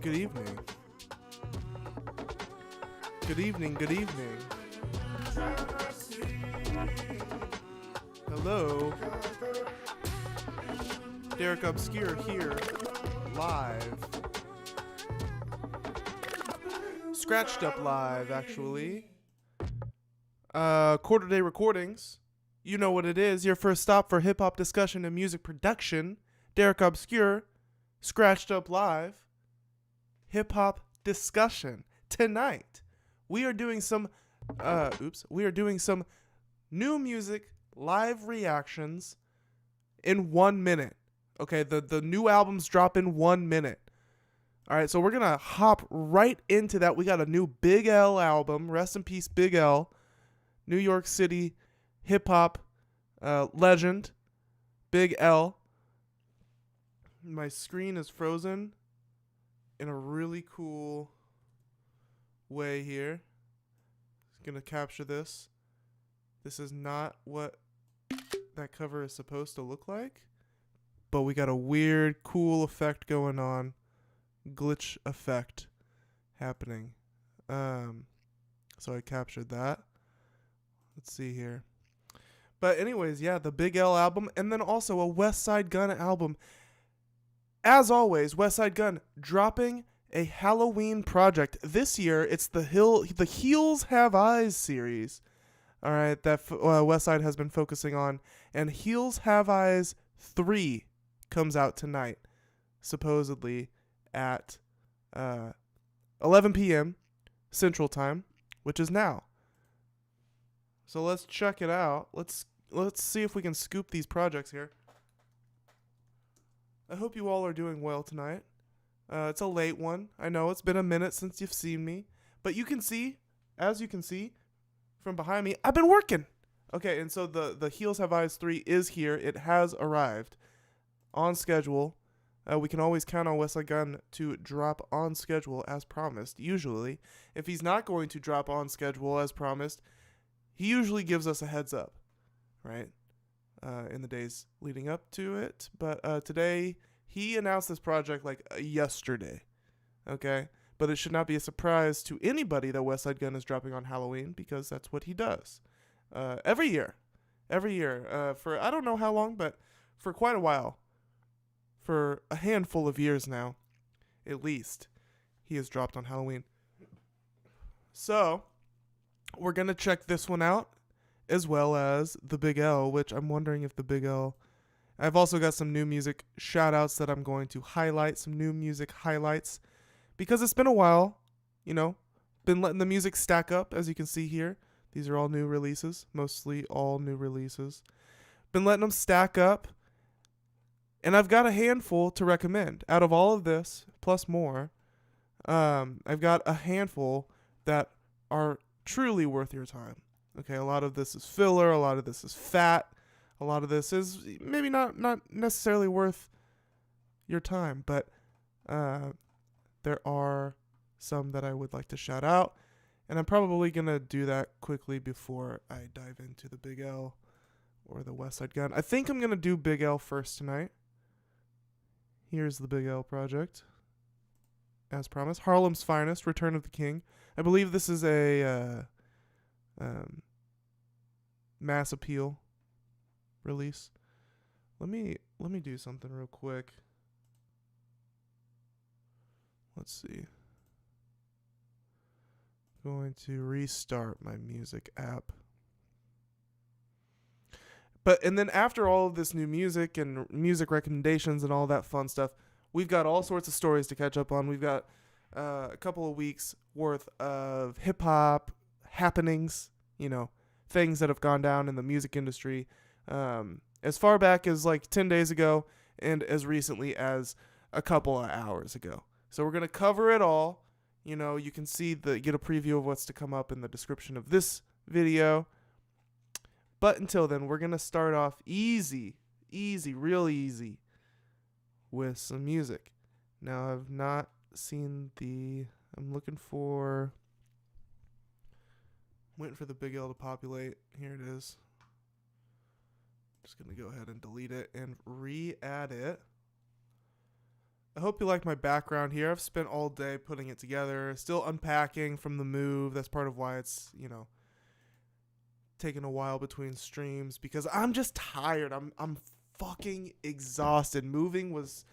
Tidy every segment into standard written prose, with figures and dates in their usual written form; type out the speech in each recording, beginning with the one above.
Good evening. Good evening, good evening. Hello. Derek Obscure here, live. Scratched up live, actually. Quarter day recordings. You know what it is. Your first stop for hip hop discussion and music production. Derek Obscure, Scratched Up Live. Hip hop discussion. Tonight, we are doing some new music live reactions in 1 minute. Okay, the new albums drop in 1 minute. All right, so we're going to hop right into that. We got a new Big L album. Rest in peace, Big L. New York City hip-hop legend, Big L. My screen is frozen in a really cool way here. Going to capture this. This is not what that cover is supposed to look like, but we got a weird, cool effect going on. Glitch effect happening. So I captured that. Let's see here. But anyways, yeah, the Big L album, and then also a Westside Gunn album. As always, Westside Gunn dropping a Halloween project. This year, it's the Heels Have Eyes series. All right, that Westside has been focusing on. And Heels Have Eyes 3 comes out tonight, supposedly at 11 p.m. Central Time, which is now. So let's check it out. Let's see if we can scoop these projects here. I hope you all are doing well tonight. It's a late one. I know it's been a minute since you've seen me, but you can see, as you can see from behind me, I've been working. Okay, and so the Heels Have Eyes 3 is here. It has arrived on schedule. We can always count on Westside Gunn to drop on schedule as promised, usually. If he's not going to drop on schedule as promised, he usually gives us a heads up, right, in the days leading up to it. But today, he announced this project like yesterday, okay? But it should not be a surprise to anybody that Westside Gunn is dropping on Halloween, because that's what he does every year, for I don't know how long, but for quite a while. for a handful of years now, at least. He has dropped on Halloween. So, we're going to check this one out, as well as the Big L, which I'm wondering if the Big L... I've also got some new music shout-outs that I'm going to highlight, some new music highlights, because it's been a while, you know, been letting the music stack up, as you can see here. These are all new releases, mostly all new releases. Been letting them stack up, and I've got a handful to recommend. Out of all of this, plus more, I've got a handful that are truly worth your time. Okay, a lot of this is filler, a lot of this is fat, a lot of this is maybe not necessarily worth your time, but there are some that I would like to shout out, and I'm probably going to do that quickly before I dive into the Big L or the Westside Gunn. I think I'm going to do Big L first tonight. Here's the Big L project. As promised, Harlem's Finest, Return of the King. I believe this is a mass appeal release. Let me do something real quick. Let's see. Going to restart my music app. And then after all of this new music and music recommendations and all that fun stuff, we've got all sorts of stories to catch up on. We've got a couple of weeks worth of hip hop happenings, you know, things that have gone down in the music industry. As far back as like 10 days ago and as recently as a couple of hours ago. So we're going to cover it all. You know, you can get a preview of what's to come up in the description of this video. But until then, we're going to start off easy, real easy with some music. Now, I've not seen I'm waiting for the Big L to populate. Here it is. Just going to go ahead and delete it and re-add it. I hope you like my background here. I've spent all day putting it together, still unpacking from the move. That's part of why it's, you know, taking a while between streams, because I'm just tired. I'm fucking exhausted. Moving was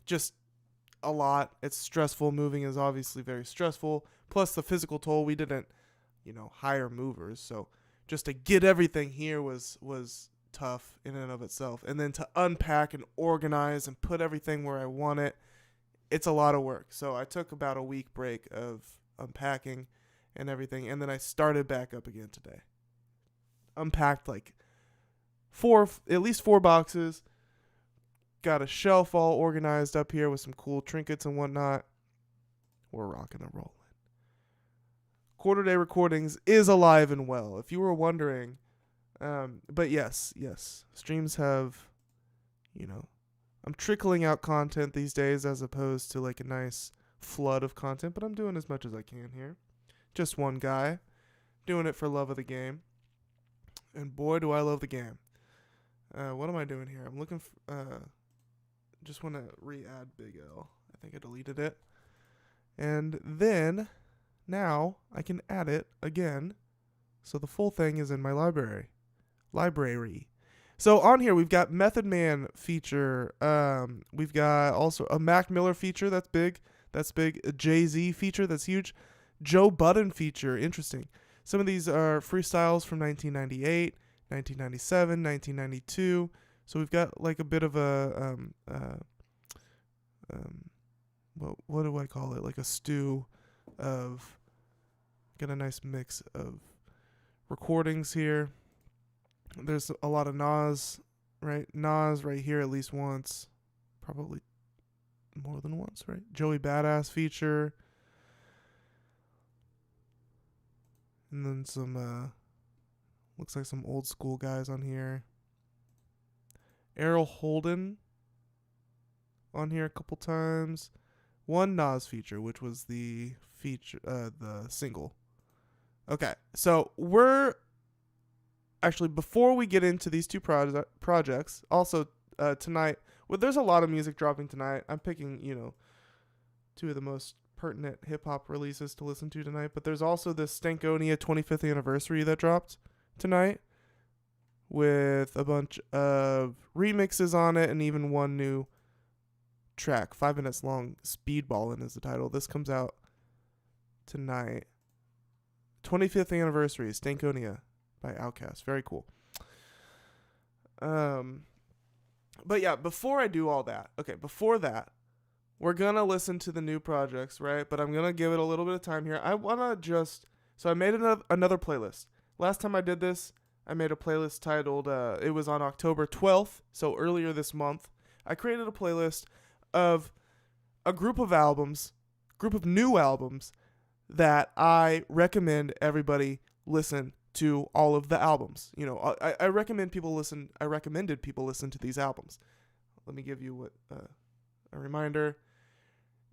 just a lot. It's stressful. Moving is obviously very stressful. Plus the physical toll. We didn't, you know, hire movers, so just to get everything here was tough in and of itself. And then to unpack and organize and put everything where I want it, it's a lot of work. So I took about a week break of unpacking and everything, and then I started back up again today. Unpacked like at least four boxes. Got a shelf all organized up here with some cool trinkets and whatnot. We're rocking and rolling. Quarter Day Recordings is alive and well, if you were wondering. But yes, streams have, you know, I'm trickling out content these days as opposed to like a nice flood of content, but I'm doing as much as I can here. Just one guy doing it for love of the game. And boy, do I love the game. What am I doing here? I'm looking for, just want to re-add Big L. I think I deleted it. And then now I can add it again. So the full thing is in my library. So on here, we've got Method Man feature. We've got also a Mac Miller feature. That's big. A Jay-Z feature. That's huge. Joe Budden feature. Interesting. Some of these are freestyles from 1998, 1997, 1992. So we've got like a bit of a, what do I call it? Like a stew of, got a nice mix of recordings here. There's a lot of Nas, right? Nas right here at least once. Probably more than once, right? Joey Badass feature. And then some, looks like some old school guys on here. Errol Holden on here a couple times. One Nas feature, which was the single. Okay, so before we get into these two projects, also tonight, there's a lot of music dropping tonight. I'm picking, you know, two of the most pertinent hip-hop releases to listen to tonight, but there's also this Stankonia 25th anniversary that dropped tonight with a bunch of remixes on it and even one new track, 5 minutes long. Speedballin' is the title. This comes out tonight. 25th anniversary, Stankonia by Outkast. Very cool. But yeah, before I do all that, before that, we're going to listen to the new projects, right? But I'm going to give it a little bit of time here. I want to so I made another playlist. Last time I did this, I made a playlist titled, it was on October 12th, so earlier this month. I created a playlist of a group of new albums that I recommend everybody listen to all of the albums. You know, I recommended people listen to these albums. Let me give you a reminder.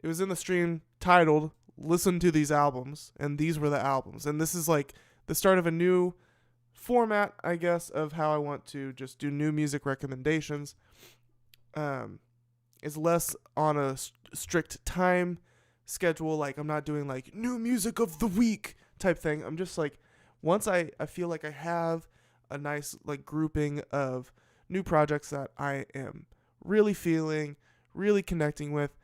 It was in the stream titled "Listen to These Albums," and these were the albums. And this is like the start of a new format, I guess, of how I want to just do new music recommendations. It's less on a strict time schedule. Like, I'm not doing like new music of the week type thing. I'm just like, once I feel like I have a nice like grouping of new projects that I am really feeling, really connecting with,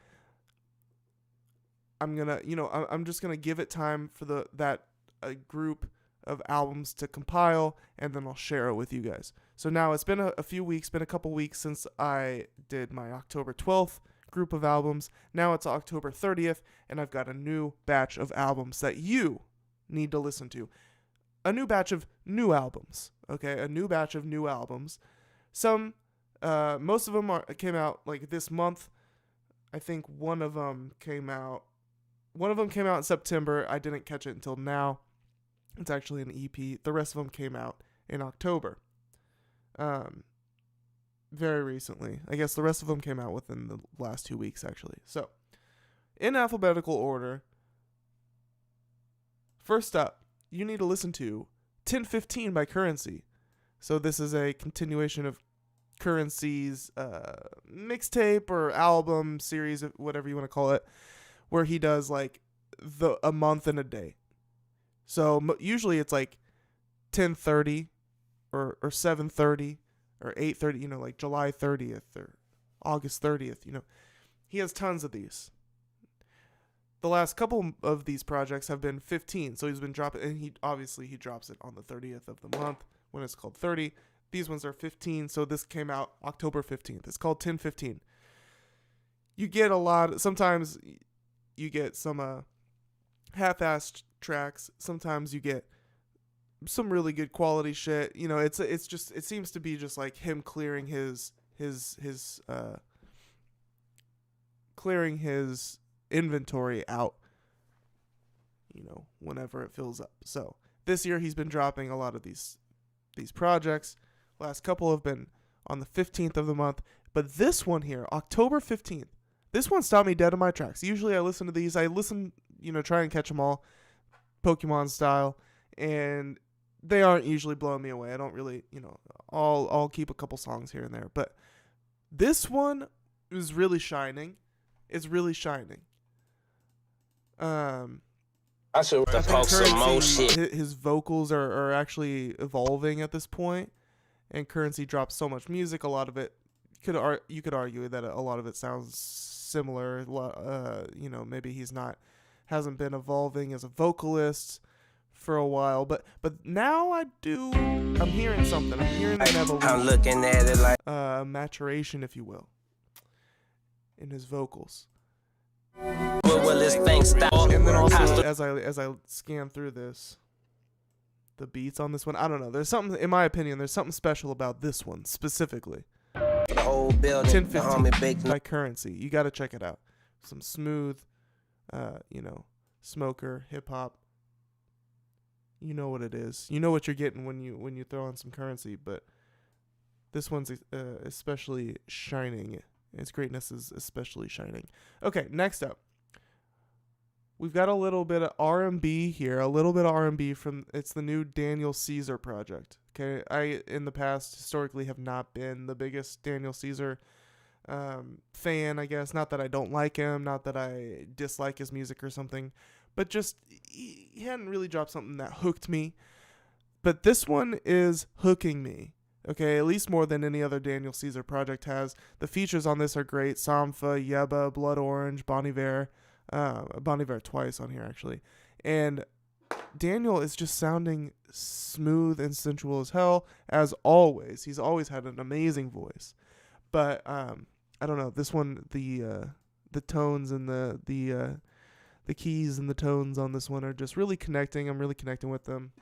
I'm just gonna give it time for that group of albums to compile, and then I'll share it with you guys. So now it's been a few weeks, been a couple weeks since I did my October 12th group of albums. Now it's October 30th, and I've got a new batch of albums that you need to listen to. A new batch of new albums, okay? A new batch of new albums. Most of them came out like this month. I think one of them came out in September. I didn't catch it until now. It's actually an EP. The rest of them came out in October. Very recently. I guess the rest of them came out within the last 2 weeks, actually. So, in alphabetical order, first up, you need to listen to 1015 by Currency. So this is a continuation of Currency's mixtape or album series, whatever you want to call it, where he does like a month and a day. So usually it's like 10:30 or 7:30 or 8:30, you know, like July 30th or August 30th, you know. He has tons of these. The last couple of these projects have been 15, so he's been dropping, and he drops it on the 30th of the month when it's called 30. These ones are 15, so this came out October 15th. It's called 1015. You get sometimes you get some half-assed tracks. Sometimes you get some really good quality shit. You know, it seems to be just like him clearing his inventory out, you know, whenever it fills up. So this year he's been dropping a lot of these projects. Last couple have been on the 15th of the month, but this one here, October 15th, this one stopped me dead in my tracks. Usually I listen to these, try and catch them all Pokemon style, and they aren't usually blowing me away. I don't really, I'll keep a couple songs here and there, but this one is really shining. It's really shining. I should post some more shit. His vocals are actually evolving at this point, and Currency drops so much music. A lot of it you could argue that a lot of it sounds similar. Maybe hasn't been evolving as a vocalist for a while, but now I'm hearing something. I'm hearing an evolution. I'm looking at it like maturation, if you will, in his vocals. Will this thing stop? And then also, as I scan through this, the beats on this one, I don't know. There's something, in my opinion, there's something special about this one specifically. The whole building, 1015 by Currency. You got to check it out. Some smooth, smoker hip hop. You know what it is. You know what you're getting when you throw on some Currency. But this one's especially shining. Its greatness is especially shining. Okay, next up. We've got a little bit of R&B here. It's the new Daniel Caesar project. Okay, I, in the past, historically have not been the biggest Daniel Caesar fan, I guess. Not that I don't like him, not that I dislike his music or something, but just he hadn't really dropped something that hooked me. But this one is hooking me. Okay, at least more than any other Daniel Caesar project has. The features on this are great. Sampha, Yeba, Blood Orange, Bon Iver. Bon Iver twice on here, actually. And Daniel is just sounding smooth and sensual as hell, as always. He's always had an amazing voice. But I don't know. This one, the tones and the keys and the tones on this one are just really connecting. I'm really connecting with them.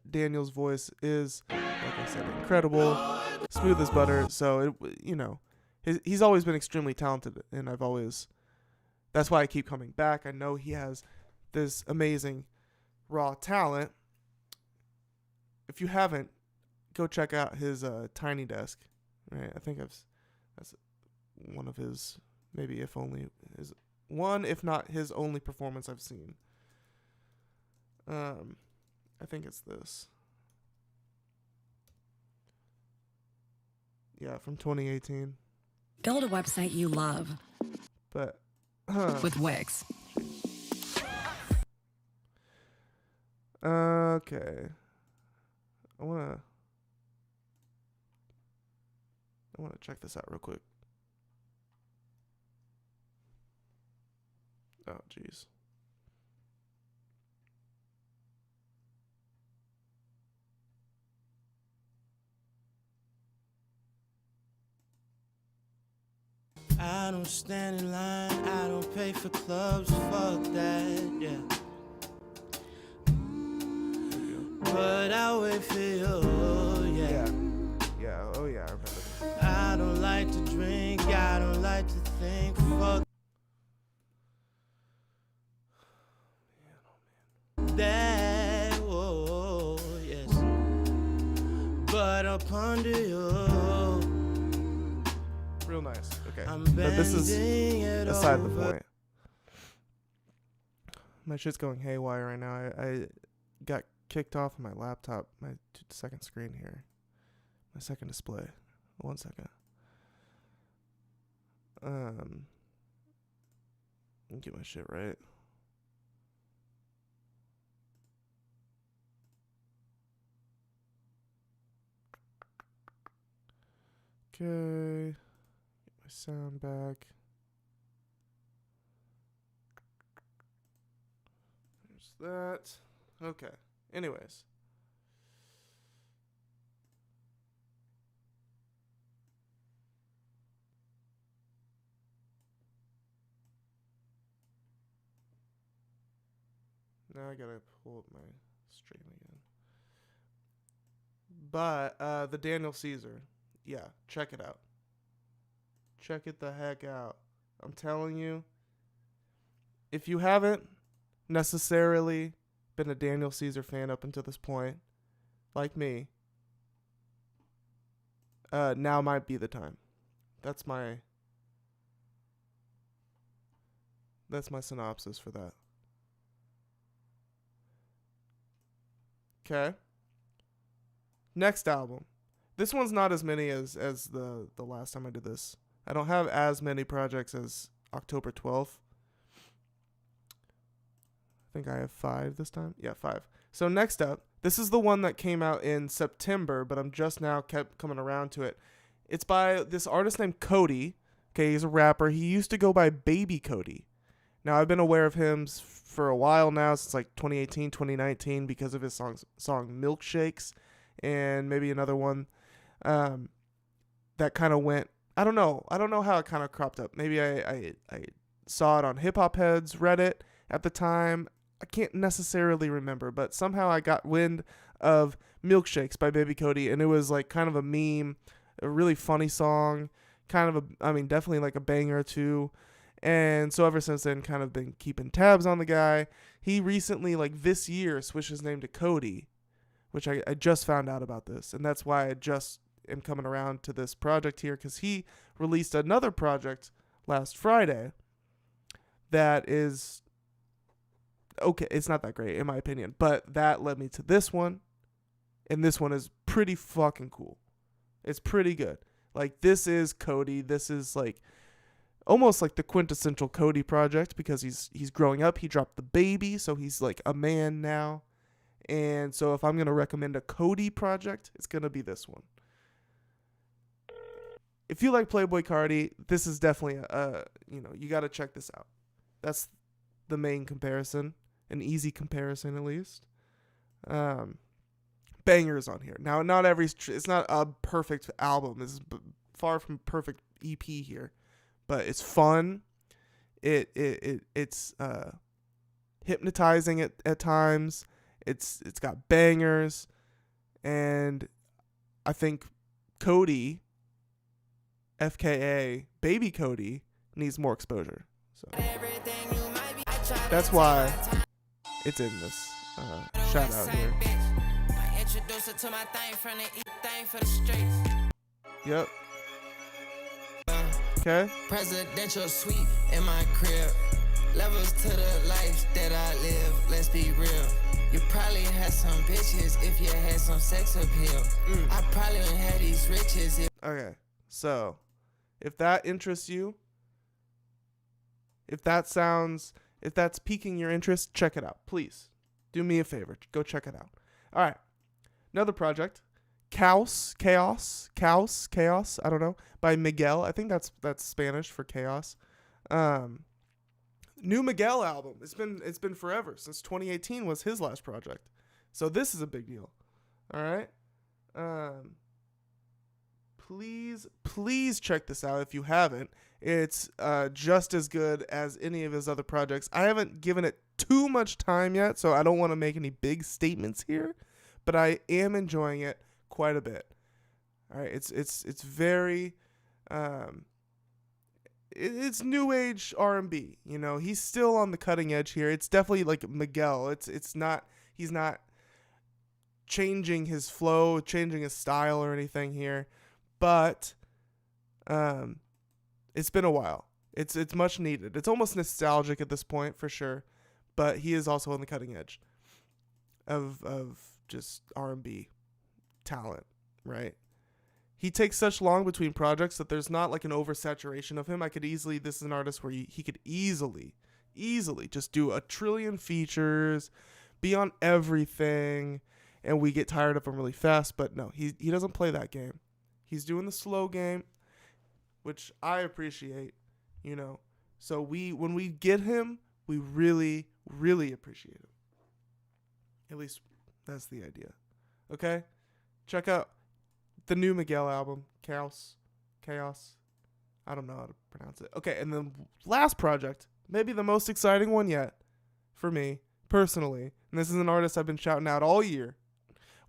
Daniel's voice is, like I said, incredible, smooth as butter. So he's always been extremely talented, and that's why I keep coming back. I know he has this amazing raw talent. If you haven't, go check out his Tiny Desk. Right, I think that's one of his, maybe if only his one, if not his only performance I've seen. I think it's this. Yeah, from 2018. Build a website you love. But with Wix. Okay. I wanna check this out real quick. Oh, jeez. I don't stand in line, I don't pay for clubs, fuck that, yeah. But I'll wait for you, yeah. Yeah, oh yeah, I remember. I don't like to drink, I don't like to think, fuck that, oh, yes. But up under you. Real nice. Okay. But this is aside the point. My shit's going haywire right now. I got kicked off of my laptop, my second screen here. My second display. 1 second. Let me get my shit right. Okay. Sound back. There's that. Okay. Anyways. Now I gotta pull up my stream again. But the Daniel Caesar. Yeah, check it out. Check it the heck out. I'm telling you, if you haven't necessarily been a Daniel Caesar fan up until this point, like me, now might be the time. That's my synopsis for that. Okay. Next album. This one's not as many as the last time I did this. I don't have as many projects as October 12th. I think I have 5 this time. Yeah, 5. So next up, this is the one that came out in September, but I'm just now kept coming around to it. It's by this artist named Cody. Okay, he's a rapper. He used to go by Baby Cody. Now, I've been aware of him for a while now, since like 2018, 2019, because of his song Milkshakes, and maybe another one that kind of went, I don't know how it kind of cropped up. Maybe I saw it on Hip Hop Heads Reddit at the time. I can't necessarily remember, but somehow I got wind of Milkshakes by Baby Cody, and it was like kind of a meme, a really funny song, definitely like a banger or two. And so ever since then, kind of been keeping tabs on the guy. He recently, like this year, switched his name to Cody, which I just found out about this. And that's why I just am coming around to this project here, because he released another project last Friday that is okay. It's not that great, in my opinion, but that led me to this one. And this one is pretty fucking cool. It's pretty good. Like, this is Cody. This is like almost like the quintessential Cody project, because he's growing up. He dropped the baby, so he's like a man now. And so if I'm going to recommend a Cody project, it's going to be this one. if you like Playboi Carti, this is definitely you got to check this out. That's the main comparison, an easy comparison at least. Bangers on here. Now, it's not a perfect album. It's far from perfect EP here, but it's fun. It's hypnotizing at times. It's got bangers, and I think Cody, FKA Baby Cody, needs more exposure. So that's why it's in this shout out here. Yep. Okay. Presidential suite in my crib. Levels to the life that I live. Let's be real. You probably had some bitches if you had some sex appeal. I probably wouldn't have these riches if. Okay. So, if that interests you, if that's piquing your interest, check it out. Please do me a favor. Go check it out. All right. Another project, Chaos. I don't know, by Miguel. I think that's Spanish for chaos. New Miguel album. It's been forever since 2018 was his last project. So this is a big deal. All right. Please check this out if you haven't. It's just as good as any of his other projects. I haven't given it too much time yet, so I don't want to make any big statements here, but I am enjoying it quite a bit. All right, it's very it's new age R&B. You know, he's still on the cutting edge here. It's definitely like Miguel. He's not changing his flow, changing his style or anything here, but it's been a while. It's much needed. It's almost nostalgic at this point for sure, but he is also on the cutting edge of just R&B talent, right? He takes such long between projects that there's not like an oversaturation of him. This is an artist where he could easily just do a trillion features, be on everything, and we get tired of him really fast. But no, he doesn't play that game. He's doing the slow game, which I appreciate, you know. So when we get him, we really, really appreciate him. At least that's the idea. Okay? Check out the new Miguel album, Chaos. I don't know how to pronounce it. Okay, and the last project, maybe the most exciting one yet for me, personally, and this is an artist I've been shouting out all year.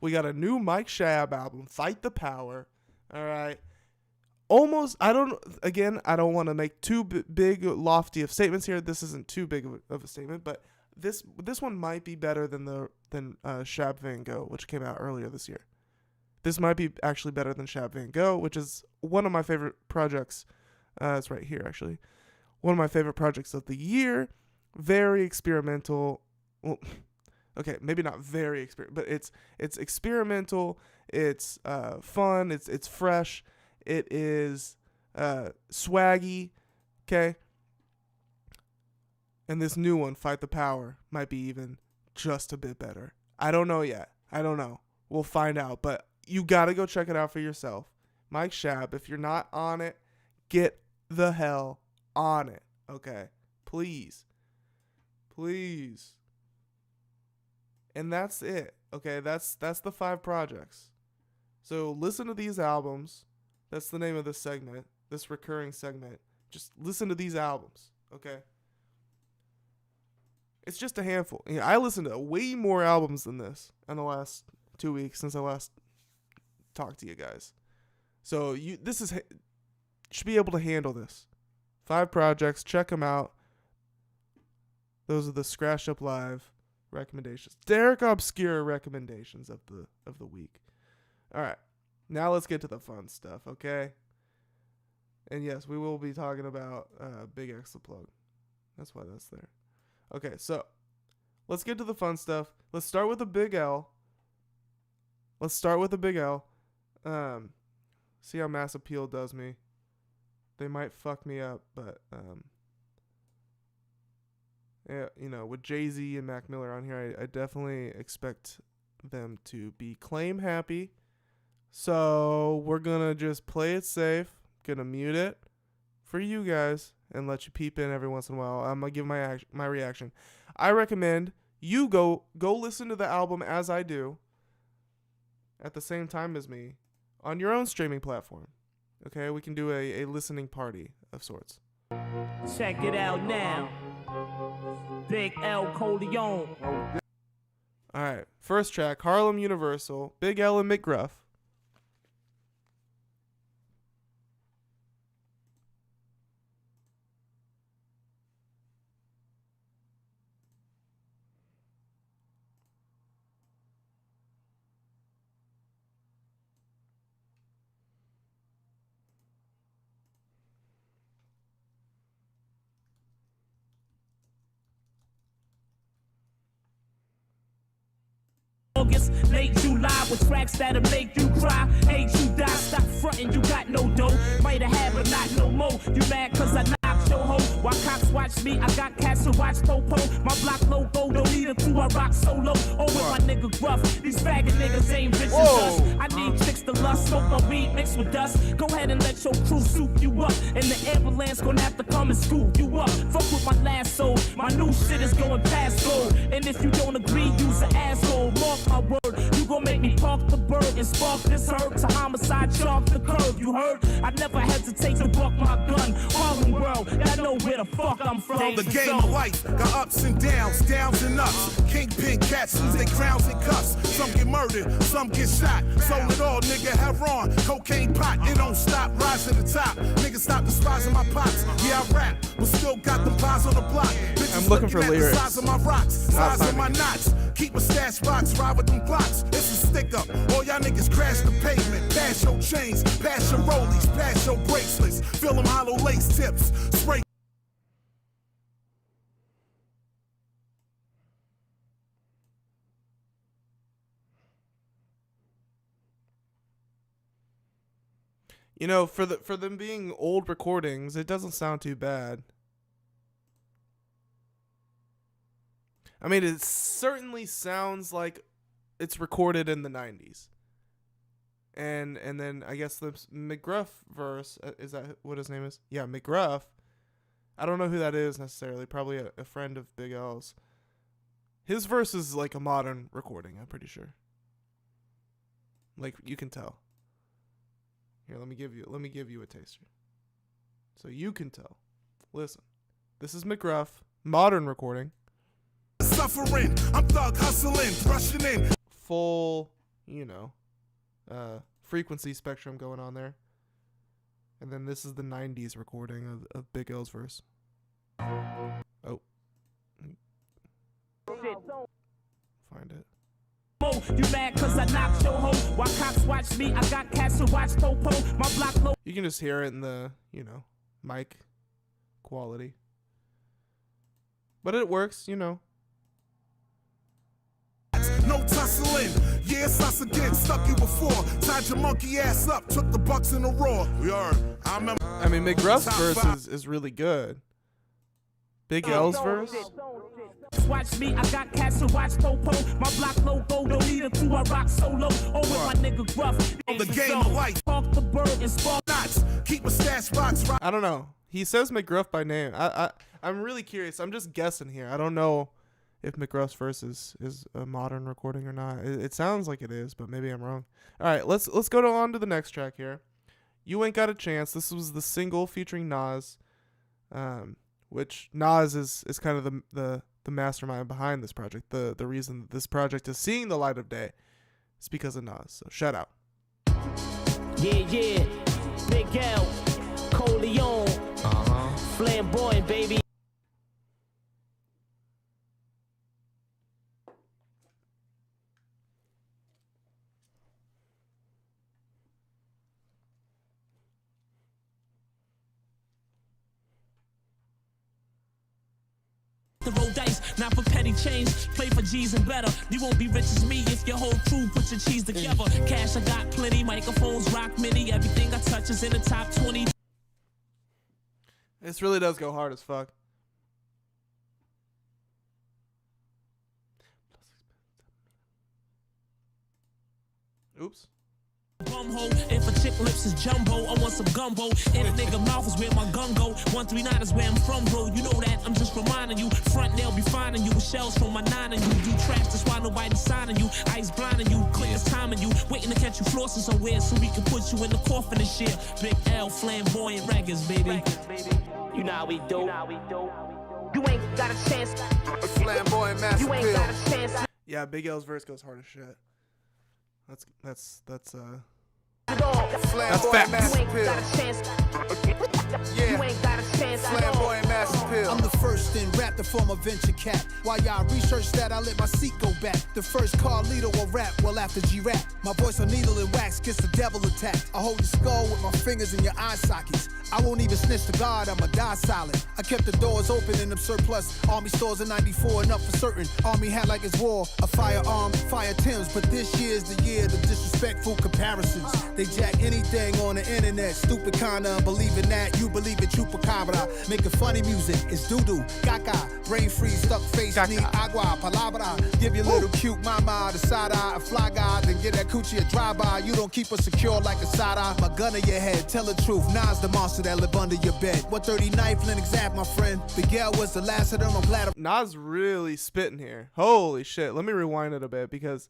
We got a new Mike Shab album, Fight the Power. All right. I don't want to make too big, lofty of statements here. This isn't too big of a statement, but this one might be better than Shab Van Gogh, which came out earlier this year. This might be actually better than Shab Van Gogh, which is one of my favorite projects. It's right here, actually. One of my favorite projects of the year. Very experimental. Well, okay, maybe not very experimental, but it's experimental. It's fun. It's fresh. It is swaggy. Okay. And this new one, Fight the Power, might be even just a bit better. I don't know yet. I don't know. We'll find out. But you got to go check it out for yourself. Mike Shab, if you're not on it, get the hell on it. Okay? Please. And that's it. Okay? That's the 5 projects. So listen to these albums. That's the name of this segment, this recurring segment. Just listen to these albums. Okay? It's just a handful. You know, I listened to way more albums than this in the last 2 weeks since I last talked to you guys. So should be able to handle this. 5 projects, check them out. Those are the Scratched Up Live recommendations. Derek Obscure recommendations of the week. All right. Now let's get to the fun stuff, okay? And yes, we will be talking about BigXthaPlug. That's why that's there. Okay, so let's get to the fun stuff. Let's start with the Big L. See how Mass Appeal does me. They might fuck me up, but yeah, you know, with Jay-Z and Mac Miller on here, I definitely expect them to be claim happy. So we're gonna just play it safe, gonna mute it for you guys and let you peep in every once in a while. I'm gonna give my reaction. I recommend you go listen to the album as I do at the same time as me on your own streaming platform. Okay, we can do a listening party of sorts. Check it out now. Big L Coleon. All right, first track, Harlem Universal, Big L and McGruff. August, late July with tracks that'll make you cry. Hate you die, stop frontin', you got no dough. Might have had, but not no more. You mad cause I knocked your hoe. While cops watch me, I got cats to watch Popo. My block logo, don't need a crew, I rock solo. Oh, with my nigga Gruff, these faggot niggas ain't rich as us. I need chicks to lust, smoke my weed mixed with dust. Go ahead and let your crew soup you up. And the ambulance gonna have to come and scoop you up. Fuck with my last soul, my new shit is going past gold. And if you don't agree, use an asshole. Mark my word, you gon' make me park the bird and spark this herb to homicide, chalk the curve. You heard? I never hesitate to buck my gun. Harlem world, I know where the fuck I'm from. The game of life got ups and downs and ups. Kingpin cats lose their crowns and cuffs. Some get murdered, some get shot. Sold it all, nigga, heroin, cocaine pot. It don't stop, rise to the top. Niggas stop despising my pops. Yeah, I rap, but still got them pies on the block. Bitches I'm looking for lyrics. Size of my rocks, size of my knots. Keep a stash box, ride with them blocks. It's a stick up. All y'all niggas crash the pavement. Pass your chains, pass your rollies, pass your bracelets. Fill them hollow lace tips. Spray. You know, for them being old recordings, it doesn't sound too bad. I mean, it certainly sounds like it's recorded in the 90s. And then I guess the McGruff verse, is that what his name is? Yeah, McGruff. I don't know who that is necessarily, probably a friend of Big L's. His verse is like a modern recording, I'm pretty sure. Like, you can tell. Here, let me give you a taster. So you can tell. Listen. This is McGruff, modern recording. Suffering, I'm thug hustling, rushing in. Full, frequency spectrum going on there. And then this is the 90s recording of Big L's verse. Oh. Find it. You mad cause I knocked your hoe. While cops watch me, I got cats to watch Popo. My block low. You can just hear it in the, mic quality. But it works, No tussling. Yeah, it's us again. Stuck you before. Tied your monkey ass up. Took the bucks in the roar. We are. I remember. I mean, McGruff's verse is really good. Big L's verse. Watch me, I got cats to watch Popo. My block logo, don't need a crew, I rock solo. Oh, with my nigga Gruff. The game of life. Park the bird and spark knots. Keep a stash box. I don't know. He says McGruff by name. I'm really curious. I'm just guessing here. I don't know if McGruff's verse is a modern recording or not. It sounds like it is, but maybe I'm wrong. All right, let's go on to the next track here. You Ain't Got a Chance. This was the single featuring Nas, which Nas is kind of the mastermind behind this project. The reason that this project is seeing the light of day is because of Nas. So shout out. Yeah. Big L, Coleon, flamboyant, baby. The roll dice, not for petty change. Play for G's and better. You won't be rich as me if your whole crew put your cheese together. Cash, I got plenty. Microphones, rock mini. Everything I touch is in the top 20. This really does go hard as fuck. Oops. Bumhole, if a chick lips is jumbo, I want some gumbo. In a nigga mouth is where my gun go. 139 is where I'm from, bro. You know that, I'm just reminding you. Front nail be finding you with shells from my 9 and you. Do traps, that's why nobody's signing you. Ice blinding you, clear as timing you. Waiting to catch you flossing somewhere so we can put you in the coffin and shit. Big L, flamboyant raggers, baby. You know how we do. You ain't got a chance. Flamboyant master You ain't got a chance. Yeah, Big L's verse goes hard as shit. That's Flamboyant master pill. Yeah. You ain't got a chance. Flamboyant master pill. I'm the first in rap to form a venture cap. While y'all research that, I let my seat go back. The first car leader will rap, well after G-rap. My voice on needle and wax gets the devil attacked. I hold your skull with my fingers in your eye sockets. I won't even snitch to God, I'ma die silent. I kept the doors open in them surplus Army stores in 94, enough for certain. Army had like it's war, a firearm, fire Timbs. But this year's the year of disrespectful comparisons. They jack anything on the internet, stupid kinda believing that you believe in chupacabra. Making funny music, it's doo-doo, gaga, brain freeze, stuck face, need agua, palabra. Give your little cute mama the side eye, a fly guy, then get that coochie a drive-by. You don't keep her secure like a side eye. My gun in your head, tell the truth, Nas the monster that live under your bed. 139th Linux Ave, my friend. Miguel was the last of them, I'm glad. Nas really spitting here. Holy shit. Let me rewind it a bit because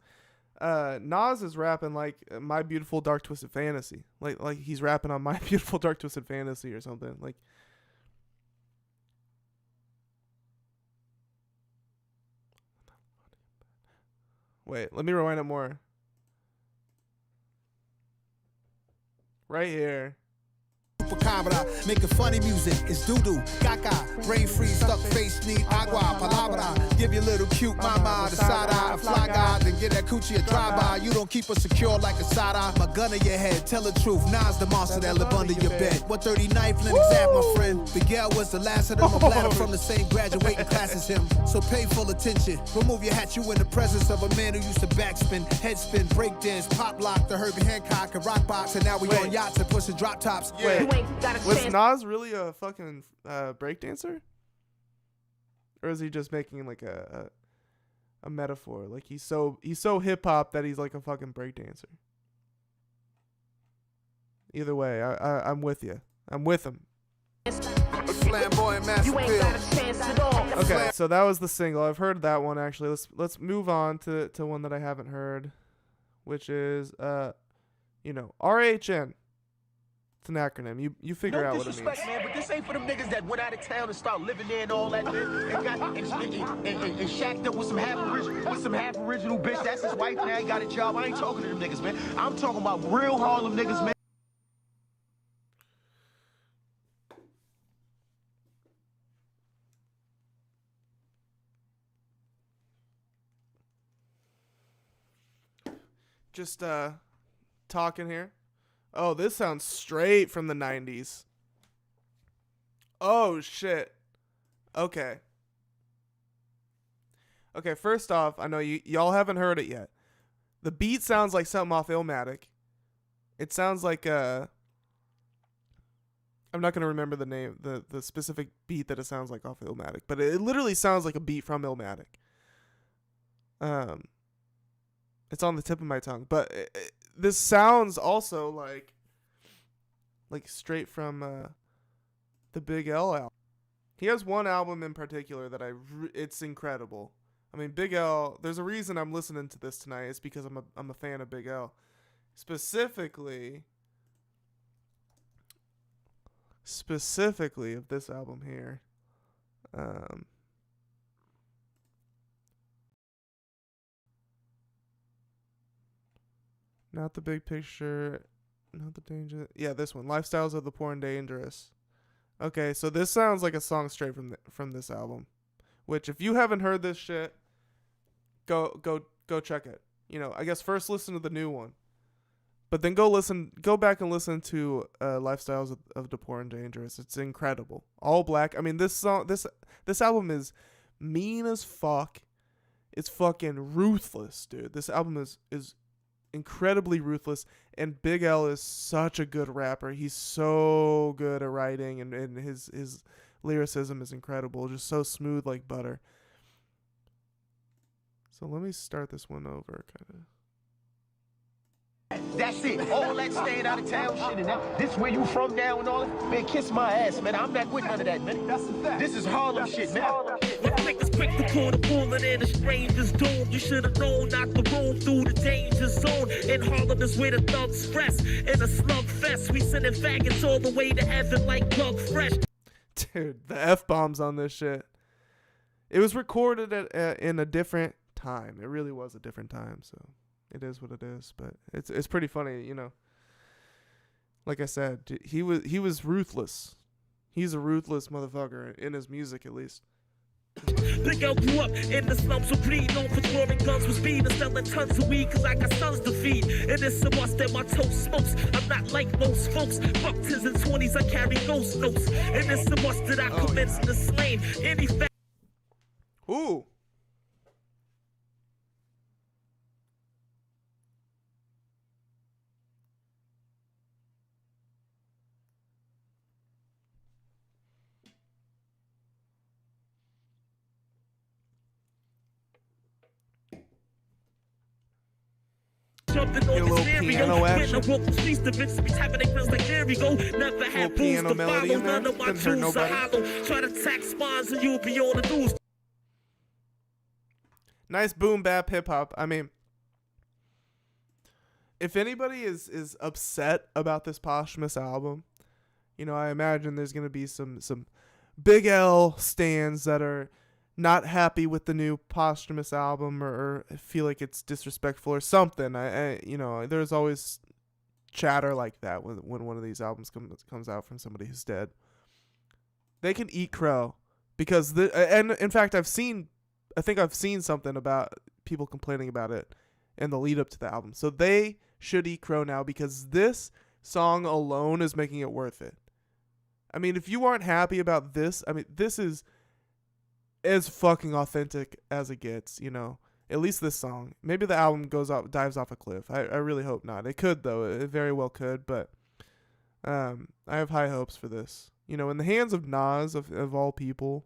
Nas is rapping like My Beautiful Dark Twisted Fantasy. Like he's rapping on My Beautiful Dark Twisted Fantasy or something. Like wait, let me rewind it more. Right here. Making funny music, it's doo-doo, gaga, brain freeze, stuck face, need agua, palabra. Give your little cute mama the side eye, a fly guy, then get that coochie a drive-by. You don't keep her secure like a side eye. My gun in your head, tell the truth, Nas the monster that live under your bed. 139th Linux Ave, my friend. Miguel was the last of them, I'm glad I'm from the same graduating class as him. So pay full attention, remove your hat, you in the presence of a man who used to backspin, headspin, breakdance, pop lock, the Herbie Hancock, and rock box, and now we on yachts and pushing drop tops. Wait. Was Nas really a fucking breakdancer? Or is he just making like a metaphor? Like he's so hip hop that he's like a fucking breakdancer. Either way, I'm with you. I'm with him. Flamboyant master pill. Okay, so that was the single. I've heard that one actually. Let's move on to one that I haven't heard, which is RHN. It's an acronym. You figure out what it means. Man, but this ain't for them niggas that went out of town and start living there and all that, man. And got and shacked up with some half original bitch. That's his wife now. He got a job. I ain't talking to them niggas, man. I'm talking about real Harlem niggas, man. Just talking here. Oh, this sounds straight from the 90s. Oh, shit. Okay. Okay, first off, I know y'all haven't heard it yet. The beat sounds like something off Illmatic. It sounds like I'm not going to remember the name, the specific beat that it sounds like off Illmatic, but it literally sounds like a beat from Illmatic. It's on the tip of my tongue, but this sounds also like straight from the Big L album. He has one album in particular that it's incredible. I mean, Big L. There's a reason I'm listening to this tonight. It's because I'm a fan of Big L, specifically of this album here. Not the Big Picture, not the Danger. Yeah, this one, Lifestyles of the Poor and Dangerous. Okay, so this sounds like a song straight from this album. Which, if you haven't heard this shit, go check it. I guess first listen to the new one, but then go back and listen to Lifestyles of the Poor and Dangerous. It's incredible. All black. I mean, this album is mean as fuck. It's fucking ruthless, dude. This album is incredibly ruthless, and Big L is such a good rapper. He's so good at writing, and his lyricism is incredible, just so smooth like butter. So let me start this one over, kind That's it. All that staying out of town shit and that. This where you from now and all that. Man, kiss my ass, man. I'm not with none of that, man. That's a fact. This is Harlem shit, man. Quick to call the bullet in a stranger's dome. You should have known not to roam through the danger zone. In Harlem is where the thugs rest. In a slug fest, we sending faggots all the way to heaven like Plug Fresh. Dude, the F-bombs on this shit. It was recorded in a different time. It really was a different time, so it is what it is. But it's pretty funny, you know. Like I said, he was ruthless. He's a ruthless motherfucker in his music, at least. Big L grew up in the slums with greed, known for throwing guns with speed and selling tons of weed, cause I got sons to feed. And it's a must that my toast smokes. I'm not like most folks. Fuck 10s and 20s, I carry ghost notes. And it's a must that I commence the slain. Any fact. Ooh. Jumping on the stereo, getting a rope to speech, the bitches be tapping their friends like there we go. Never had rules to follow, none of my tools are hollow. Try to tax spawns and you'll be on the news. Nice boom bap hip hop. I mean, if anybody is upset about this posthumous album, you know, I imagine there's gonna be some Big L stands that are not happy with the new posthumous album or feel like it's disrespectful or something. I you know, there's always chatter like that when one of these albums comes out from somebody who's dead. They can eat crow because and in fact I think I've seen something about people complaining about it in the lead up to the album. So they should eat crow now because this song alone is making it worth it. I mean, if you aren't happy about this, I mean, this is as fucking authentic as it gets, you know. At least this song. Maybe the album dives off a cliff. I really hope not. It could though. It very well could, but I have high hopes for this. You know, in the hands of Nas of all people,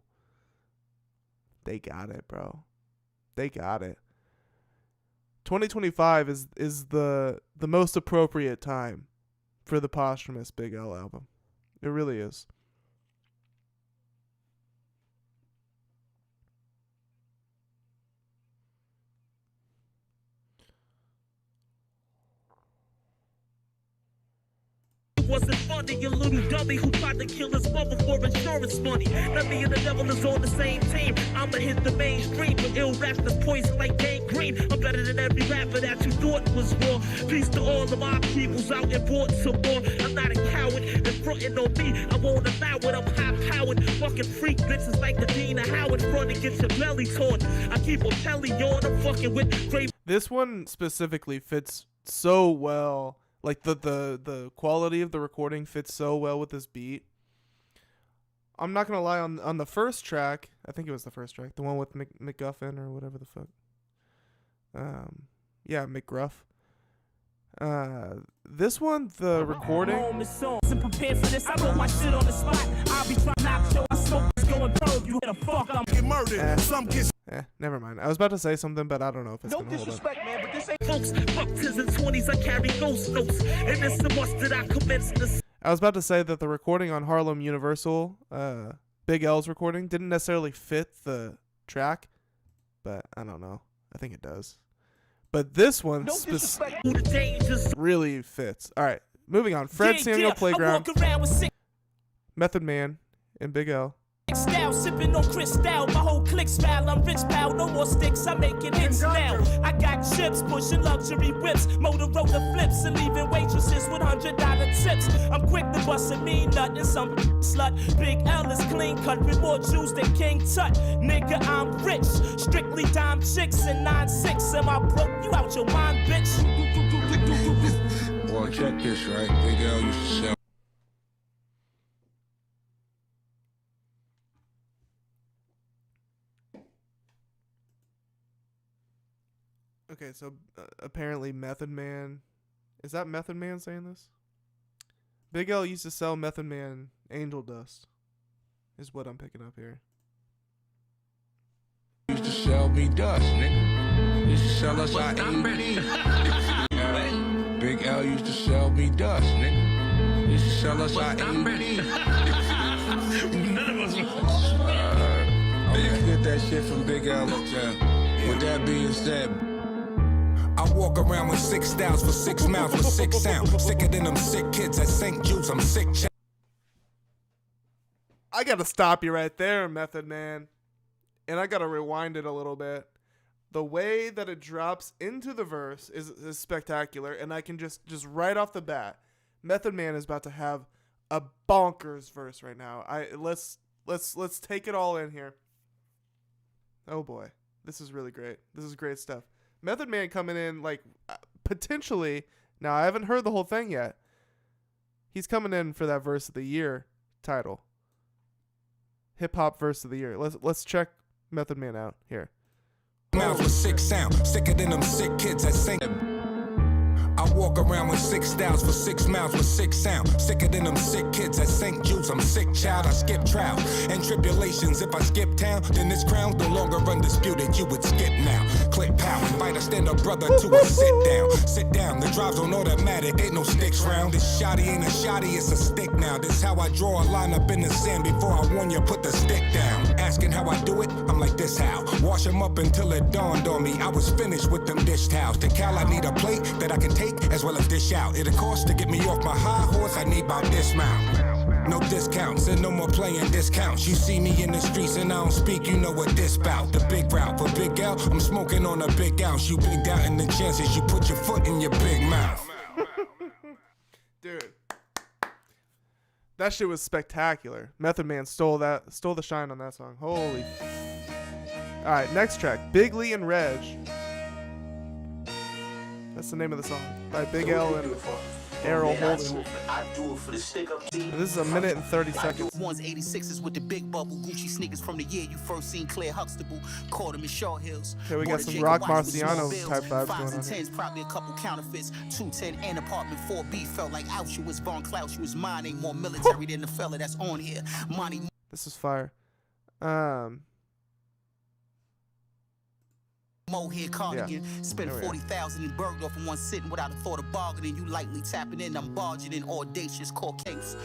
they got it, bro. They got it. 2025 is the most appropriate time for the posthumous Big L album. It really is. Wasn't funny, you little dummy who tried to kill his mother for insurance money. Let me and the devil is on the same team. I'ma hit the mainstream with ill raps that's poison like gangrene. I'm better than every rapper that you thought was raw. Peace to all of my peoples out and bought some more. I'm not a coward, and frontin' on me, I won't allow it. I'm high-powered, fucking freak bitches like the Dean of Howard. Front and get your belly torn. I keep on telling on, I'm fucking with great. This one specifically fits so well. Like the quality of the recording fits so well with this beat. I'm not gonna lie, on the first track, I think it was the first track, the one with McGuffin or whatever the fuck. Yeah, McGruff. This one, the recording. Prepared for this, I wrote my shit on the spot. I'll be trying to knock your smoke is going through. You hit a fuck, I'm get murdered. Some get. Never mind. I was about to say something, but I don't know if it's gonna hold up. No disrespect, man, but this ain't. Folks, fuck 10s and 20s, I carry ghost notes. And it's the must that I commence this. I was about to say that the recording on Harlem Universal, Big L's recording, didn't necessarily fit the track, but I don't know. I think it does. But this one really fits. All right, moving on. Fred Samuel Playground, Method Man, and Big L. Style, sipping on Cristal, my whole clique style. I'm rich, pal, no more sticks, I'm making hits now. I got chips, pushing luxury whips, Motorola flips, and leaving waitresses with $100 tips. I'm quick to bust a mean nut and some slut. Big L is clean cut with more juice than King Tut. Nigga, I'm rich, strictly dime chicks and 9-6. Am I broke? You out your mind, bitch. Boy, check this, right? Big L used to sell. Okay, so apparently Method Man, is that Method Man saying this? Big L used to sell Method Man angel dust, is what I'm picking up here. Used to sell me dust, nigga. Used to sell us our AD. Big L used to sell me dust, nigga. He used to sell us our AD. None of us I used to get that shit from Big L. With that being said, I walk around with 6 styles for 6 mouths with 6 sound. Sicker than them sick kids at St. Jude's. I'm sick. I gotta stop you right there, Method Man. And I gotta rewind it a little bit. The way that it drops into the verse is spectacular, and I can just right off the bat, Method Man is about to have a bonkers verse right now. Let's take it all in here. Oh boy, this is really great. This is great stuff. Method Man coming in like potentially. Now I haven't heard the whole thing yet. He's coming in for that verse of the year title. Hip hop verse of the year. Let's check Method Man out here. Mouths with 6 sound, sicker than them sick kids at St. I walk around with 6 styles for 6 mouths with 6 sound. Sicker than them sick kids at St. Jude's. I'm sick child, I skip trial and tribulations. If I skip town, then this crown's no longer undisputed. You would skip now. Click pow, invite a stand-up brother to a sit down. Sit down, the drive's on automatic, ain't no sticks round. This shoddy ain't a shoddy, it's a stick now. This how I draw a line up in the sand before I warn you, put the stick down. Asking how I do it, I'm like this how. Wash them up until it dawned on me. I was finished with them dish towels. To Cal, I need a plate that I can take as well as dish out. It'll cost to get me off my high horse, I need about this mount. No discounts and no more playing discounts. You see me in the streets and I don't speak, you know what this bout. The big route for Big L, I'm smoking on a big ounce. You big out in the chances you put your foot in your big mouth. Dude, that shit was spectacular. Method Man stole the shine on that song. Holy. All right, next track, Big Lee and Reg. That's the name of the song by Big L and Errol Holden. And this is a minute and 30 seconds. Ones 86s with the big bubble Gucci sneakers from the year you first seen Claire Huxtable. Caught him in Short Hills. Okay, we got some Rock Marciano type vibes going on. 10s, probably a couple counterfeits. 210 and apartment 4B felt like Auschwitz. Von Klaus was mine, ain't more military than the fella that's on here. Monty. This is fire. Mohair cardigan, spent 40,000 in Bergdorf in one sitting without a thought of bargaining. You lightly tapping in, I'm barging in audacious court case.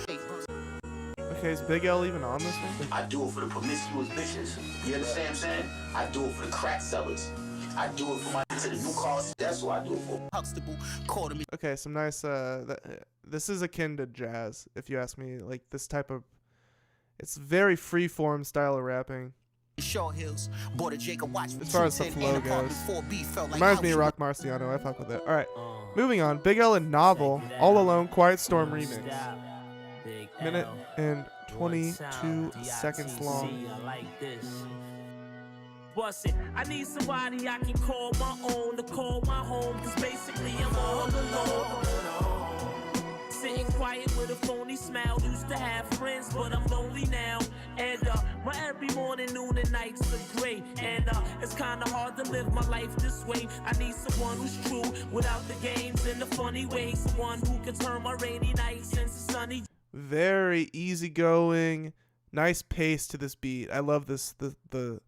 Okay, is Big L even on this one? I do it for the promiscuous bitches. You understand what I'm saying? I do it for the crack sellers. I do it for my to the new cars. That's what I do it for. Huxtable, caught him. Okay, some nice. This is akin to jazz, if you ask me. Like this type of, it's very free-form style of rapping. Short Hills, bought a Jacob watch as far as the flow goes. Reminds me of Rock Marciano. I fuck with it. All right, moving on. Big L and Novel, All Alone, Quiet Storm remix. Minute and 22 seconds long. Bust it. I need somebody I can call my own, to call my home, cause basically I'm all alone. Sitting quiet with a phony smile. Used to have friends, but I'm lonely now. And my every morning, noon, and nights are great. And it's kinda hard to live my life this way. I need someone who's true without the games and the funny ways. Someone who can turn my rainy nights into sunny. Very easygoing, nice pace to this beat. I love this the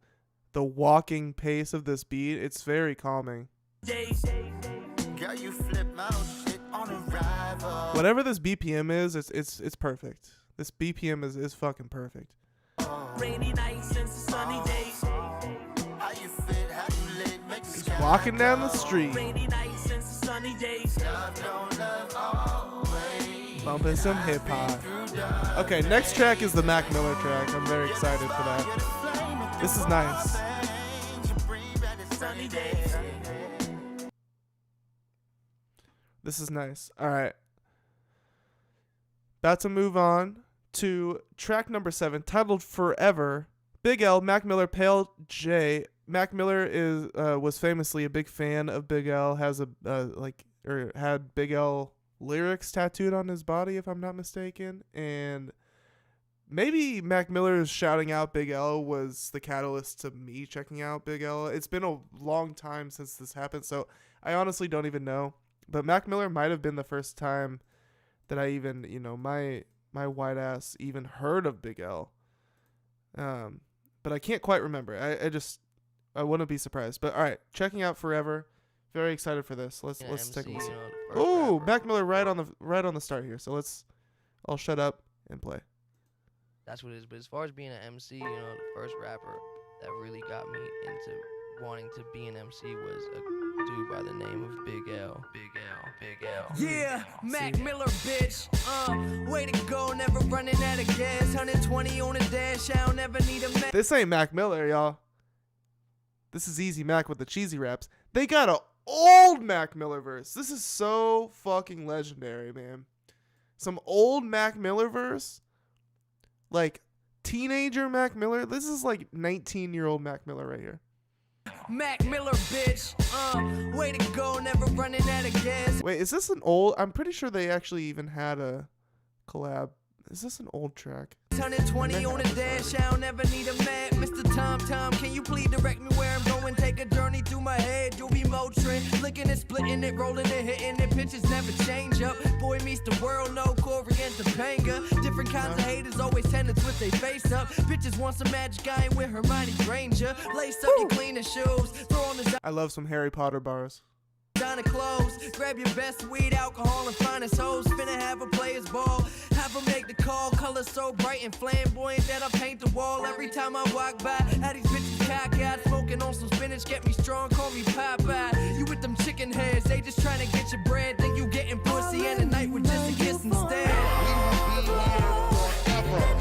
walking pace of this beat. It's very calming. Girl, you flip my shit on arrival. Whatever this BPM is, it's perfect. This BPM is fucking perfect. Rainy nights and sunny days. How you fit, how you lit, make He's walking down the street. Rainy nights and sunny days. Bumping some hip hop. Okay, next track is the Mac Miller track. I'm very excited for that. This is nice. This is nice. All right. About to move on to track number 7, titled Forever. Big L, Mac Miller, Pale J. Mac Miller was famously a big fan of Big L. Has had Big L lyrics tattooed on his body, if I'm not mistaken. And maybe Mac Miller's shouting out Big L was the catalyst to me checking out Big L. It's been a long time since this happened, so I honestly don't even know. But Mac Miller might have been the first time that I even, my white ass even heard of Big L. But I can't quite remember. I wouldn't be surprised. But all right, checking out Forever Very excited for this. Let's take a MC, listen. you know, the first Ooh, rapper. Mac Miller right on the start here. So I'll shut up and play. That's what it is. But as far as being an MC, you know, the first rapper that really got me into wanting to be an MC was a dude by the name of Big L. Big L. Big L. Yeah, Mac Miller, bitch. Way to go, never running out of gas. 120 on the dash, I don't ever need a man. This ain't Mac Miller, y'all. This is Easy Mac with the cheesy raps. They got a old Mac Miller verse. This is so fucking legendary, man. Some old Mac Miller verse. Like teenager Mac Miller. This is like 19-year-old Mac Miller right here. Mac Miller, bitch. Way to go, never running out of gas. Wait, is this an old? I'm pretty sure they actually even had a collab. Is this an old track? 120 on the dash, I don't ever need a man. Mr. Tom, can you please direct me where I'm going? Take a journey through my head, you'll be motoring. Licking and splitting it, rolling it, hitting it. Pitches never change up. Boy meets the world, no Corey and Topanga. Different kinds of haters, always tenants with their face up. Bitches want some magic, I ain't with Hermione Granger. Lace up your cleaner shoes, throw on the I love some Harry Potter bars. Donna clothes, grab your best weed, alcohol, and finest hoes. Finna have a player's ball, have them make the call. Color so bright and flamboyant that I paint the wall. Every time I walk by, had these bitches cockeyed, smoking on some spinach, get me strong, call me Popeye. You with them chicken heads, they just trying to get your bread. Think you getting pussy, and the night with just a kiss instead. We will be here forever.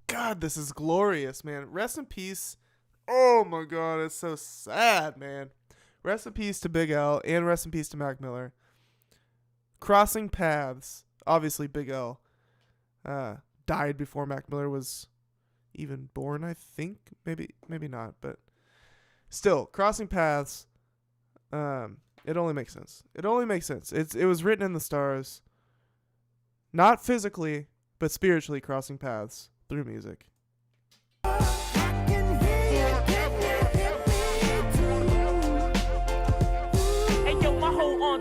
God, this is glorious, man. Rest in peace. Oh my God, it's so sad, man. Rest in peace to Big L and rest in peace to Mac Miller. Crossing paths. Obviously, Big L died before Mac Miller was even born, I think. Maybe not, but still, crossing paths. It only makes sense. It only makes sense. It was written in the stars. Not physically, but spiritually crossing paths through music.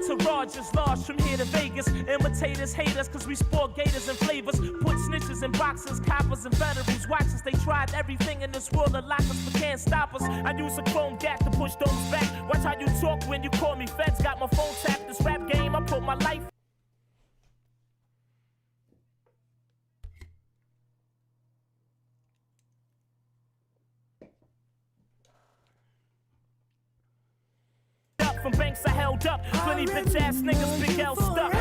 Entourage is large from here to Vegas. Imitators hate us cause we sport gators and flavors. Put snitches in boxes, coppers and veterans. Watch us, they tried everything in this world to lock us but can't stop us. I use a chrome gap to push those back. Watch how you talk when you call me feds. Got my phone tapped, this rap game, I put my life. From banks I held up, plenty bitch ass niggas, Big L stuck.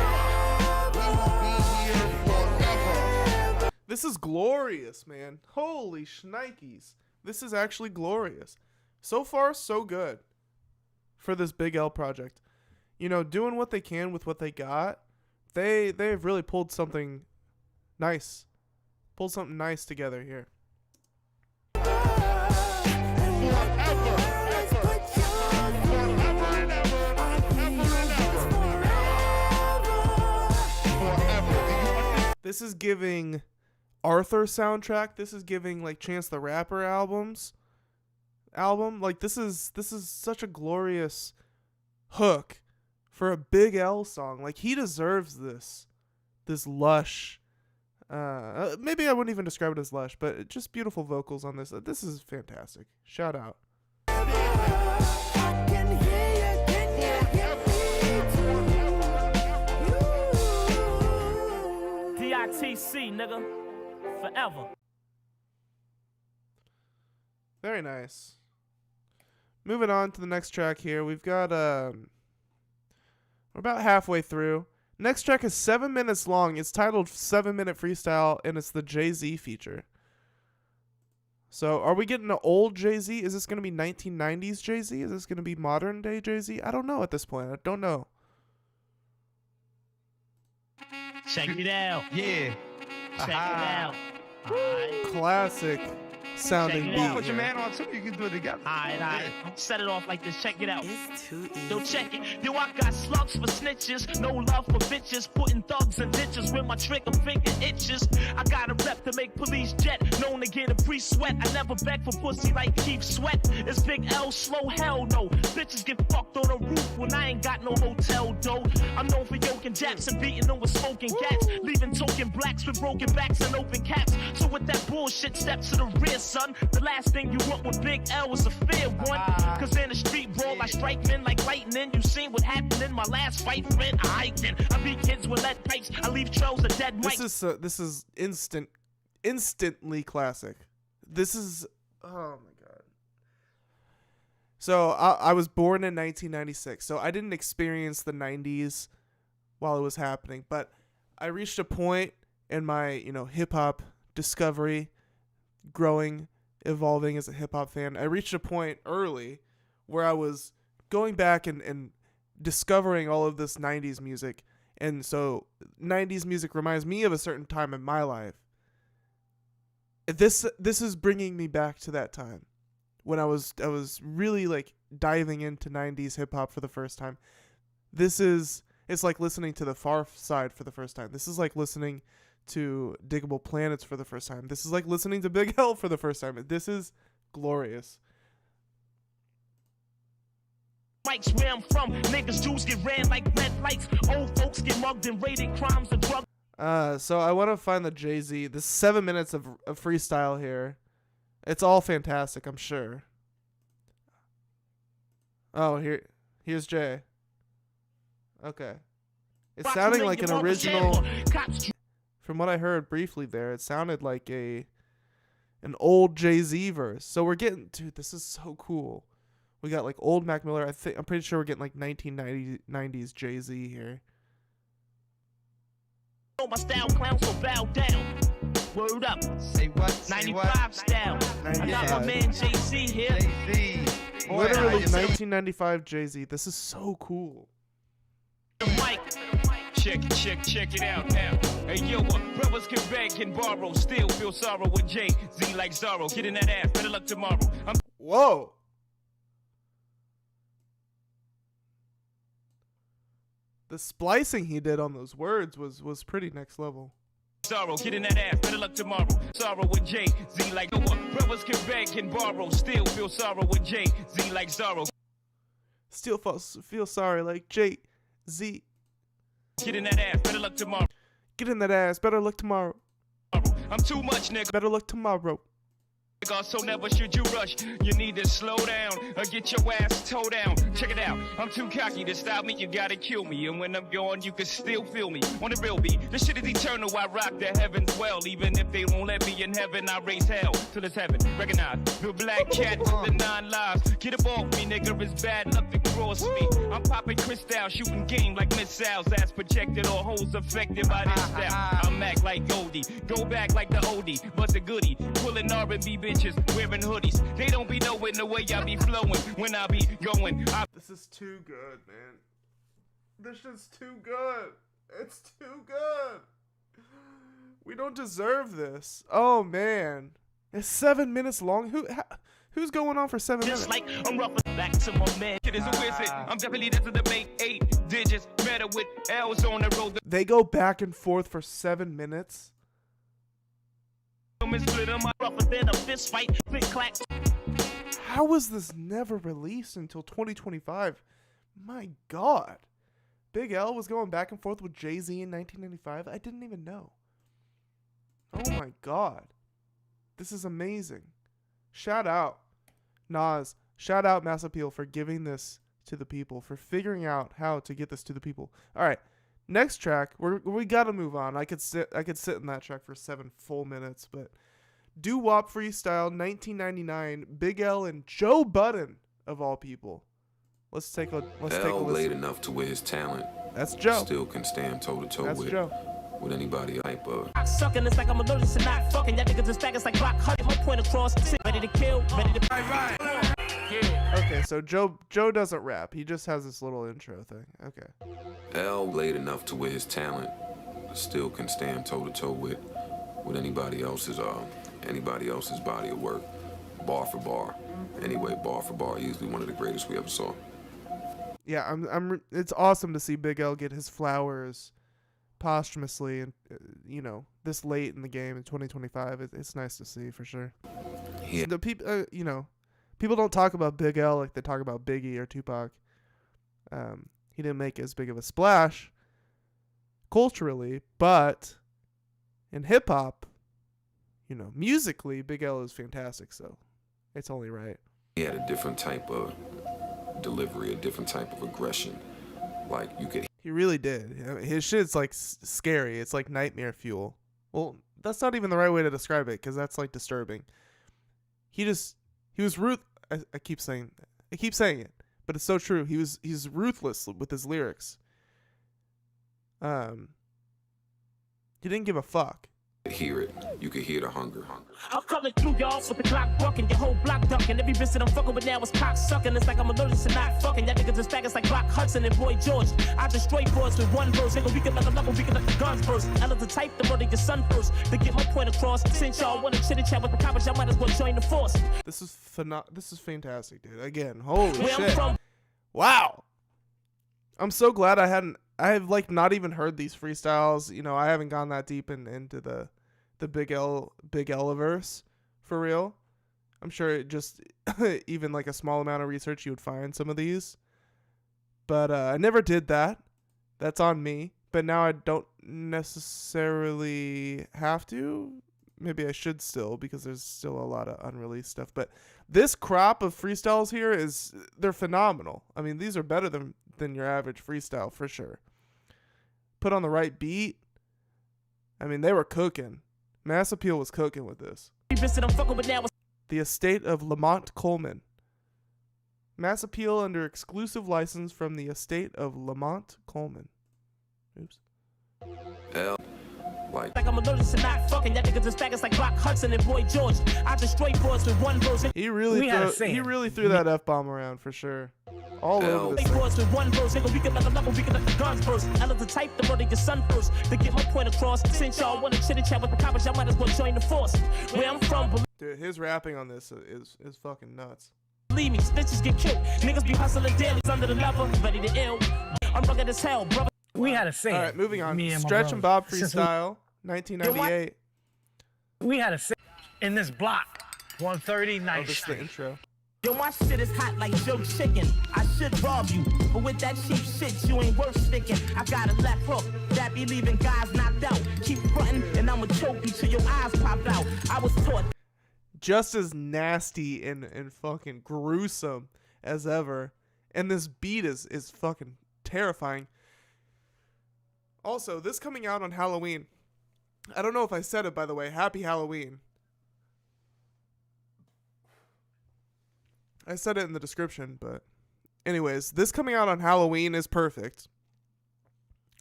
This is glorious, man. Holy shnikes. This is actually glorious. So far, so good for this Big L project. You know, doing what they can with what they got. They've really pulled something nice. Pulled something nice together here. This is giving Arthur soundtrack. This is giving like Chance the Rapper album. Like this is such a glorious hook for a Big L song. Like he deserves this lush. Maybe I wouldn't even describe it as lush, but just beautiful vocals on this. This is fantastic. Shout out. DITC, nigga. Forever. Very nice. Moving on to the next track here. We've got we're about halfway through. Next track is 7 minutes long. It's titled 7-Minute Freestyle, and it's the Jay-Z feature. So, are we getting an old Jay-Z? Is this going to be 1990s Jay-Z? Is this going to be modern day Jay-Z? I don't know at this point. I don't know. Check it out. Yeah. Check it out. Classic sounding Check it beat. out. Put your here. man on too. You can do it together. Alright. Set it off like this. Check it out. It's too easy. Yo, check it. Yo, I got slugs for snitches. No love for bitches. Putting thugs in ditches with my trigger finger itches. I got a rep to make police jet. Known to get a free sweat. I never beg for pussy like Keith Sweat. It's Big L, slow hell no. Bitches get fucked on the roof when I ain't got no hotel dough. I'm known for yoking japs and beating them with smoking gats. Leaving token blacks with broken backs and open caps. So with that bullshit, step to the rear, son. The last thing you want with Big L is a fair one. Cause in the street brawl, I strike men like lightning. You seen what happened in my last fight, friend? I then I beat kids with lead pipes. I leave trails of dead mice. This is instantly classic. This is, oh my god. So I was born in 1996, so I didn't experience the 90s while it was happening, but I reached a point in my, hip hop discovery, growing, evolving as a hip hop fan. I reached a point early where I was going back and discovering all of this 90s music. And so 90s music reminds me of a certain time in my life. This is bringing me back to that time when I was really like diving into 90s hip hop for the first time. It's like listening to the Far Side for the first time. This is like listening to Diggable Planets for the first time. This is like listening to Big L for the first time. This is glorious. Mike's where I'm from. Niggas Jews get ran like red lights. Old folks get mugged and raided crimes and drugs. So I want to find the Jay-Z. This 7 minutes of freestyle here. It's all fantastic, I'm sure. Oh, here's Jay. Okay. It's sounding like an original. From what I heard briefly there, it sounded like an old Jay-Z verse. So we're getting, dude, this is so cool. We got like old Mac Miller. I'm pretty sure we're getting like 1990s Jay-Z here. My style clown, so bow down. Word up. Say what? 95 style. I got my man Jay-Z here. Jay-Z. Literally 1995 Jay-Z. This is so cool. Check it out now. Hey yo, brothers can beg, can borrow, still feel sorrow with Jay-Z like Zorro. Get in that ass, better luck tomorrow. Whoa. The splicing he did on those words was pretty next level. Sorrow, get in that ass, better luck tomorrow. Sorrow with Jay-Z like brothers can beg, can borrow, still feel sorrow with Jay-Z like Zorro. Still feel sorry like Jay-Z. Get in that ass, better luck tomorrow. Get in that ass, better luck tomorrow. I'm too much, nigga. Better luck tomorrow. So never should you rush. You need to slow down or get your ass toe down. Check it out. I'm too cocky to stop me. You gotta kill me. And when I'm gone, you can still feel me. On the real beat, this shit is eternal. I rock the heavens well. Even if they won't let me in heaven, I raise hell till it's heaven. Recognize the black cat with the 9 lives. Get up off me, nigga. It's bad luck to cross me. I'm popping crystal, shooting game like missiles. Ass projected or holes affected by this style. I'm act like Goldie. Go back like the oldie. But the goodie. Pulling R&B bitches wearing hoodies. They don't be knowing the way I be flowing when I be going. This is too good, man. This shit's too good. It's too good. We don't deserve this. Oh man, it's 7 minutes long. Who's going on for 7 minutes? Just like I'm roughing back to my man. It is a wizard. I'm definitely there to debate 8 digits. Better with L's on the road. They go back and forth for 7 minutes. How was this never released until 2025? My God. Big L was going back and forth with Jay-Z in 1995? I didn't even know. Oh my God. This is amazing. Shout out Nas. Shout out Mass Appeal for giving this to the people, for figuring out how to get this to the people. All right. Next track, we gotta move on. I could sit in that track for 7 full minutes, but Doo Wop Freestyle 1999, Big L and Joe Budden of all people. Let's take a listen. Late enough to where his talent that's Joe still can stand toe to toe with anybody type of. Sucking it's like I'm allergic to not fucking. That nigga just it's like rock hard. My point across, ready to kill, ready to right. Yeah. Okay, so Joe doesn't rap. He just has this little intro thing. Okay. L late enough to where his talent still can stand toe to toe with anybody else's anybody else's body of work, bar for bar. Anyway, bar for bar, easily one of the greatest we ever saw. Yeah, it's awesome to see Big L get his flowers posthumously, and you know, this late in the game in 2025. It's nice to see for sure. Yeah. The people, you know, people don't talk about Big L like they talk about Biggie or Tupac. He didn't make as big of a splash culturally, but in hip hop, you know, musically, Big L is fantastic. So it's only right. He had a different type of delivery, a different type of aggression. Like you could. He really did. I mean, his shit's like scary. It's like nightmare fuel. Well, that's not even the right way to describe it, because that's like disturbing. He was I keep saying it, but it's so true. He's ruthless with his lyrics. He didn't give a fuck. Hear it. You could hear the hunger. I'm coming through y'all with the Glock bucking, your whole block ducking. Every bitch that I'm fucking with now is cock sucking. It's like I'm allergic to not fucking. That niggas is back, it's like Rock Hudson and Boy George. I destroy boys with one verse. Nigga, we can like a level, we can like the guns first. I love the type to murder your son first. To get my point across. Since y'all want to chit and chat with the coppers, y'all might as well join the force. This is fantastic, dude. Again, holy shit. Wow. I'm so glad I have like not even heard these freestyles. You know, I haven't gone that deep into the Big L-verse for real. I'm sure it just even like a small amount of research you would find some of these. But I never did that. That's on me. But now I don't necessarily have to. Maybe I should still, because there's still a lot of unreleased stuff. But this crop of freestyles here they're phenomenal. I mean, these are better than your average freestyle for sure. Put on the right beat. I mean, they were cooking. Mass Appeal was cooking with this. The estate of Lamont Coleman. Mass Appeal under exclusive license from the estate of Lamont Coleman. Oops. Like I'm allergic to not fucking. That niggas is back, it's like Rock Hudson and Boy George. I destroy boys with one verse. He really threw that F-bomb around for sure. All over this thing. With one verse. Nigga, we can like a level, we can like the guns first. I love the type to murder your son first. To get my point across. Since y'all want to chit and chat with the coppers, y'all might as well join the force. Where I'm from. Dude, his rapping on this is fucking nuts. Believe me, snitches get killed. Niggas be hustling daily under the level, ready to ill. I'm rugged as hell, brother. We had a say. All right, moving on. Stretch and Bob freestyle, 1998. We had a say in this block, 130 Night This is the intro. Yo, my shit is hot like Joe Chicken. I should rob you, but with that cheap shit, you ain't worth sticking. I got a left hook that be leaving guys knocked out. Keep frontin', and I'ma choke you till your eyes pop out. I was taught. Just as nasty and fucking gruesome as ever. And this beat is fucking terrifying. Also, this coming out on Halloween. I don't know if I said it, by the way. Happy Halloween. I said it in the description, but anyways, this coming out on Halloween is perfect.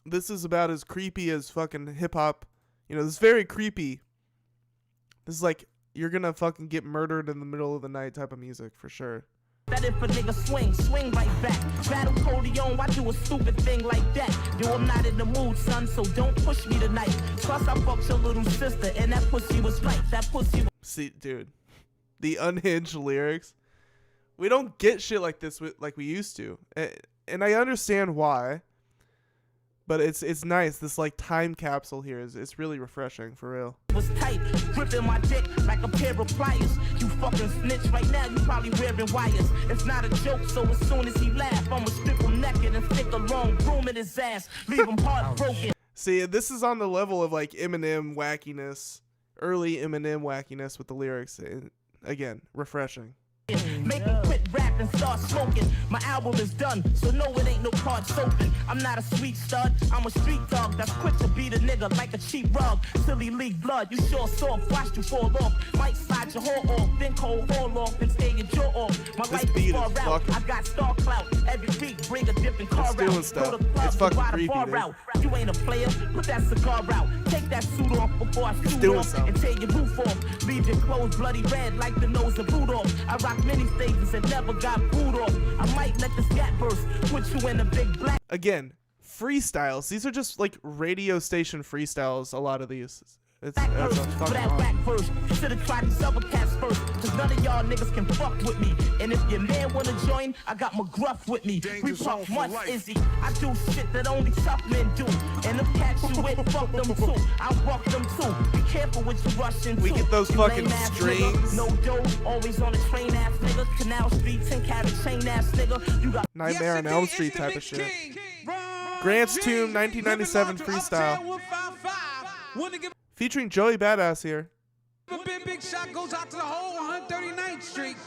This is about as creepy as fucking hip-hop. You know, this is very creepy. This is like, you're gonna fucking get murdered in the middle of the night type of music, for sure. That if a nigga swing right back. Battle Corleone, why do a stupid thing like that? Yo, I'm not in the mood, son, so don't push me tonight. Plus, I fucked your little sister, and that pussy was right. That pussy. See, dude, the unhinged lyrics. We don't get shit like this like we used to, and I understand why. But it's nice. This like time capsule here it's really refreshing for real. Was tight, gripping my dick like a pair of pliers. You fucking snitch right now, you probably wearing wires. It's not a joke, so as soon as he laugh, I'ma strip him naked and stick a long broom in his ass, leave him heartbroken. See, this is on the level of like Eminem wackiness, early Eminem wackiness with the lyrics. Again, refreshing. Make me quit rap and start smoking. My album is done, so no, it ain't no card soaking. I'm not a sweet stud, I'm a street dog that's quick to beat a nigga like a cheap rug. Till he leak blood, you sure soft, watch you fall off. Might slide your haul off, then cold haul off, and stay your jaw off. My life is far out, I got star clout. Every week, bring a different car out. It's fucking creepy, dude. You ain't a player, put that cigar out. Take that suit off before I shoot off and tear your roof off. Leave your clothes bloody red like the nose of Rudolph. I rock many stages and never got booed off. I might let this gap burst, put you in a big black. Again, freestyles. These are just like radio station freestyles. A lot of these, It's a fucking awesome. First, should've tried these other cats first, cause none of y'all niggas can fuck with me. And if your man wanna join, I got McGruff with me. We fuck once, Izzy. I do shit that only tough men do. And the cats you with, fuck them too. I walk them too. Be careful what you rushing to. We get those fucking strings. Nigga. No dough, always on the train ass nigga. Canal Street, 10 carat chain ass nigga. You got Nightmare on Elm Street type of shit. Grant's Tomb 1997 freestyle. Featuring Joey Badass here. A big shot goes out to the whole 139th Street.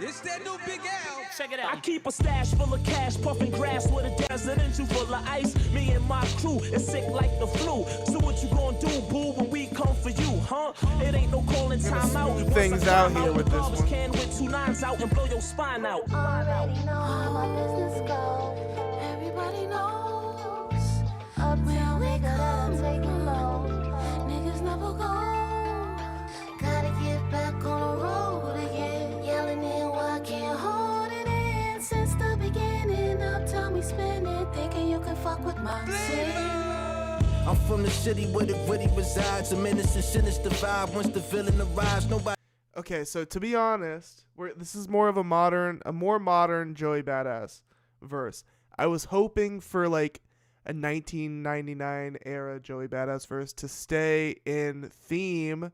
It's that new Big L. Check it out. I keep a stash full of cash, puffing grass with a residential full of ice. Me and my crew is sick like the flu. So what you gonna do, boo, when we come for you, huh? It ain't no calling time out. Things out here with this one. Can with 2 nines out and blow your spine out. Already know how my business goes. Everybody knows. Uptown, we gotta take it low. Niggas never go. Gotta get back on the road again. Yelling in why I can't hold it in. Since the beginning, uptown we spinning. Thinking you can fuck with my city. I'm from the city where the gritty resides. A menace and sinister vibe. Once the villain arrives, nobody. Okay, so to be honest, this is more of a more modern Joey Badass verse. I was hoping for like a 1999 era Joey Badass verse to stay in theme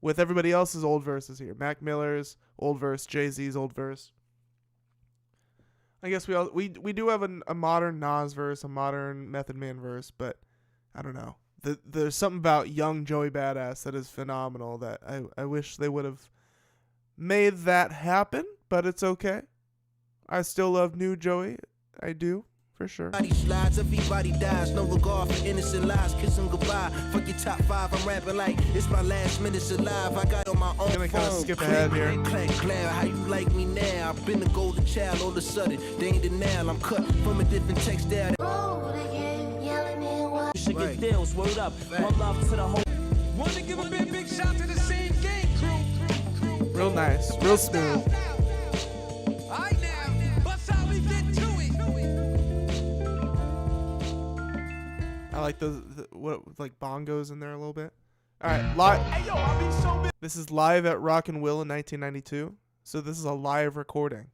with everybody else's old verses here. Mac Miller's old verse, Jay-Z's old verse. I guess we do have a modern Nas verse, a modern Method Man verse, but I don't know. There's something about young Joey Badass that is phenomenal that I wish they would have made that happen, but it's okay. I still love new Joey. I do. For sure. Everybody slides, everybody dies. No regard for innocent lies. Kiss them goodbye. Fuck your top 5. I'm rapping like it's my last minutes alive. I got on my own. I'm gonna kind of skip ahead here. Claire, how you like me now? I've been the golden child. All of a sudden, they ain't denial. I'm cut from a different textile. You should get deals. Word up. One love to the whole. Want to give a big shout to the same gang crew. Real nice. Real smooth. Alright now, bust how we get to it. I like like bongos in there a little bit. All right, live. Hey, yo, I be so big. This is live at Rock and Will in 1992. So this is a live recording.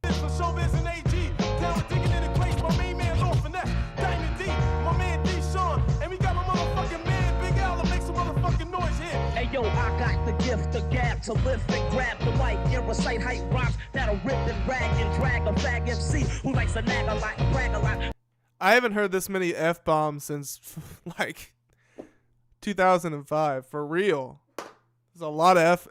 Showbiz and AG, down with digging in the crates. My main man, Lord Finesse, Diamond D, my man D. Sean, and we got my motherfucking man, Big Al, to make some motherfucking noise here. Hey yo, I got the gift, the gab to lift and grab the mic and recite hype rhymes that'll rip and rag and drag a fag MC who likes to nag a lot, brag a lot. I haven't heard this many F-bombs since like 2005, for real. There's a lot of F.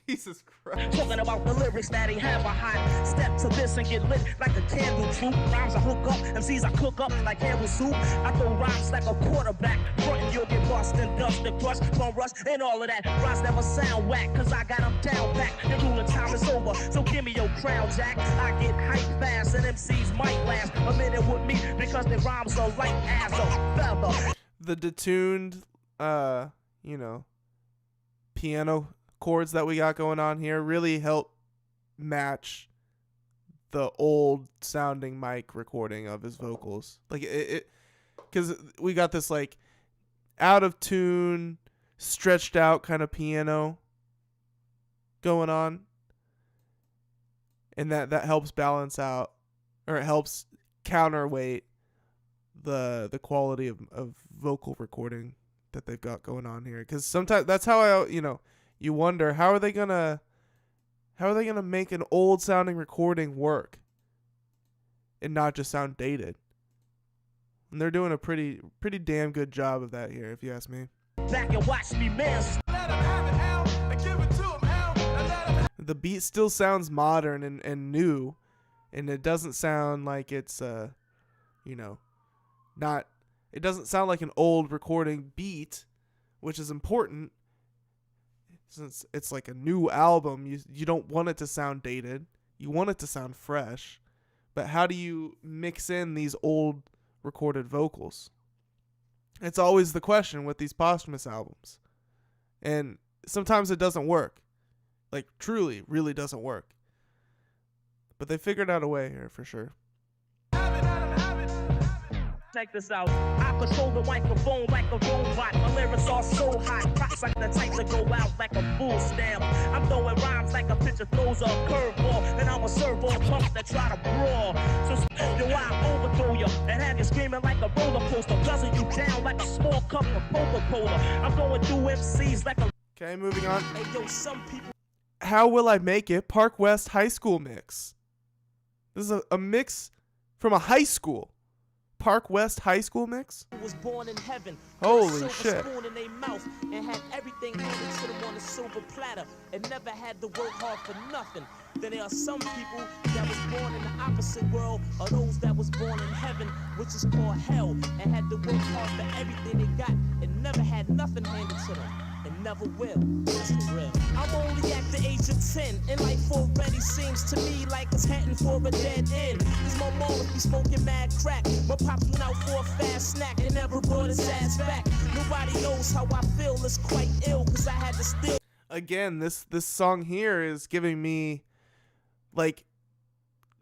Jesus Christ. Talking about the lyrics that ain't have a hot step to this and get lit like a candle troop. Rhymes I hook up, MCs I cook up like Campbell soup. I throw rhymes like a quarterback. Frontin' you'll get bust and dust and crush, gon' rush and all of that. Rhymes never sound whack, cause I got them down back. The ruling time is over, so give me your crown, Jack. I get hype fast and MCs might last a minute with me because their rhymes are light as a feather. The detuned, piano chords that we got going on here really help match the old sounding mic recording of his vocals. Like it because we got this like out of tune, stretched out kind of piano going on, and that helps balance out, or it helps counterweight the quality of vocal recording that they've got going on here. Because sometimes that's how you wonder, how are they gonna make an old sounding recording work and not just sound dated? And they're doing a pretty damn good job of that here, if you ask me. Back and watch me miss. The beat still sounds modern and new, and it doesn't sound like it's it doesn't sound like an old recording beat, which is important. Since it's like a new album, you don't want it to sound dated. You want it to sound fresh. But how do you mix in these old recorded vocals? It's always the question with these posthumous albums. And sometimes it doesn't work. Like, truly, really doesn't work. But they figured out a way here for sure. Check this out. I control the microphone like a robot. My lyrics are so hot. Props like the type that go out like a full stamp. I'm throwing rhymes like a pitcher throws a curveball. And I'm a servo pump that try to brawl. So yo, I overthrow you and have you screaming like a roller coaster. Guzzle you down like a small cup of Coca-Cola. I'm going through MCs like a... Okay, moving on. Hey, yo, some people... How Will I Make It? Park West High School mix. This is a mix from a high school. Park West High School mix? Was born in heaven. Holy shit. Spoon in their mouth and had everything handed to them on a silver platter and never had to work hard for nothing. Then there are some people that was born in the opposite world of those that was born in heaven, which is called hell, and had to work hard for everything they got and never had nothing handed to them. And never will. That's for real. I'm only at the age of 10, and life already seems to me like it's heading for a dead end. Cause my mom be smoking mad crack. My pops went out for a fast snack and never brought his ass back. Nobody knows how I feel. It's quite ill, cause I had to steal. Again, this song here is giving me like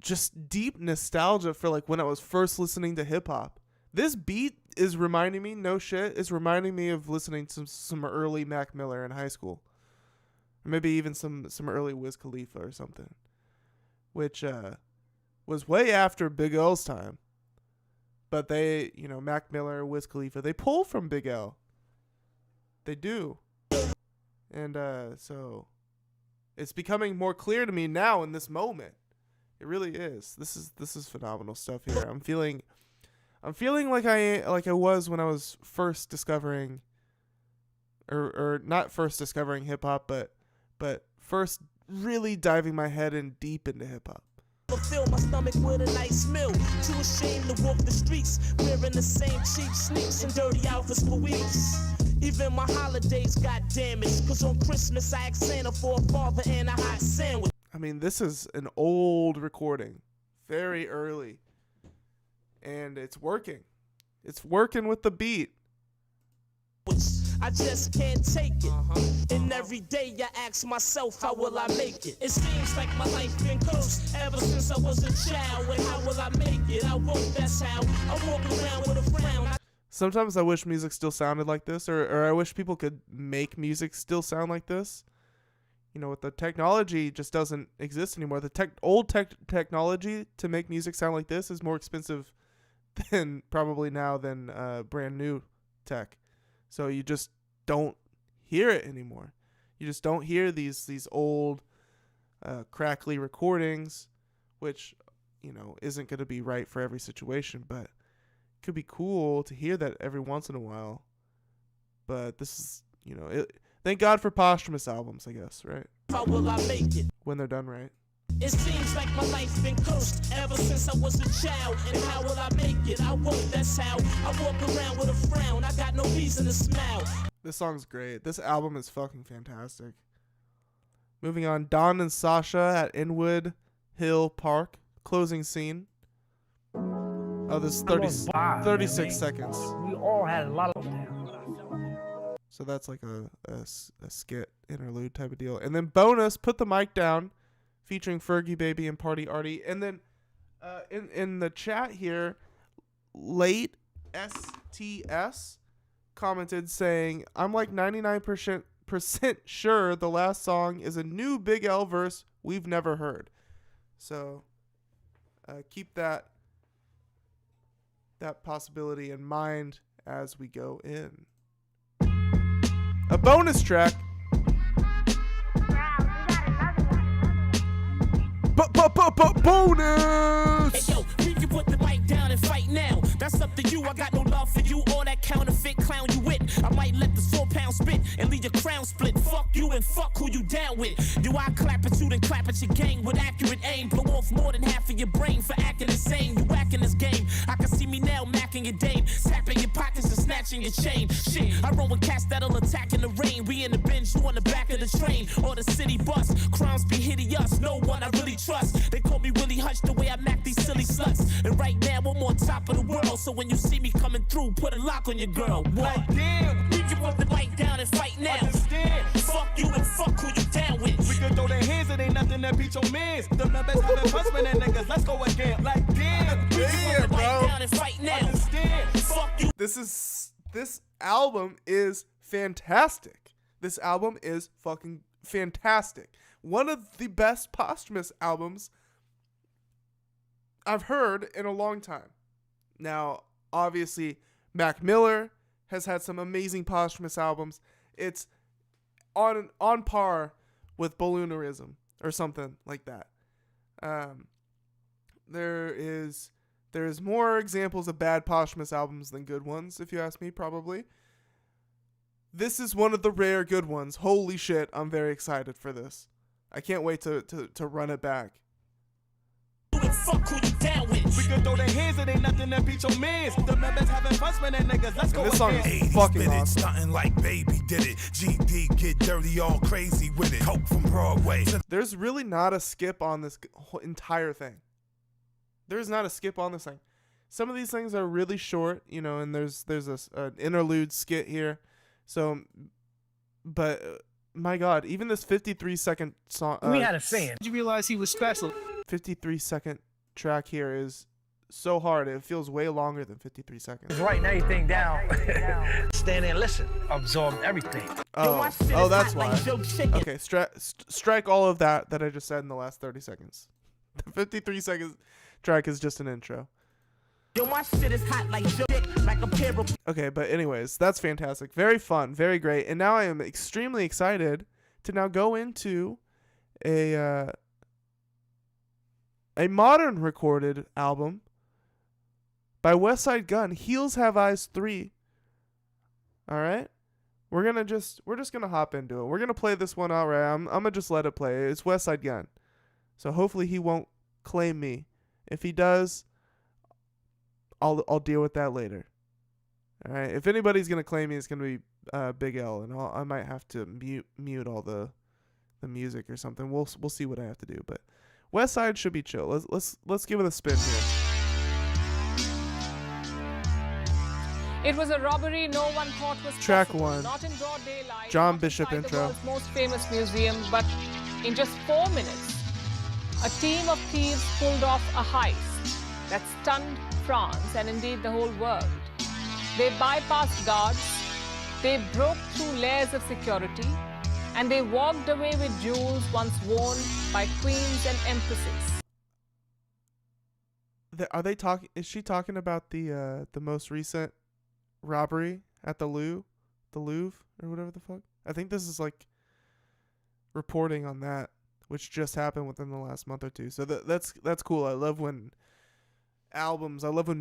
just deep nostalgia for like when I was first listening to hip hop. This beat is reminding me, no shit, it's reminding me of listening to some early Mac Miller in high school. Or maybe even some early Wiz Khalifa or something. Which was way after Big L's time. But they, you know, Mac Miller, Wiz Khalifa, they pull from Big L. They do. And so it's becoming more clear to me now in this moment. It really is. This is phenomenal stuff here. I'm feeling like I was when I was first discovering, or not first discovering hip hop, but first really diving my head in deep into hip hop. Fill my stomach with a nice meal. Too ashamed to walk the streets, wearing the same cheap sneaks and dirty outfits for weeks. Even my holidays got damaged, cause on Christmas I asked Santa for a father and a hot sandwich. I mean, this is an old recording, very early. And it's working. It's working with the beat. I just can't take it. And every day I ask myself, how will I make it? It seems like my life been cursed ever since I was a child. And how will I make it? I won't, that's how. I walk around with a frown. Sometimes I wish music still sounded like this, or I wish people could make music still sound like this. You know, with the technology just doesn't exist anymore. The old technology to make music sound like this is more expensive than probably now than brand new tech. So you just don't hear it anymore. You just don't hear these old crackly recordings, which, you know, isn't going to be right for every situation, but it could be cool to hear that every once in a while. But this is, you know, thank God for posthumous albums, I guess, right? How will I make it? When they're done right. It seems like my life been cursed ever since I was a child. And how will I make it? I won't, that's how. I walk around with a frown. I got no reason to smile. This song's great. This album is fucking fantastic. Moving on, Don and Sasha at Inwood Hill Park. Closing scene. Oh, this is 36 seconds. We all had a lot of them. So that's like a skit interlude type of deal. And then bonus, Put the Mic Down, featuring Fergie Baby and Party Artie. And then in the chat here, Late STS commented saying, I'm like 99% sure the last song is a new Big L verse we've never heard. So keep that possibility in mind as we go in. A bonus track. Bonus! Hey, yo, we can put the mic down and fight now. That's up to you. I got no love for you. All that counterfeit clown you with. I might let the 4-pound spit and leave your crown split. Fuck you and fuck who you down with. Do I clap at you, then clap at your gang with accurate aim? Blow off more than half of your brain for acting insane. You whacking this game. I can see me now macking your dame. Tapping your pockets and snatching your chain. Shit, I run with cats that'll attack in the rain. We in the bench, you on the back of the train. Or the city bus. Crimes be hideous. No one I really trust. They call me Willie Hutch the way I mac these silly sluts. And right now I'm on top of the world. So when you see me coming through, put a lock on your girl. What? Like, damn, we can put the mic down and fight now. Understand? Fuck you and fuck who you down with. We can throw their hands, it ain't nothing that beat your mans. The members have been husband and niggas, let's go again. Like, damn, we can put the mic down and fight now. Understand? This album is fantastic. This album is fucking fantastic. One of the best posthumous albums I've heard in a long time. Now, obviously, Mac Miller has had some amazing posthumous albums. It's on par with Balloonerism or something like that. There is more examples of bad posthumous albums than good ones, if you ask me, probably. This is one of the rare good ones. Holy shit, I'm very excited for this. I can't wait to run it back. Fuck who you down with. We can throw their hands, it ain't nothing to beat your mans. The members having fun spinning niggas. Let's go. This song is fucking awesome. Stunting like Baby did it. GD get dirty, all crazy with it. Coke from Broadway. There's really not a skip on this whole entire thing. There's not a skip on this thing. Some of these things are really short, you know, and there's an interlude skit here. So, but my God, even this 53-second song. We had a fan. Did you realize he was special? 53-second track here is so hard. It feels way longer than 53 seconds. Writing everything down. Stand there and listen. Absorb everything. Oh, that's why. Okay, strike all of that I just said in the last 30 seconds. The 53 seconds track is just an intro. Yo, my shit is hot like a pair of... Okay, but anyways, that's fantastic. Very fun, very great. And now I am extremely excited to now go into a modern recorded album by Westside Gunn, Heels Have Eyes 3. All right? We're just gonna hop into it. We're gonna play this one out right. I'm gonna just let it play. It's Westside Gunn. So hopefully he won't claim me. If he does, I'll deal with that later. All right. If anybody's gonna claim me, it's gonna be Big L, and I might have to mute all the music or something. We'll see what I have to do. But Westside should be chill. Let's give it a spin here. It was a robbery no one thought was Track possible. 1. Not in broad daylight. John not Bishop inside intro. The world's most famous museum, but in just 4 minutes, a team of thieves pulled off a heist that stunned France and indeed the whole world. They bypassed guards, they broke through layers of security, and they walked away with jewels once worn by queens and empresses. Are they talking? Is she talking about the most recent robbery at the Louvre, or whatever the fuck? I think this is like reporting on that, which just happened within the last month or two. So that's cool. I love when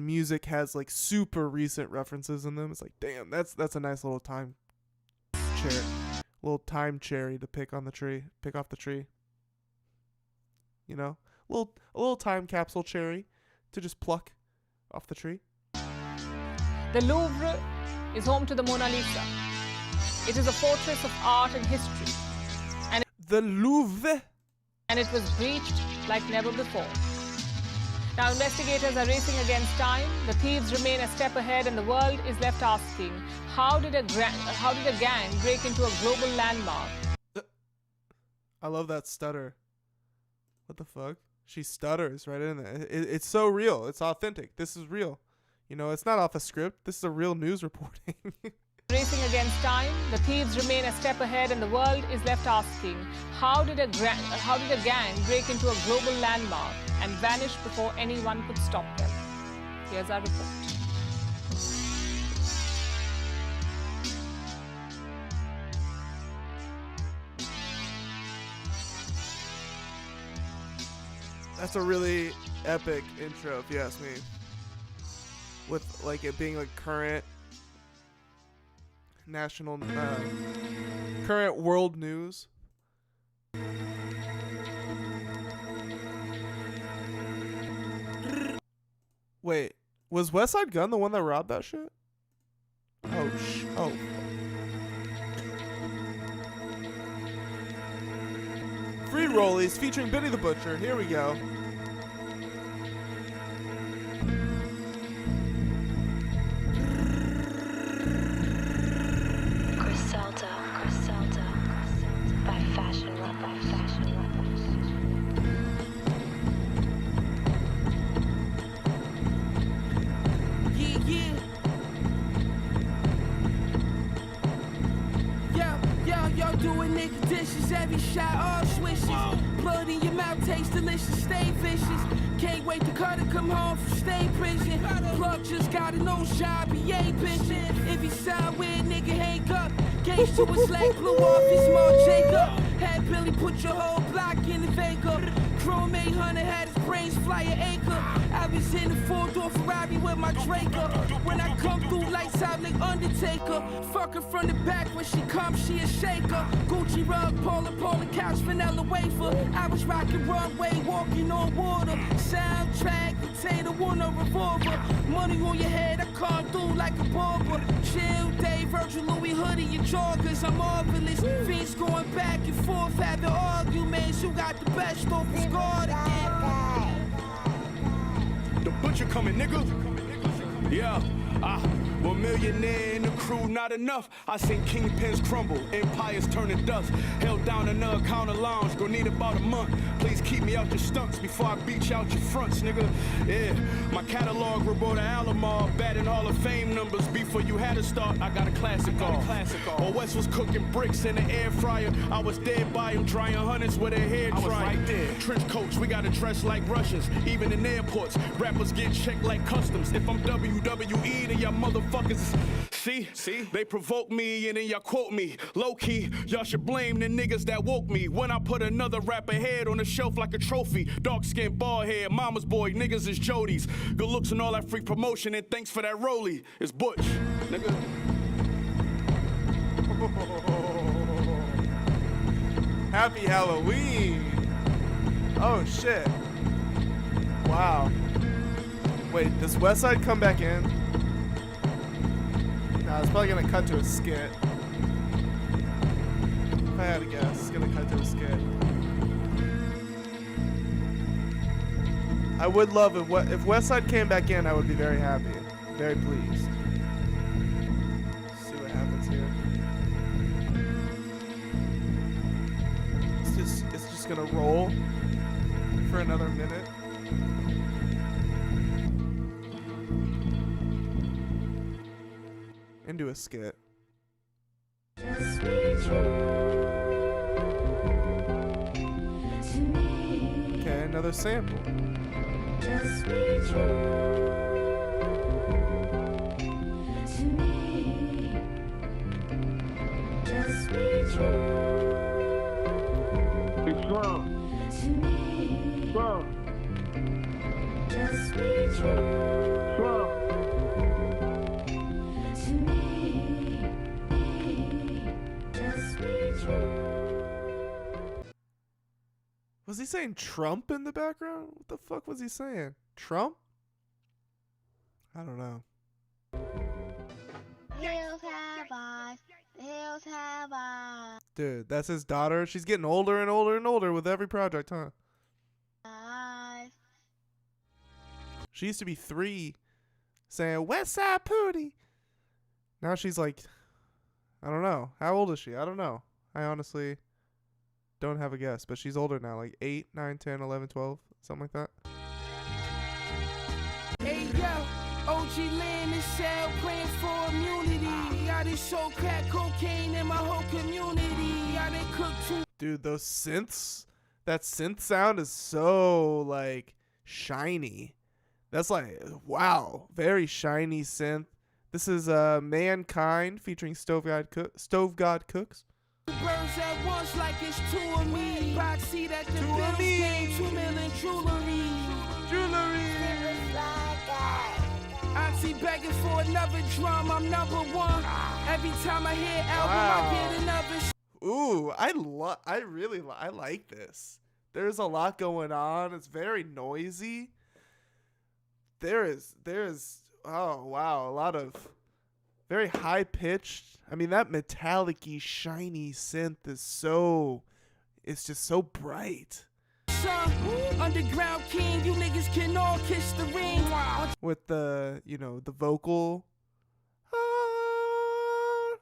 music has like super recent references in them. It's like, damn, that's a nice little time cherry to pick off the tree. You know, a little time capsule cherry to just pluck off the tree. The Louvre is home to the Mona Lisa. It is a fortress of art and history. And the Louvre. And it was breached like never before. Now investigators are racing against time. The thieves remain a step ahead, and the world is left asking, how did a gang break into a global landmark? I love that stutter. What the fuck? She stutters right in there. It's so real. It's authentic. This is real. You know, it's not off a script. This is a real news reporting. Racing against time, the thieves remain a step ahead, and the world is left asking, how did a gang break into a global landmark and vanish before anyone could stop them? Here's our report. That's a really epic intro, if you ask me. With like it being like current national, current world news. Wait, was Westside Gunn the one that robbed that shit? Oh. Free Rollies featuring Benny the Butcher. Here we go. By Fashion Love. Yeah. Every shot, all swishes. Blood in your mouth, tastes delicious, stay vicious. Can't wait to cut and come home from state prison. Plug just got a no job, he ain't bitchin'. If he sound weird, nigga, hang up. Gauge to his leg, blew off his small Jacob. Had Billy put your whole block in the Vega. Chrome 800 had his brains fly an acre. I was in the four-door Ferrari with my Draco. When I come through, lights out like Undertaker. Fuck her from the back, when she comes, she a shaker. Gucci rug, Polar couch, vanilla wafer. I was rocking runway, walking on water. Soundtrack, potato, one a revolver. Money on your head, I come through like a barber. Chill day, Virgil Louis hoodie, your joggers, I'm marvelous. Fiends going back and forth, having arguments. You got the best off his guard again. The butcher coming, nigga. Yeah. One millionaire in the crew, not enough. I seen kingpins crumble, empires turning dust. Held down another counter lounge, gon' need about a month. Please keep me out your stunts before I beat you out your fronts, nigga. Yeah, my catalog, Roberta Alomar, batting Hall of Fame numbers. Before you had to start, I got a classic off. While West was cooking bricks in the air fryer, I was dead by him drying hundreds with their hair dry. Right there. Trench coats, we gotta dress like Russians, even in airports. Rappers get checked like customs. If I'm WWE, then y'all motherfuckers see, they provoke me and then y'all quote me. Low key, y'all should blame the niggas that woke me. When I put another rapper head on the shelf like a trophy. Dark skin, bald head, mama's boy, niggas is Jodies. Good looks and all that free promotion, and thanks for that rollie. It's Butch, nigga. Happy Halloween. Oh shit. Wow. Wait, does Westside come back in? Nah, it's probably gonna cut to a skit. If I had to guess, it's gonna cut to a skit. I would love if Westside came back in, I would be very happy. Very pleased. Let's see what happens here. It's just gonna roll for another minute. Into a skit. Okay, another sample. Just be true to me. Just be true to me. Just be true. Was he saying Trump in the background? What the fuck was he saying? Trump? I don't know. Hills have eyes. The hills have eyes. Dude, that's his daughter. She's getting older and older and older with every project, huh? She used to be 3 saying Westside Pootie. Now she's like, I don't know. How old is she? I don't know. I honestly don't have a guess, but she's older now, like 8, 9, 10, 11, 12, something like that. Hey yo, OG land is cell praying for immunity. I done show crack cocaine in my whole community. I done cook too. Dude, those synths, that synth sound is so like shiny. That's like, wow, very shiny synth. This is Mankind featuring Stove God Cooks. Birds at once like it's 2 of me. Boxy at the Bills game, 2 million jewelry. Auntie begging for another drum, I'm number 1. Every time I hear album, I get another. Ooh, I like this. There's a lot going on. It's very noisy. There is, oh wow, a lot of very high pitched. I mean, that metallic-y, shiny synth is it's just so bright. Underground king, you niggas can all kiss the ring. With the, the vocal.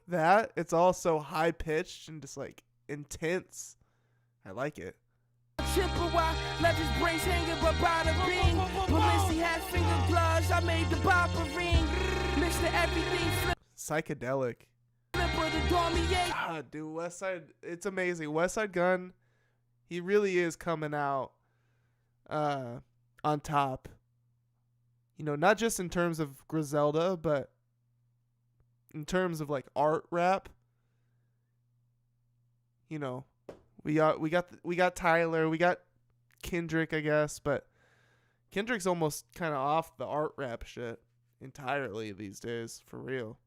That, it's all so high pitched and just like intense. I like it. Chippewa, left his brains hanging but by the ring. Balenci had finger gloves, I made the bopper ring. Mr. Everything flip. Psychedelic. Flip rapper, the Dormier. God, dude, Westside, it's amazing. Westside Gunn, he really is coming out on top. You know, not just in terms of Griselda, but in terms of like art rap. You know, we got Tyler, we got Kendrick, I guess, but Kendrick's almost kind of off the art rap shit entirely these days, for real.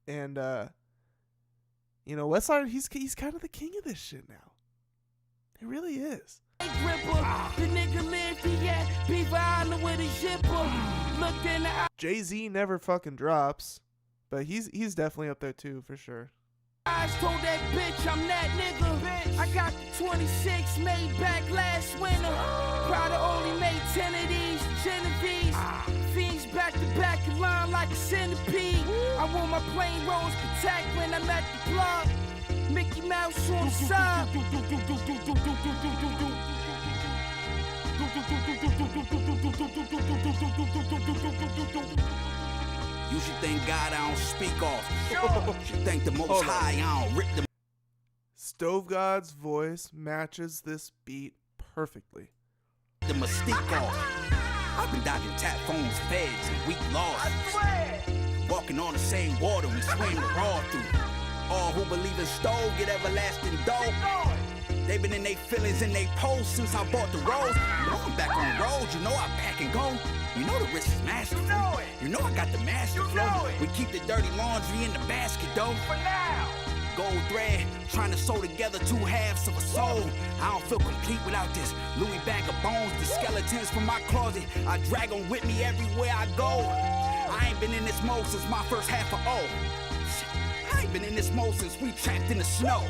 And you know, Westside, he's kind of the king of this shit now. He really is. The nigga lived here, Beaver Island with a zipper. Looked in the eye. Jay-Z never fucking drops, but he's definitely up there too, for sure. I told that bitch I'm that nigga. Bitch. I got the 26 made back last winter. Prada only made 10 of these, Genovese. Fiends back to back in line like a centipede. I wore my plain rose protect when I'm at the plug. Mickey Mouse on the side. You should thank God I don't speak off. You should thank the Most High I don't rip them. Stove God's voice matches this beat perfectly. The mystique off. I've been dodging tap phones, feds, and weak laws. Walking on the same water we swim the raw through. All who believe in stove get everlasting dope. They been in they feelings and they posts since I bought the rolls. You know I'm back on the road, you know I pack and go. You know the wrist is masterful. You know I got the master flow. We keep the dirty laundry in the basket though. For now. Gold thread, trying to sew together two halves of a soul. I don't feel complete without this Louis bag of bones. The skeletons from my closet, I drag them with me everywhere I go. I ain't been in this mode since my first half of O. I ain't been in this mode since we trapped in the snow.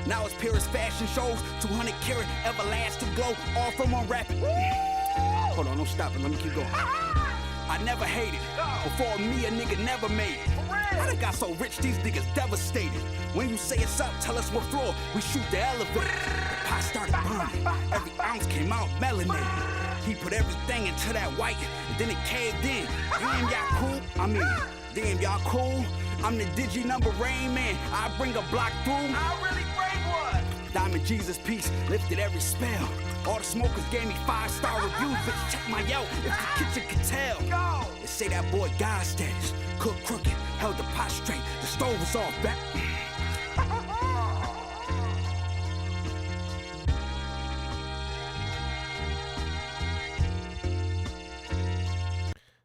Now it's purest fashion shows, 200 karat everlasting glow, all from on rapid. Hold on, don't stop it, let me keep going. I never hated. Before me, a nigga never made it. I done got so rich, these niggas devastated. When you say it's up, tell us what floor. We shoot the elevator. The pot started burning. Every ounce came out melanated. He put everything into that white, and then it caved in. Damn, y'all cool? I mean, damn, y'all cool? I'm the Digi number Rain Man. I bring a block through. I really bring one. Diamond Jesus piece lifted every spell. All the smokers gave me 5-star reviews. Bitch, check my Yelp if the kitchen could tell. Go. They say that boy God status. Cook crooked, held the pot straight. The stove was off back.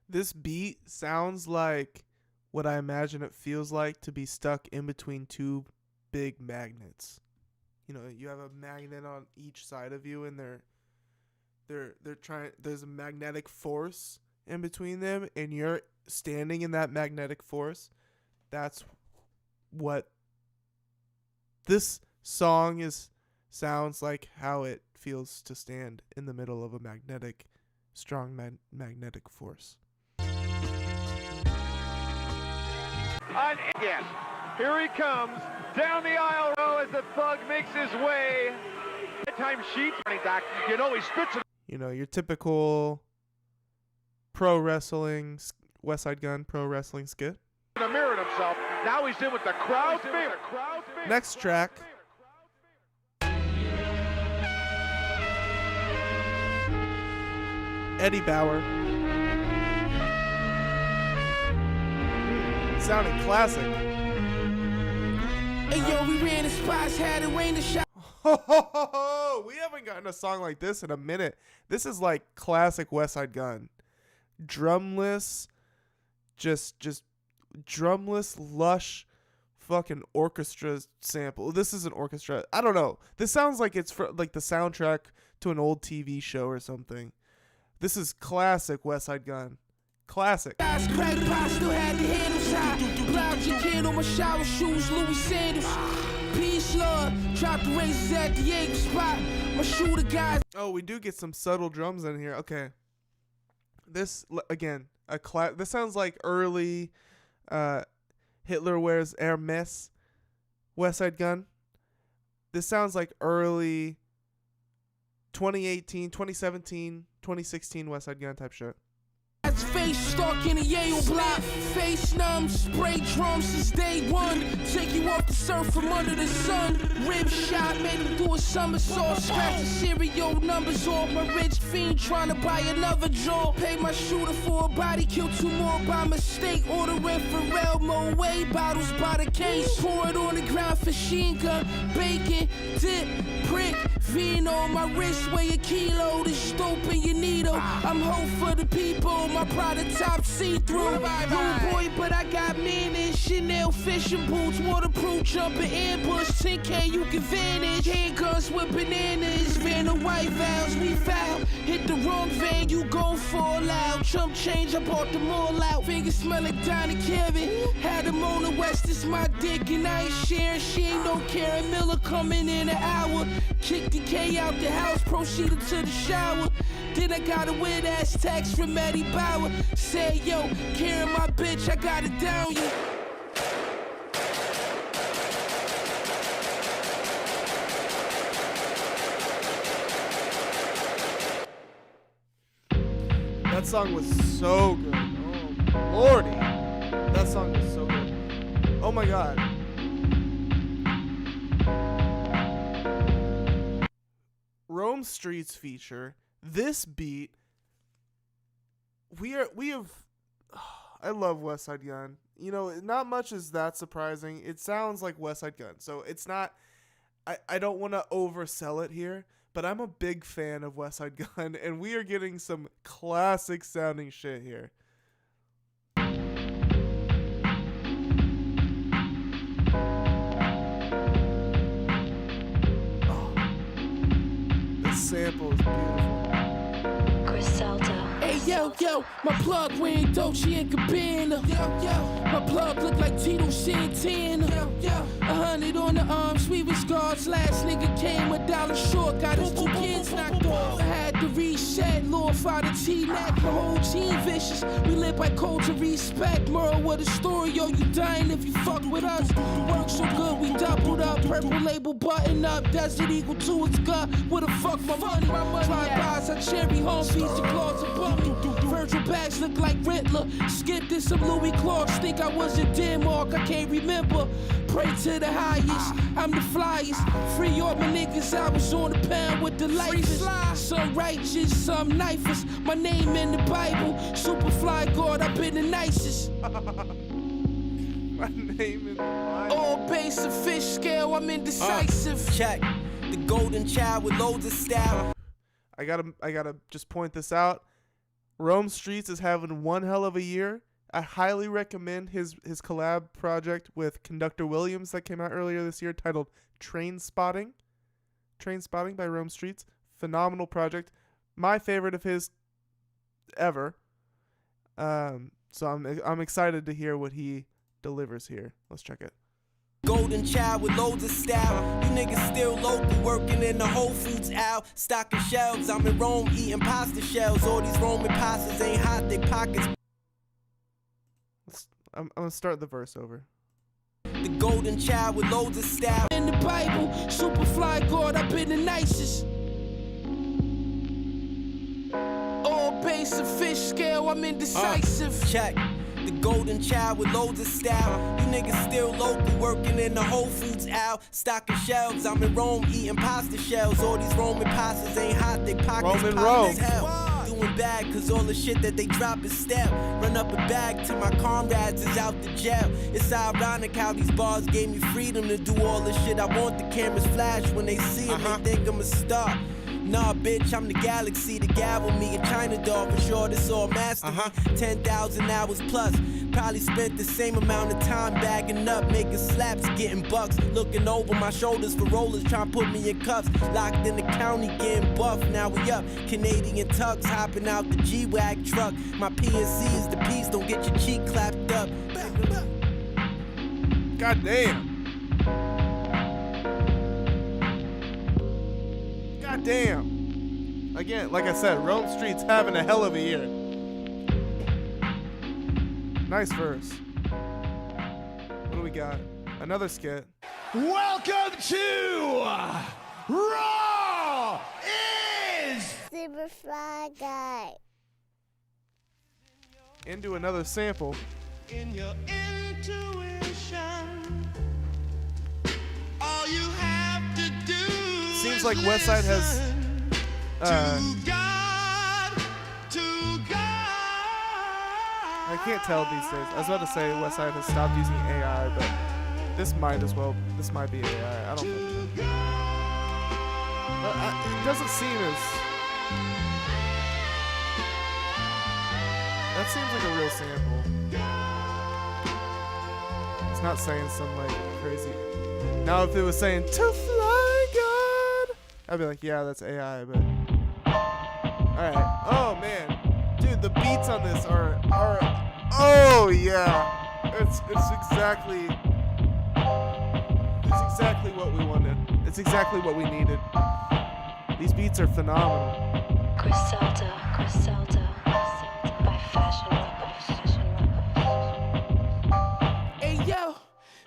This beat sounds like what I imagine it feels like to be stuck in between two big magnets. You know, you have a magnet on each side of you, and they're trying. There's a magnetic force in between them, and you're standing in that magnetic force. That's what this song sounds like. How it feels to stand in the middle of a strong magnetic force. And again, here he comes down the aisle row as the thug makes his way. Time sheet, you know, he spits it. You know, your typical pro wrestling, Westside Gunn pro wrestling skit. In a mirror himself. Now he's in with the crowd favorite. Next track. Eddie Bauer. Sounding classic. Hey yo, we ran the spots, had it rain the shot. We haven't gotten a song like this in a minute. This is like classic Westside Gunn. Drumless, just drumless, lush, fucking orchestra sample. This is an orchestra. I don't know. This sounds like it's for like the soundtrack to an old TV show or something. This is classic Westside Gunn. Classic. Oh, we do get some subtle drums in here. Okay. This again, this sounds like early Hitler Wears Hermes Westside Gunn. This sounds like early 2018, 2017, 2016 Westside Gun type shit. God's face stuck in a Yale block. Face numb, spray drums since day one. Take you off the surf from under the sun. Rib shot, made him do a somersault. Scratch the serial numbers off. My rich fiend trying to buy another jaw. Pay my shooter for a body, kill 2 more by mistake. Ordering Pharrell Moet bottles by the case. Pour it on the ground, machine gun, bacon, dip, prick. Vino on my wrist, weigh a kilo. This dope in your needle. I'm hope for the people. My product top see-through. Rude boy, but I got meaning. Chanel fishing boots, waterproof, jumping ambush. 10K, you can vanish. Handguns with bananas. Van the white vows, we foul. Hit the wrong vein, you gon' fall out. Chump change, I bought them all out. Fingers smell like Donnie Kevin. Had them on the West, it's my dick, and I ain't sharing. She ain't no Karen Miller coming in an hour. Kick the K out the house, proceeded to the shower. Then I got a weird ass text from Eddie Bauer. Said, yo, Karen, my bitch, I got it down you. That song was so good. Oh, lordy. That song was so good. Oh my god. Rome Streets feature. This beat. We have. I love Westside Gunn. You know, not much is that surprising. It sounds like Westside Gunn, so it's not. I don't want to oversell it here, but I'm a big fan of Westside Gunn, and we are getting some classic sounding shit here. Sample is beautiful. Hey yo, my plug wearing Dolce and Gabbana. My plug look like Tito Santana. 100 on the arm, sweeping scars. Last nigga came $1 short, got his 2 kids knocked off. I had to reset, Lord Father T-Mac, the whole team vicious. We live by culture, respect. Moral with a story, yo, you dying if you fuck with us. Work so good, we doubled up. Purple label button up, Desert Eagle to its gut. Where the fuck my money? Drive-bys, I cherry home fees, the claws above me. Virtual bags look like Riddler. Skipped in some Louis Clarks, think I was a Denmark, I can't remember. Pray to the highest, I'm the flyest. Free all my niggas, I was on the pound with the lifers. Some righteous, some knifers. My name in the Bible, Superfly God, I've been the nicest. My name in the Bible. All base of fish scale, I'm indecisive. Check, the golden child with loads of style. I gotta just point this out. Rome Streets is having one hell of a year. I highly recommend his collab project with Conductor Williams that came out earlier this year titled Train Spotting. Train Spotting by Rome Streets. Phenomenal project. My favorite of his ever. So I'm excited to hear what he delivers here. Let's check it. Golden child with loads of style. You niggas still local, working in the Whole Foods aisle. Stocking shelves, I'm in Rome eating pasta shells. All these Roman pastas ain't hot, they pockets. I'm gonna start the verse over. The golden child with loads of style. In the Bible, Superfly God, I've been the nicest. All base of fish scale, I'm indecisive. Check. The golden child with loads of style. You niggas still local, working in the Whole Foods aisle. Stocking shelves, I'm in Rome eating pasta shells. All these Roman pastas ain't hot, they pockets pop as hell. Doing bad, cause all the shit that they drop is stale. Run up a bag till my comrades is out the jail. It's ironic how these bars gave me freedom to do all the shit I want. The cameras flash when they see it, they think I'm a star. Nah, bitch, I'm the galaxy, the gal with me, a China doll, for sure, this all mastery. 10,000 hours plus, probably spent the same amount of time bagging up, making slaps, getting bucks, looking over my shoulders for rollers, trying to put me in cuffs, locked in the county, getting buff, now we up, Canadian tugs, hopping out the G-Wag truck, my PNC is the piece, don't get your cheek clapped up. God damn. Damn. Again, like I said, Rome Street's having a hell of a year. Nice verse. What do we got? Another skit. Welcome to Raw is Superfly Guy. into another sample. In your intuition, all you have to do Seems like Westside has I can't tell these days. I was about to say Westside has stopped using AI, but this might be AI. I don't know. But it doesn't seem as... That seems like a real sample. It's not saying some like crazy... Now if it was saying, to fly God, I'd be like, yeah, that's AI, but... Alright. Oh, man. Dude, the beats on this are oh, yeah. It's exactly what we wanted. It's exactly what we needed. These beats are phenomenal. Griselda, by fashion. Hey yo,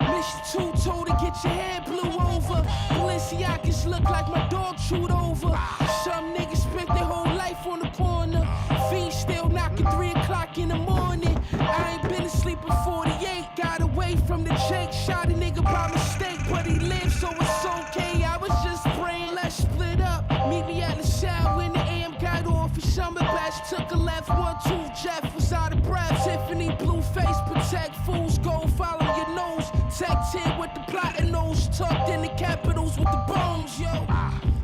Mission 2 told to get your hair blew over. Balenciagas look like my dog chewed over. Some niggas spent their whole life on the corner. Fiends still knocking 3 o'clock in the morning. I ain't been asleep at 48. Got away from the Jake. Shot a nigga by mistake, but he lived, so it's okay. I was just praying, let's split up. Meet me at the shower when the AM got off. His summer batch took a left, 1-2. Jeff was out of breath. Tiffany blue face, protect fools. Go follow your nose. Tech 10 with the plotting nose. Tucked in the capitals with the bones, yo.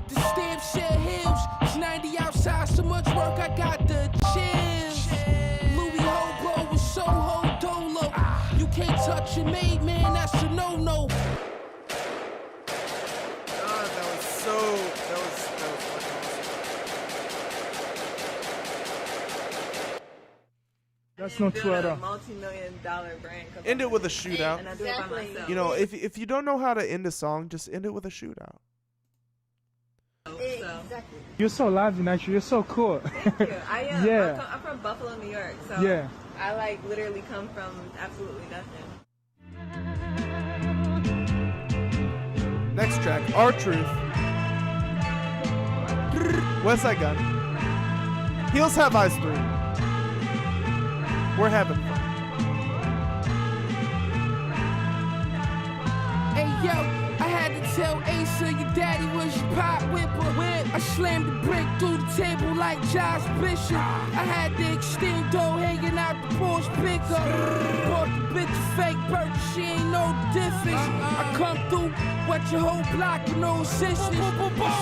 The stamp share hills. It's 90 outside, so much work, I got the chills. Louis Hobo with Soho Dolo. You can't touch your maid, man, that's a no-no. God, that was fucking awesome. That's no Twitter. Multi-million-dollar brand. End it with a shootout. And I do it by myself. You know, if you don't know how to end a song, just end it with a shootout. Exactly. You're so lively, actually. You're so cool. Thank you. I am. Yeah. I'm from Buffalo, New York. So Yeah. I like literally come from absolutely nothing. Next track, Our Truth. Westside Gunn. Heels Have Eyes 3. We're having fun. Hey yo, I had to tell Asa your daddy was your pot whipper. I slammed the brick through the table like Josh Bishop. I had the extendo hanging out the Porsche pickup. Bought the bitch fake purchase, she ain't know the difference. I come through, what your whole block with no assistance.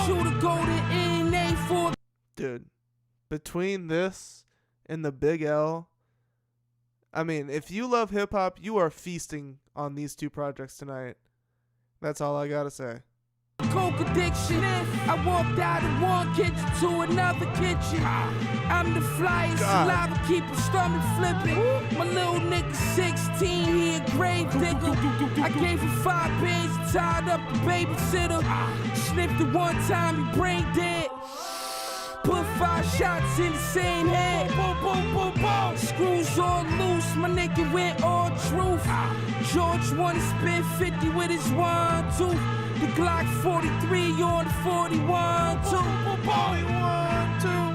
Shoot a golden NA for. Dude, between this and the Big L, I mean, if you love hip hop, you are feasting on these two projects tonight. That's all I gotta say. Coke addiction. I walked out of one kitchen to another kitchen. I'm the flyest saliva, keep a stomach flipping. My little nigga 16, he a grave digger. I gave him 5 bands, tied up the babysitter. Sniffed it one time, he brain dead. Put 5 shots in the same head. Boom, boom, boom, boom. Screws all loose, my nigga went all truth. George wanna spit 50 with his 1-2. The Glock 43 on the 41 too. 41 too.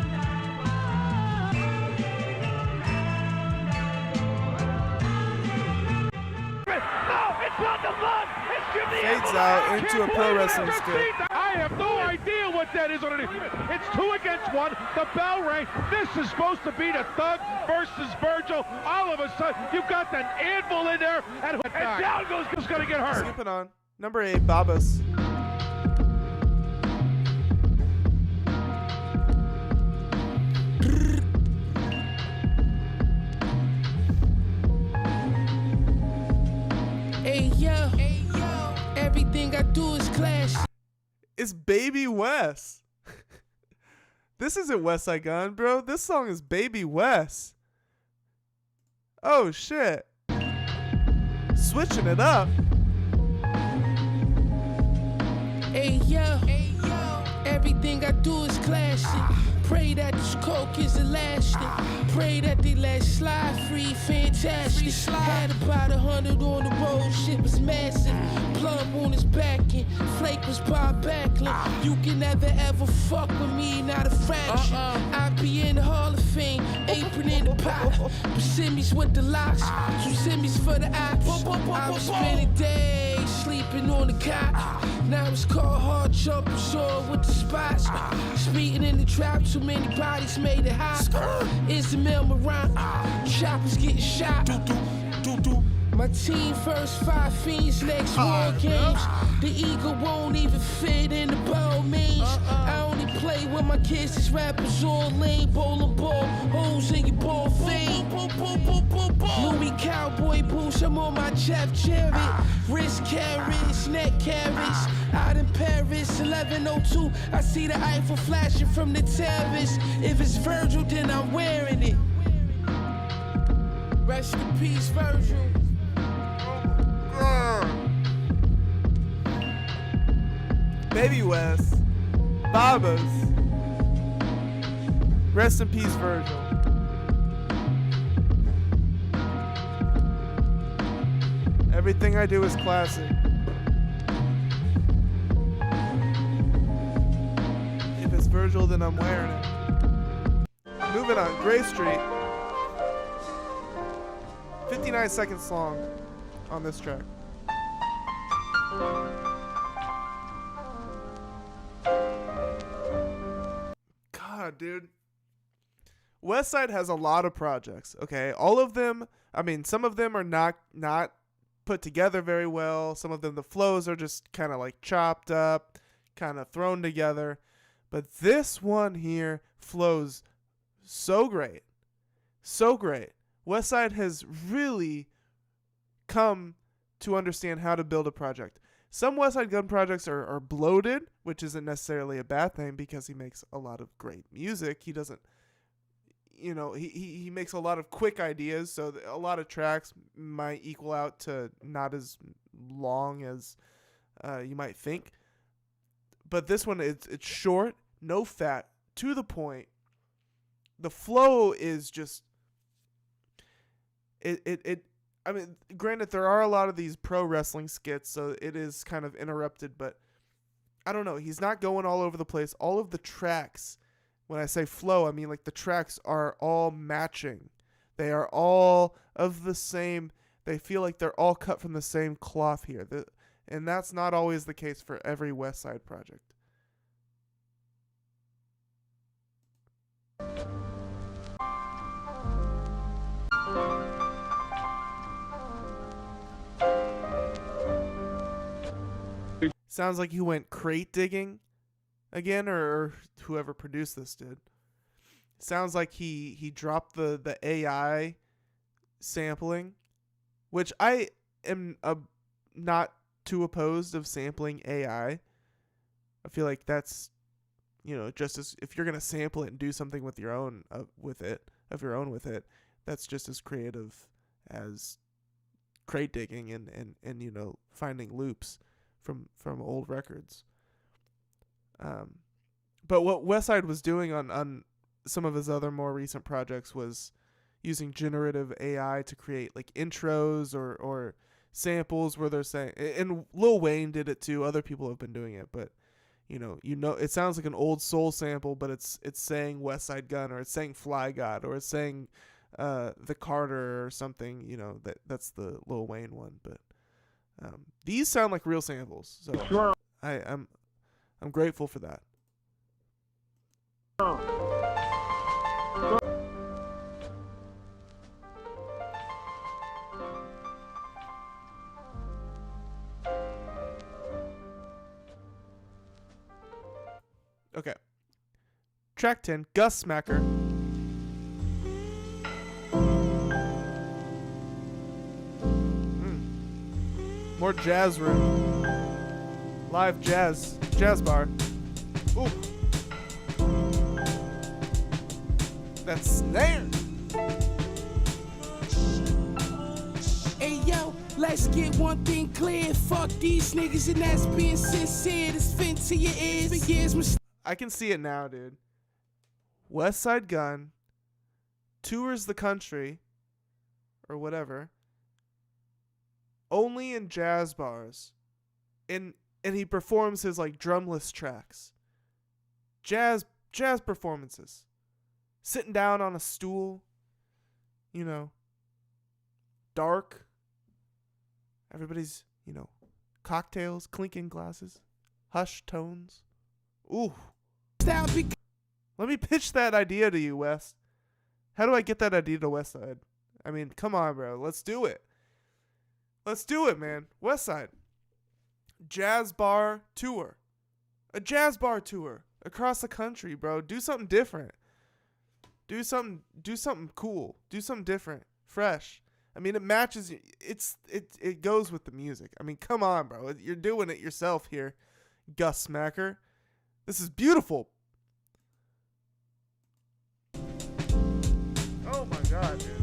Fades out into a pro wrestling stick. I have no idea what that is underneath. It's 2 against 1. The bell rang. This is supposed to be the Thug versus Virgil. All of a sudden, you've got that anvil in there, and down goes who's going to get hurt. Skipping on. Number 8, Babas. Hey yo, everything I do is clash. It's Baby Wes. This isn't Westside Gunn, bro. This song is Baby Wes. Oh shit. Switching it up. Hey yo, everything I do is clashing. Pray that this coke is elastic. Pray that they let slide free, fantastic. Had about 100 on the road, shit was massive. Plum on his back and Flake was by Backlash. You can never ever fuck with me, not a fraction. I be in the Hall of Fame, apron in the pop. Persimmies with the locks, some simmies for the ops. I was spending days sleeping on the couch. Now it's called hard jumping shore with the spots. Speeding in the trap, too many bodies made it hot. Is the mill around? Choppers getting shot. My team first 5 fiends, next war games. The eagle won't even fit in the ball means. I only play with my kids, these rappers all lame. Bowling ball, holes in your ball fade. Louis cowboy boots, I'm on my Jeff Jarrett. Wrist carrots, neck carrots. Out in Paris, 1102. I see the Eiffel flashing from the terrace. If it's Virgil, then I'm wearing it. Rest in peace, Virgil. Baby West, Babas. Rest in peace, Virgil. Everything I do is classic. If it's Virgil, then I'm wearing it. Moving on, Gray Street. 59 seconds long on this track. God, dude. Westside has a lot of projects, okay? All of them, I mean, some of them are not put together very well. Some of them, the flows are just kind of like chopped up, kind of thrown together. But this one here flows so great. So great. Westside has really come to understand how to build a project. Some Westside Gunn projects are bloated, which isn't necessarily a bad thing because he makes a lot of great music. He doesn't, you know, he makes a lot of quick ideas, so a lot of tracks might equal out to not as long as you might think. But this one, it's short, no fat, to the point. The flow is just I mean, granted, there are a lot of these pro wrestling skits, so it is kind of interrupted, but I don't know. He's not going all over the place. All of the tracks, when I say flow, I mean like the tracks are all matching. They are all of the same. They feel like they're all cut from the same cloth here. And that's not always the case for every Westside project. Sounds like he went crate digging again, or whoever produced this did. Sounds like he dropped the AI sampling, which I am not too opposed of sampling AI. I feel like that's, you know, just as if you're gonna sample it and do something with your own with it, that's just as creative as crate digging and you know, finding loops from old records. But what Westside was doing on some of his other more recent projects was using generative AI to create like intros or samples where they're saying, and Lil Wayne did it too. Other people have been doing it, but you know, it sounds like an old soul sample, but it's saying Westside Gunn, or it's saying Fly God, or it's saying the Carter or something. You know, that's the Lil Wayne one, but these sound like real samples, so sure. I'm grateful for that. Okay. Track 10, Gus Smacker. More jazz room. Live jazz bar. Ooh. That snare. Hey yo, let's get one thing clear. Fuck these niggas, and that's being sincere. This fin to your ears. For years, I can see it now, dude. Westside Gunn tours the country, or whatever, only in jazz bars, and he performs his like drumless tracks, jazz performances, sitting down on a stool, you know, dark. Everybody's, you know, cocktails, clinking glasses, hush tones. Ooh. Let me pitch that idea to you, Wes. How do I get that idea to Westside? I mean, come on, bro. Let's do it. Let's do it, man. Westside. Jazz bar tour. A jazz bar tour across the country, bro. Do something different. Do something cool. Do something different. Fresh. I mean, it matches. It goes with the music. I mean, come on, bro. You're doing it yourself here, Gus Smacker. This is beautiful. Oh my God, dude.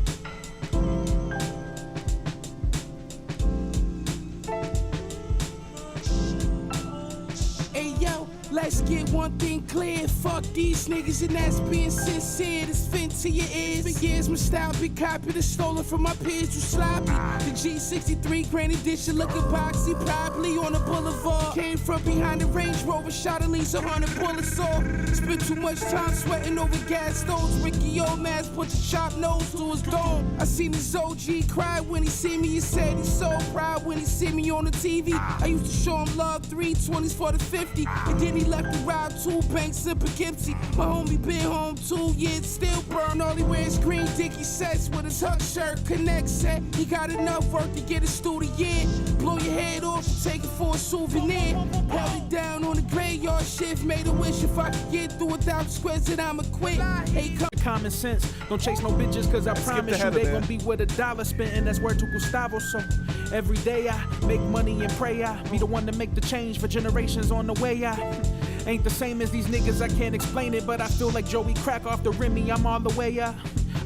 Hey yo, let's get one thing clear. Fuck these niggas, and that's being sincere. This fin to your ears. For years, my style be copied and stolen from my peers. You sloppy. The G63 Grand Edition looking boxy, probably on the boulevard. Came from behind the Range Rover, shot at least 100 bullets off. Spent too much time sweating over gas stoves. Ricky old man put the sharp nose to his dome. I seen his OG cry when he see me. He said he's so proud when he see me on the TV. I used to show him love, 320s for the 50. And then he left to rob 2 banks in Poughkeepsie. My homie been home 2 years, still burn. All he wears green Dickie sets with a tuck shirt. Connect set, he got enough work to get a studio in. Blow your head off and take it for a souvenir. Held it down on the graveyard shift. Made a wish if I could get through 1,000 squares that I'ma quit. Hey, common sense. Don't chase no bitches, cause I promise you they gon' be with $1 spent, and that's word to Gustavo. So every day I make money and pray I be the one to make the change for generations on the way. I ain't the same as these niggas, I can't explain it, but I feel like Joey Crack off the Remy. I'm on the way up.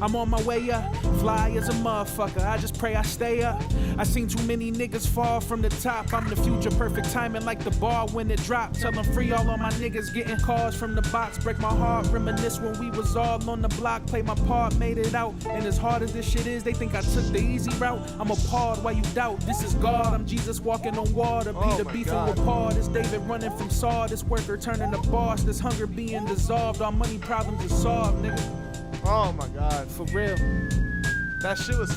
I'm on my way up, fly as a motherfucker, I just pray I stay up. I seen too many niggas fall from the top. I'm the future, perfect timing like the ball when it dropped. Tell them free all of my niggas getting calls from the box. Break my heart, reminisce when we was all on the block. Play my part, made it out, and as hard as this shit is, they think I took the easy route. I'm appalled why you doubt, this is God. I'm Jesus walking on water, Peter beefing with Paul. This David running from Saul, this worker turning to boss. This hunger being dissolved, all money problems are solved, nigga. Oh my God, for real. That shit was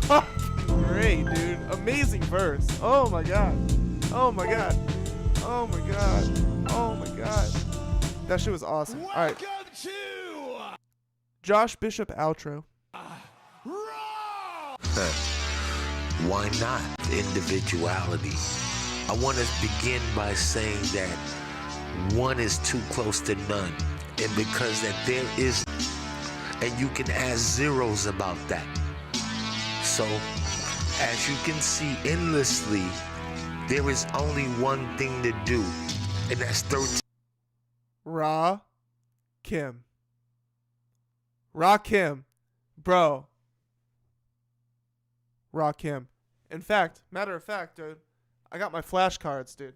fucking great, dude. Amazing verse. Oh my God. Oh my God. Oh my God. Oh my God. That shit was awesome. All right. Josh Bishop outro. Why not individuality? I want to begin by saying that one is too close to none, and because that there is, and you can add zeros about that. So, as you can see endlessly, there is only one thing to do, and that's 13. Rakim. Rakim. Bro. Rakim. In fact, matter of fact, dude, I got my flashcards, dude.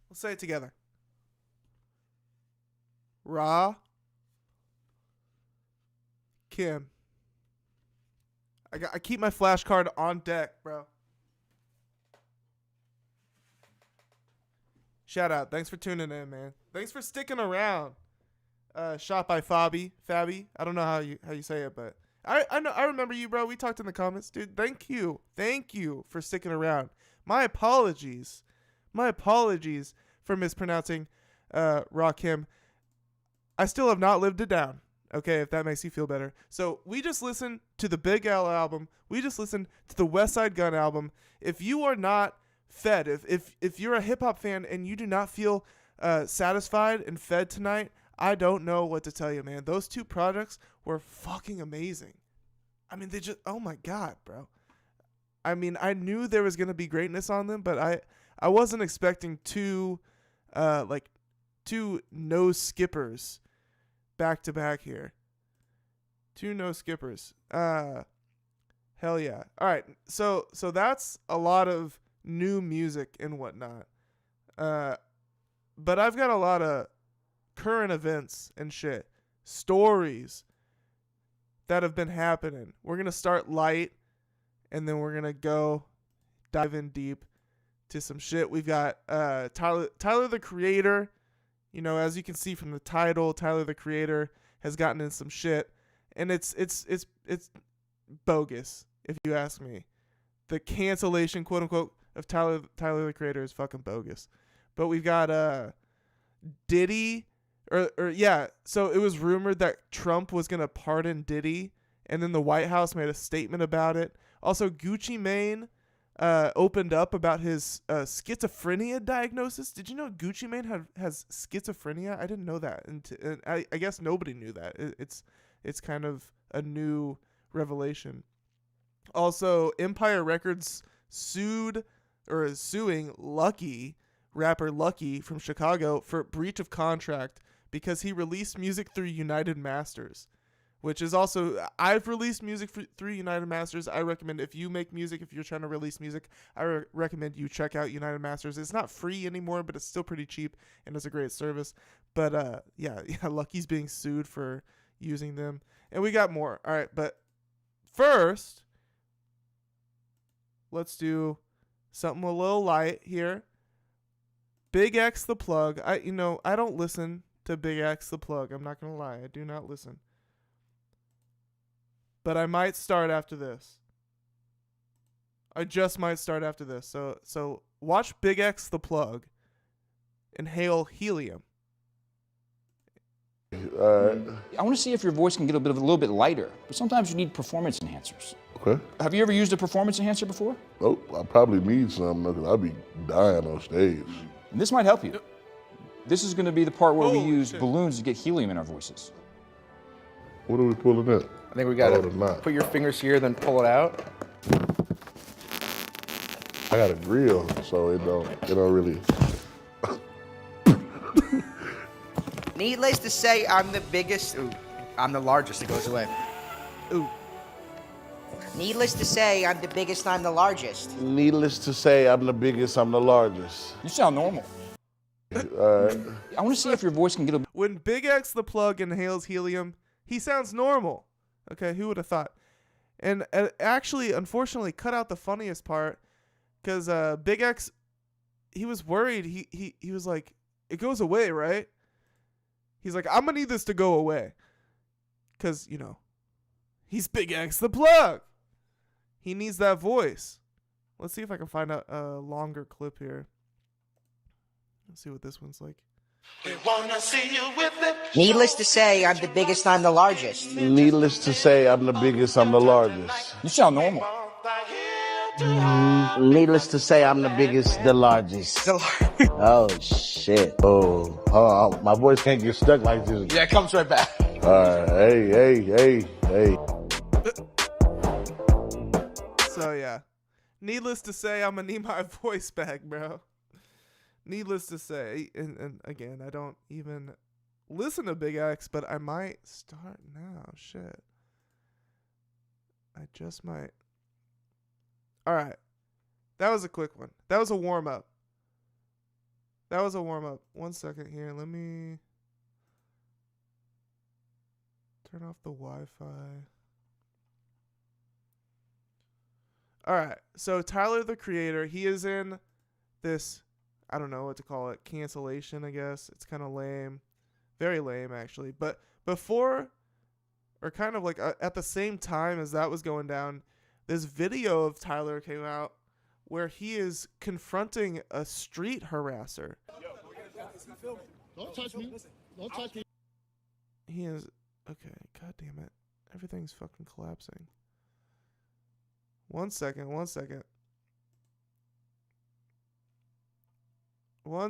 Let's say it together. Kim. I keep my flashcard on deck, bro. Shout out. Thanks for tuning in, man. Thanks for sticking around. Shot by Fabby. I don't know how you say it, but I remember you, bro. We talked in the comments, dude. Thank you for sticking around. My apologies for mispronouncing Rakim. I still have not lived it down. Okay, if that makes you feel better. So we just listened to the Big L album. We just listened to the Westside Gunn album. If you are not fed, if you're a hip hop fan and you do not feel satisfied and fed tonight, I don't know what to tell you, man. Those two projects were fucking amazing. I mean, oh my God, bro. I mean, I knew there was gonna be greatness on them, but I wasn't expecting two no skippers back to back here. 2 no skippers. Hell yeah. All right. So that's a lot of new music and whatnot. But I've got a lot of current events and shit, stories that have been happening. We're gonna start light, and then we're gonna go dive in deep to some shit. We've got Tyler the Creator. You know, as you can see from the title, Tyler the Creator has gotten in some shit, and it's bogus, if you ask me. The cancellation, quote unquote, of Tyler the Creator is fucking bogus. But we've got Diddy, so it was rumored that Trump was gonna pardon Diddy, and then the White House made a statement about it. Also, Gucci Mane opened up about his schizophrenia diagnosis. Did you know Gucci Mane has schizophrenia? I didn't know that, and I guess nobody knew that. It's kind of a new revelation. Also, Empire Records is suing rapper Lucki from Chicago for breach of contract because he released music through United Masters, which is also, I've released music through United Masters. I recommend, if you make music, if you're trying to release music, I recommend you check out United Masters. It's not free anymore, but it's still pretty cheap and it's a great service. But yeah, Lucki's being sued for using them, and we got more. All right, but first, let's do something a little light here. BigXthaPlug. I don't listen to BigXthaPlug. I'm not gonna lie, I do not listen. But I might start after this. I just might start after this. So watch BigXthaPlug. Inhale helium. I want to see if your voice can get a little bit lighter, but sometimes you need performance enhancers. Okay. Have you ever used a performance enhancer before? Oh, I probably need some because I'll be dying on stage. And this might help you. This is going to be the part where we use balloons to get helium in our voices. What are we pulling at? I think we got to put your fingers here, then pull it out. I got a grill, so it don't really. Needless to say, I'm the biggest. Ooh, I'm the largest. It goes away. Ooh. Needless to say, I'm the biggest. I'm the largest. Needless to say, I'm the biggest. I'm the largest. You sound normal. I want to see if your voice can get a. When BigXthaPlug inhales helium, he sounds normal. Okay, who would have thought? And actually, unfortunately, cut out the funniest part, because Big X, he was worried. He was like, it goes away, right? He's like, I'm gonna need this to go away, because he's BigXthaPlug. He needs that voice. Let's see if I can find a longer clip here. Let's see what this one's like. We wanna see you with it. Needless to say, I'm the biggest. I'm the largest. Needless to say, I'm the biggest. I'm the largest. You sound normal. Needless to say, I'm the biggest, the largest. Oh shit. Oh, my voice can't get stuck like this. Yeah, it comes right back. All right, hey. So yeah, needless to say, I'm gonna need my voice back, bro. Needless to say, and again, I don't even listen to Big X, but I might start now. Shit. I just might. All right. That was a quick one. That was a warm-up. 1 second here. Let me turn off the Wi-Fi. All right. So Tyler the Creator, he is in this, I don't know what to call it, cancellation, I guess. It's kind of lame. Very lame, actually. But before, or kind of like at the same time as that was going down, this video of Tyler came out where he is confronting a street harasser. Don't touch me. Don't touch me. He is, okay, god damn it. Everything's fucking collapsing. 1 second. 1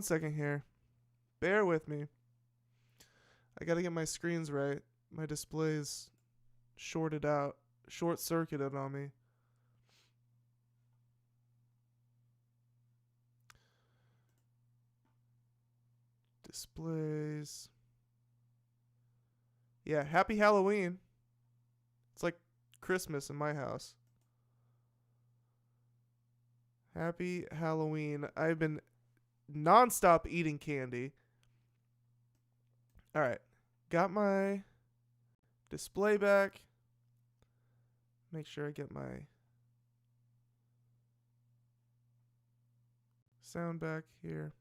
second here. Bear with me. I gotta get my screens right. My display's short-circuited on me. Displays. Yeah, happy Halloween. It's like Christmas in my house. Happy Halloween. I've been nonstop eating candy. All right. Got my display back. Make sure I get my sound back here.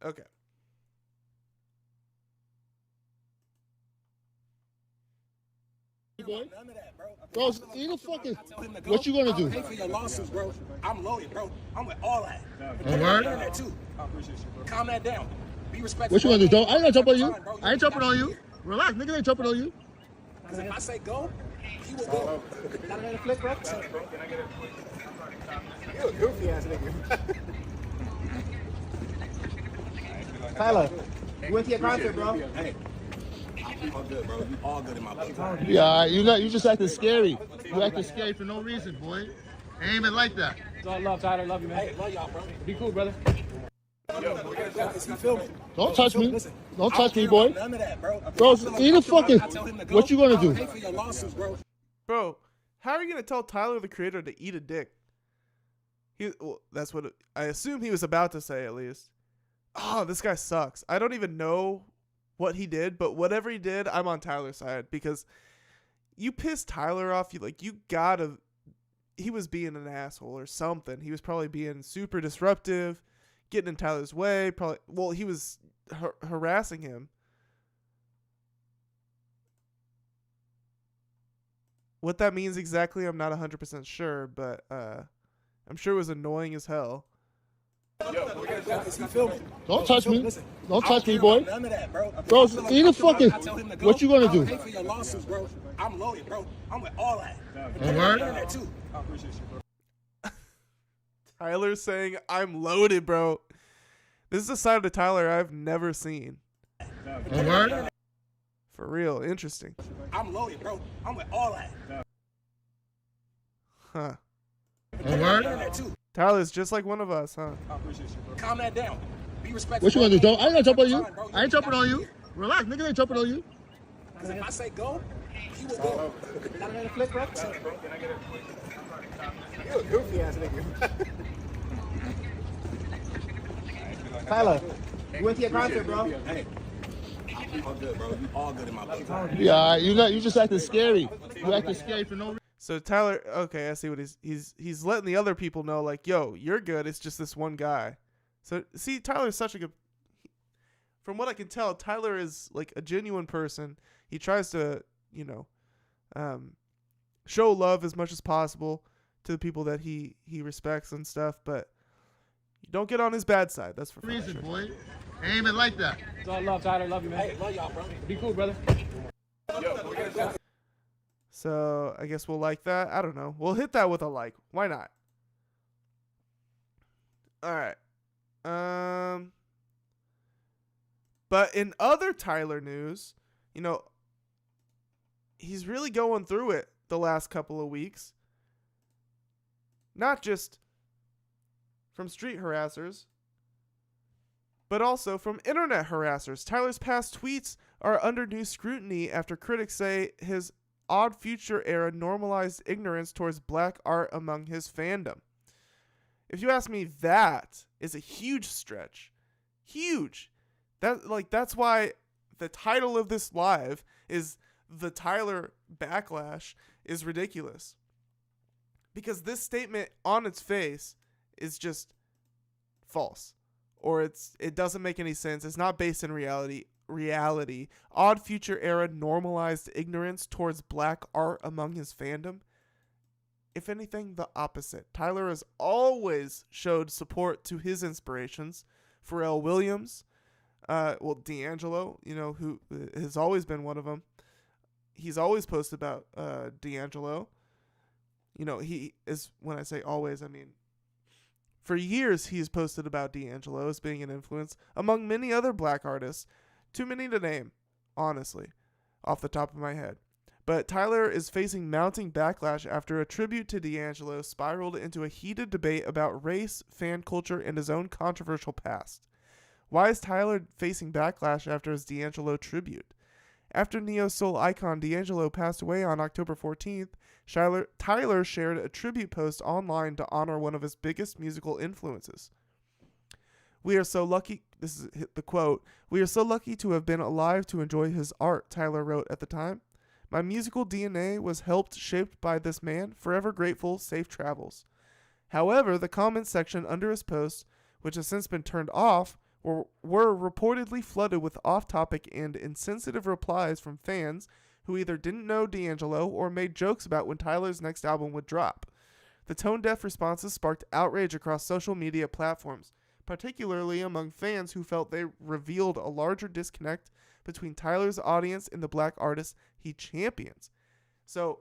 Okay. Bro, eat a fucking. What you gonna do? Pay for your lawsuits, bro. I'm loaded, bro. I'm with all that. All right. That too. Calm that down. Be respectful. What you gonna do? Don't. I ain't gonna jump on you. I ain't jumping on you. Relax, nigga. Ain't jumping on you. Because if I say go, he will go. Can I get a flick, bro? You're a goofy ass nigga. Tyler, you went to your concert, bro. Hey. All good, bro. You all good in my book. Yeah, you just acting scary. You acting scary for no reason, boy. Ain't even like that. It's all love, Tyler. Love you, man. Hey, love y'all, bro. Be cool, brother. Don't touch me. Don't touch me, boy. None of that, bro. Bro, eat a fucking. What you gonna do? Pay for your lawsuits, bro. Bro, how are you gonna tell Tyler the Creator to eat a dick? That's what I assume he was about to say, at least. Oh, this guy sucks. I don't even know what he did, but whatever he did, I'm on Tyler's side, because you pissed Tyler off. He was being an asshole or something. He was probably being super disruptive, getting in Tyler's way. He was harassing him. What that means exactly, I'm not 100% sure, but I'm sure it was annoying as hell. Don't touch me. Don't touch me, boy. None of that, bro. Bro, eat a fucking. What you gonna do? Pay for your lawsuits, bro. I'm loaded, bro. I'm with all that. All right. None of that too. Tyler's saying, I'm loaded, bro. This is a side of Tyler I've never seen. All right. For real. Interesting. I'm loaded, bro. I'm with all that. Huh. All right. Tyler's just like one of us, huh? Calm that down. Be respectful. What you gonna do? Don't. I ain't gonna jump on you. I ain't jumping on you. Relax, nigga. Ain't jumping on you. Because if I say go, he will go. Can I get a flick, bro? You're a goofy ass nigga. Tyler, you went to your concert, bro. Hey. All good, bro. You all good in my book. Yeah, you just acting scary. You acting scary for no reason. So Tyler, okay, I see what he's letting the other people know, like, yo, you're good. It's just this one guy. So see, Tyler's such a good. From what I can tell, Tyler is like a genuine person. He tries to, show love as much as possible to the people that he respects and stuff. But you don't get on his bad side. That's for reason, sure. Boy. Ain't even like that. It's all love, Tyler. Love you, man. Hey, love y'all, bro. Be cool, brother. So I guess we'll like that. I don't know. We'll hit that with a like. Why not? All right. But in other Tyler news, he's really going through it the last couple of weeks. Not just from street harassers, but also from internet harassers. Tyler's past tweets are under new scrutiny after critics say his Odd Future era normalized ignorance towards black art among his fandom. If you ask me, that is a huge stretch. Huge. That's why the title of this live is The Tyler Backlash is ridiculous. Because this statement on its face is just false. Or it doesn't make any sense. It's not based in reality. Odd Future era normalized ignorance towards black art among his fandom. If anything, the opposite. Tyler has always showed support to his inspirations. Pharrell Williams, D'Angelo, who has always been one of them. He's always posted about D'Angelo. He is, when I say always, I mean for years he's posted about D'Angelo as being an influence among many other black artists. Too many to name, honestly, off the top of my head. But Tyler is facing mounting backlash after a tribute to D'Angelo spiraled into a heated debate about race, fan culture, and his own controversial past. Why is Tyler facing backlash after his D'Angelo tribute? After neo-soul icon D'Angelo passed away on October 14th, Tyler shared a tribute post online to honor one of his biggest musical influences. We are so lucky, this is the quote, "We are so lucky to have been alive to enjoy his art," Tyler wrote at the time. "My musical DNA was shaped by this man, forever grateful, safe travels." However, the comment section under his post, which has since been turned off, were reportedly flooded with off-topic and insensitive replies from fans who either didn't know D'Angelo or made jokes about when Tyler's next album would drop. The tone-deaf responses sparked outrage across social media platforms, particularly among fans who felt they revealed a larger disconnect between Tyler's audience and the black artists he champions. So,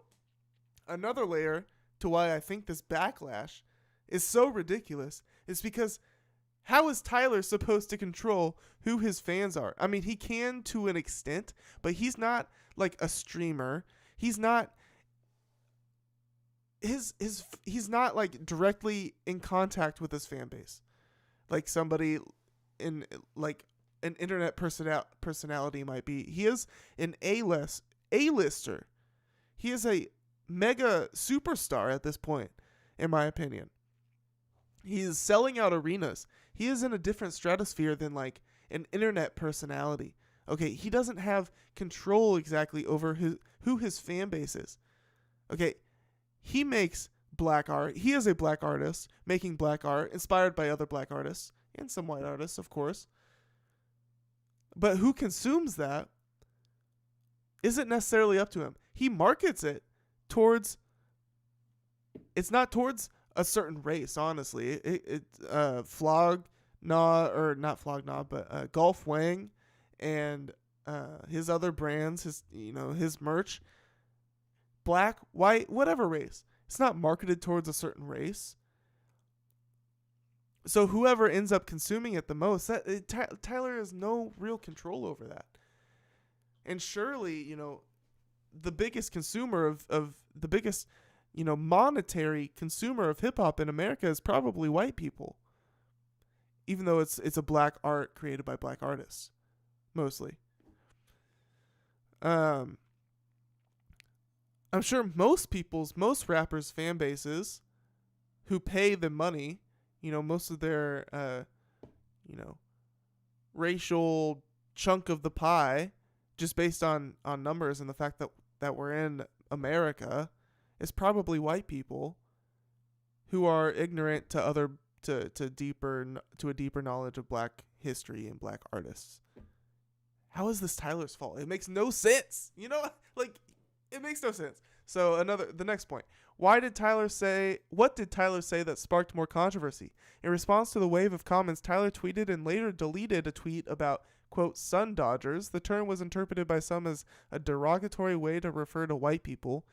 another layer to why I think this backlash is so ridiculous is because how is Tyler supposed to control who his fans are? I mean, he can to an extent, but he's not like a streamer. He's not he's not like directly in contact with his fan base, like somebody in like an internet personality might be. He is an A-lister. He is a mega superstar at this point, in my opinion. He is selling out arenas. He is in a different stratosphere than like an internet personality. Okay, he doesn't have control exactly over who his fan base is. Okay, he makes black art. He is a black artist making black art inspired by other black artists and some white artists, of course. But who consumes that isn't necessarily up to him. He markets it towards, it's not towards a certain race, honestly. Golf Wang and his other brands, his merch, black, white, whatever race. It's not marketed towards a certain race. So whoever ends up consuming it the most, Tyler has no real control over that. And surely, the biggest consumer of the biggest, monetary consumer of hip hop in America is probably white people. Even though it's a black art created by black artists, mostly. I'm sure most rappers' fan bases who pay the money, most of their, racial chunk of the pie, just based on numbers and the fact that we're in America, is probably white people who are ignorant to a deeper knowledge of black history and black artists. How is this Tyler's fault? It makes no sense. It makes no sense. So the next point. What did Tyler say that sparked more controversy? In response to the wave of comments, Tyler tweeted and later deleted a tweet about, quote, sun dodgers. The term was interpreted by some as a derogatory way to refer to white people,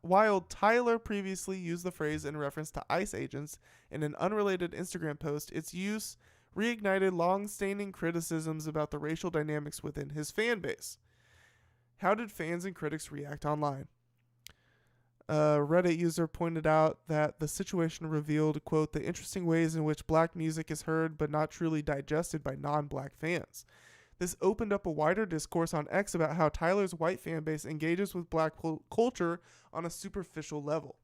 while Tyler previously used the phrase in reference to ICE agents in an unrelated Instagram post. Its use reignited long-standing criticisms about the racial dynamics within his fan base. How did fans and critics react online? A Reddit user pointed out that the situation revealed, quote, the interesting ways in which black music is heard but not truly digested by non-black fans. This opened up a wider discourse on X about how Tyler's white fan base engages with black culture on a superficial level.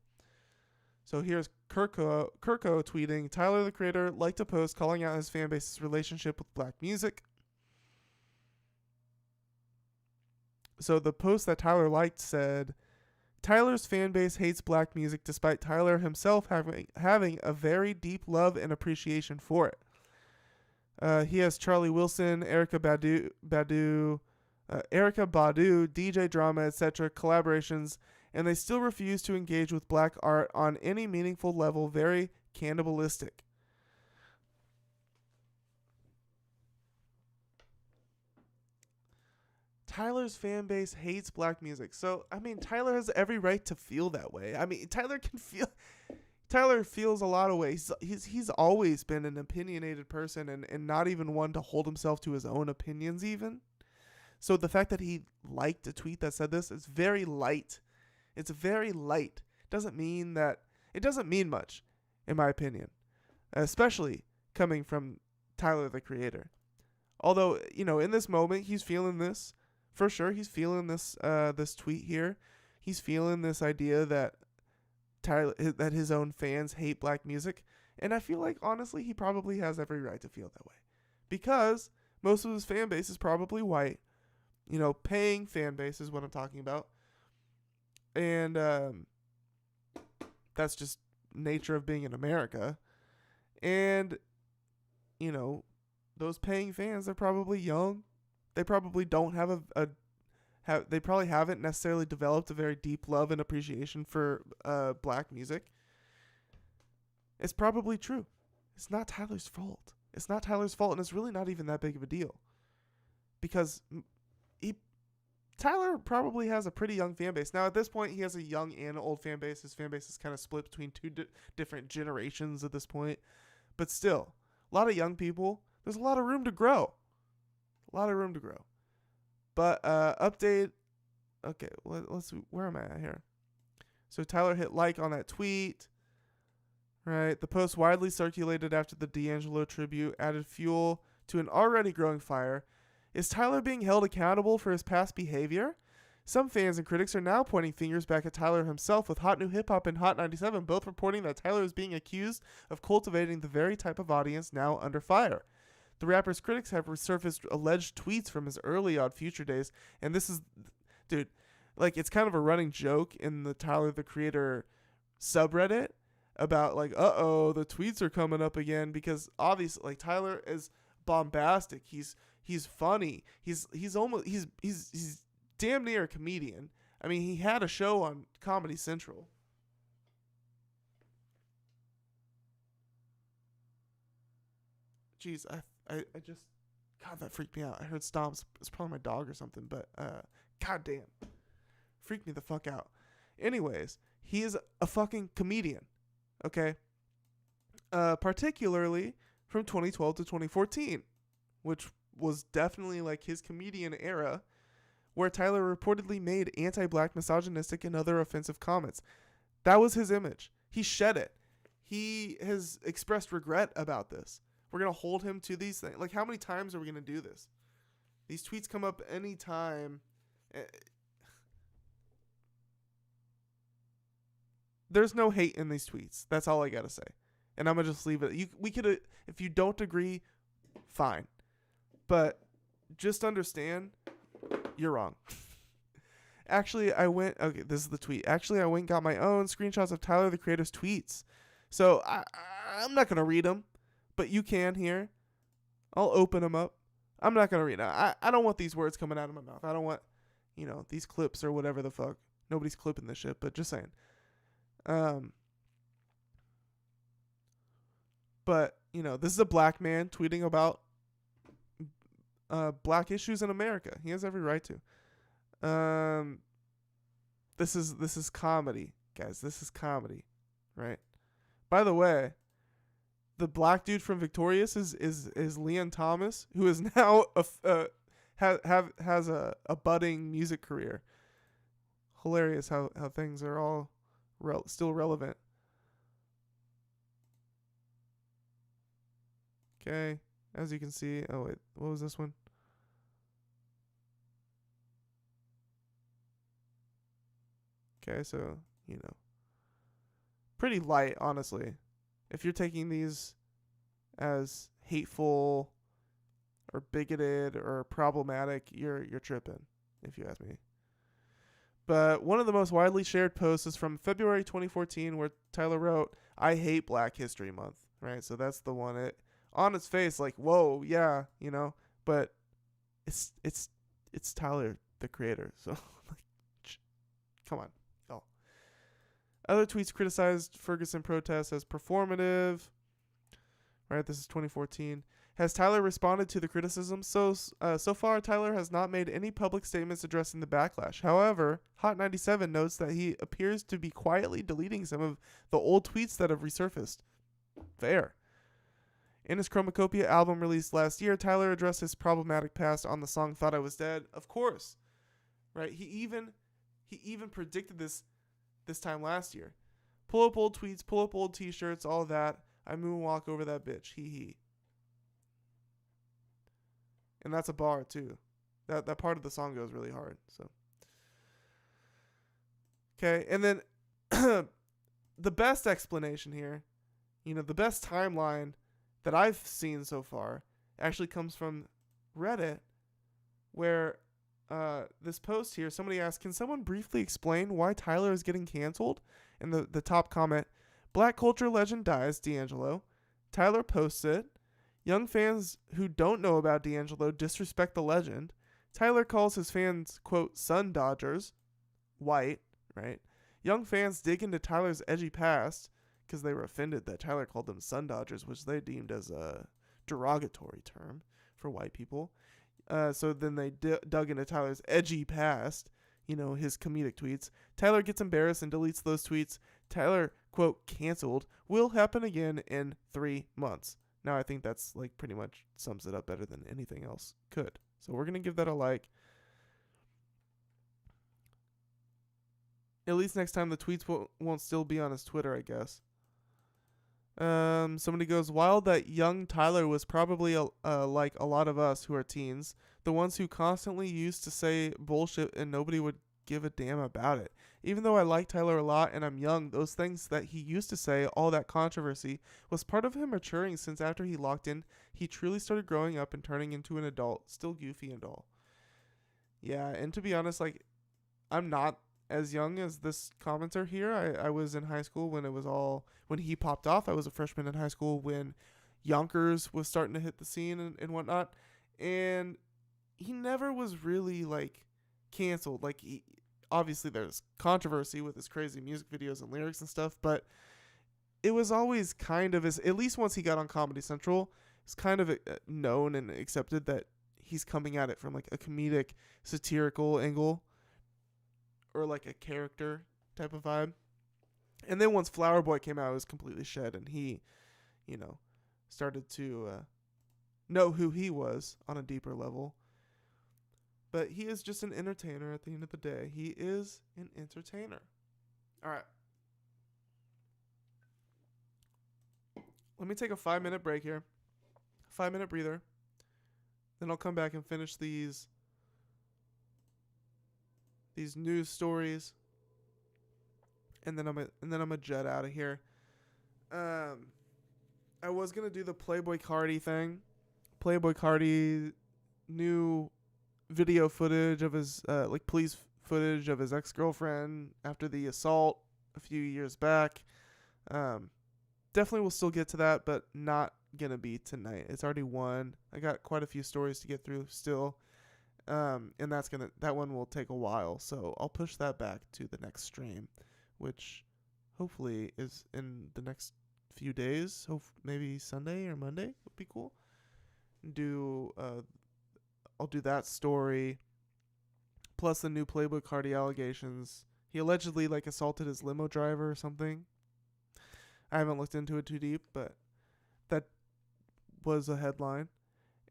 So here's Kirko tweeting, Tyler, the creator, liked a post calling out his fan base's relationship with black music. So the post that Tyler liked said, Tyler's fan base hates black music despite Tyler himself having a very deep love and appreciation for it. He has Charlie Wilson, Erykah Badu, DJ Drama, etc. collaborations, and they still refuse to engage with black art on any meaningful level, very cannibalistic. Tyler's fan base hates black music. So, I mean, Tyler has every right to feel that way. I mean, Tyler feels a lot of ways. He's always been an opinionated person and not even one to hold himself to his own opinions even. So the fact that he liked a tweet that said this is very light. It's very light. It doesn't mean much, in my opinion. Especially coming from Tyler, the creator. Although, in this moment, he's feeling this. For sure, he's feeling this this tweet here. He's feeling this idea that that his own fans hate black music. And I feel like, honestly, he probably has every right to feel that way. Because most of his fan base is probably white. Paying fan base is what I'm talking about. And that's just nature of being in America. And, the those paying fans, they're probably young. They probably don't have they probably haven't necessarily developed a very deep love and appreciation for black music. It's probably true. It's not Tyler's fault. It's not Tyler's fault, and it's really not even that big of a deal. Because Tyler probably has a pretty young fan base. Now, at this point, he has a young and old fan base. His fan base is kind of split between two different generations at this point. But still, a lot of young people. There's a lot of room to grow. A lot of room to grow. But update. Okay, let's see. Where am I at here? So Tyler hit like on that tweet. Right. The post widely circulated after the D'Angelo tribute added fuel to an already growing fire. Is Tyler being held accountable for his past behavior? Some fans and critics are now pointing fingers back at Tyler himself, with Hot New Hip Hop and Hot 97 both reporting that Tyler is being accused of cultivating the very type of audience now under fire. The rapper's critics have resurfaced alleged tweets from his early Odd Future days, and this is, dude, like, it's kind of a running joke in the Tyler the Creator subreddit about, like, the tweets are coming up again, because obviously, like, Tyler is bombastic. He's funny. He's damn near a comedian. I mean, he had a show on Comedy Central. Jeez, I just, God, that freaked me out. I heard stomps. It's probably my dog or something, but God damn, freaked me the fuck out. Anyways, he is a fucking comedian. Okay. Particularly from 2012 to 2014, which was definitely like his comedian era, where Tyler reportedly made anti-black, misogynistic, and other offensive comments. That was his image. He shed it. He has expressed regret about this. We're going to hold him to these things. Like, how many times are we going to do this? These tweets come up anytime. There's no hate in these tweets. That's all I got to say. And I'm going to just leave it. We could, if you don't agree, fine. But just understand, you're wrong. Actually, okay, this is the tweet. Actually, I went and got my own screenshots of Tyler the Creator's tweets. So I'm not going to read them, but you can here. I'll open them up. I'm not going to read them. I don't want these words coming out of my mouth. I don't want, these clips or whatever the fuck. Nobody's clipping this shit, but just saying. But, this is a black man tweeting about black issues in America. He has every right to. This is comedy, guys. This is comedy, right? By the way, the black dude from Victorious is Leon Thomas, who is now has a budding music career. Hilarious how things are all still relevant. Okay, as you can see. Oh wait, what was this one? Okay, so, pretty light, honestly. If you're taking these as hateful or bigoted or problematic, you're tripping, if you ask me. But one of the most widely shared posts is from February 2014, where Tyler wrote, "I hate Black History Month," right? So that's the one. On its face, like, whoa, yeah, but it's Tyler the Creator, so like, come on. Other tweets criticized Ferguson protests as performative. Right, this is 2014. Has Tyler responded to the criticism? So far, Tyler has not made any public statements addressing the backlash. However, Hot 97 notes that he appears to be quietly deleting some of the old tweets that have resurfaced. Fair. In his Chromacopia album released last year, Tyler addressed his problematic past on the song "Thought I Was Dead." Of course, right? He even predicted this time last year. Pull up old tweets, pull up old t-shirts, all that. I moonwalk over that bitch. Hee. And that's a bar too. That part of the song goes really hard. So okay, and then the best explanation here, the best timeline that I've seen so far actually comes from Reddit, where this post here, somebody asked, "Can someone briefly explain why Tyler is getting canceled?" And the top comment, "Black culture legend dies, D'Angelo." Tyler posts it. Young fans who don't know about D'Angelo disrespect the legend. Tyler calls his fans, quote, sun dodgers, white, right? Young fans dig into Tyler's edgy past because they were offended that Tyler called them sun dodgers, which they deemed as a derogatory term for white people. So then they dug into Tyler's edgy past, you know, his comedic tweets. Tyler gets embarrassed and deletes those tweets. Tyler, quote, canceled, will happen again in 3 months. Now, I think that's like pretty much sums it up better than anything else could. So we're going to give that a like. At least next time the tweets won't still be on his Twitter, I guess. Somebody goes, wild that young Tyler was probably like a lot of us who are teens, the ones who constantly used to say bullshit and nobody would give a damn about it. Even though I like Tyler a lot and I'm young, those things that he used to say, all that controversy, was part of him maturing since after he locked in, he truly started growing up and turning into an adult, still goofy and all. Yeah, and to be honest, like, I'm not as young as this commenter here. I was in high school when he popped off. I was a freshman in high school when Yonkers was starting to hit the scene and whatnot. And he never was really, like, canceled. Like, obviously there's controversy with his crazy music videos and lyrics and stuff, but it was always kind of, at least once he got on Comedy Central, it's kind of known and accepted that he's coming at it from, like, a comedic, satirical angle, or like a character type of vibe. And then once Flower Boy came out, it was completely shed, and he, you know, started to know who he was on a deeper level. But he is just an entertainer at the end of the day. He is an entertainer. All right. Let me take a 5-minute break here. 5-minute breather. Then I'll come back and finish these news stories, and then I'm gonna jet out of here. I was gonna do the Playboy Cardi thing. Playboy Cardi, new video footage of his police footage of his ex-girlfriend after the assault a few years back. Definitely will still get to that, but not gonna be tonight. It's already 1. I got quite a few stories to get through still. And that one will take a while, so I'll push that back to the next stream, which hopefully is in the next few days. Maybe Sunday or Monday would be cool. I'll do that story, plus the new Playboy Cardi allegations. He allegedly assaulted his limo driver or something. I haven't looked into it too deep, but that was a headline.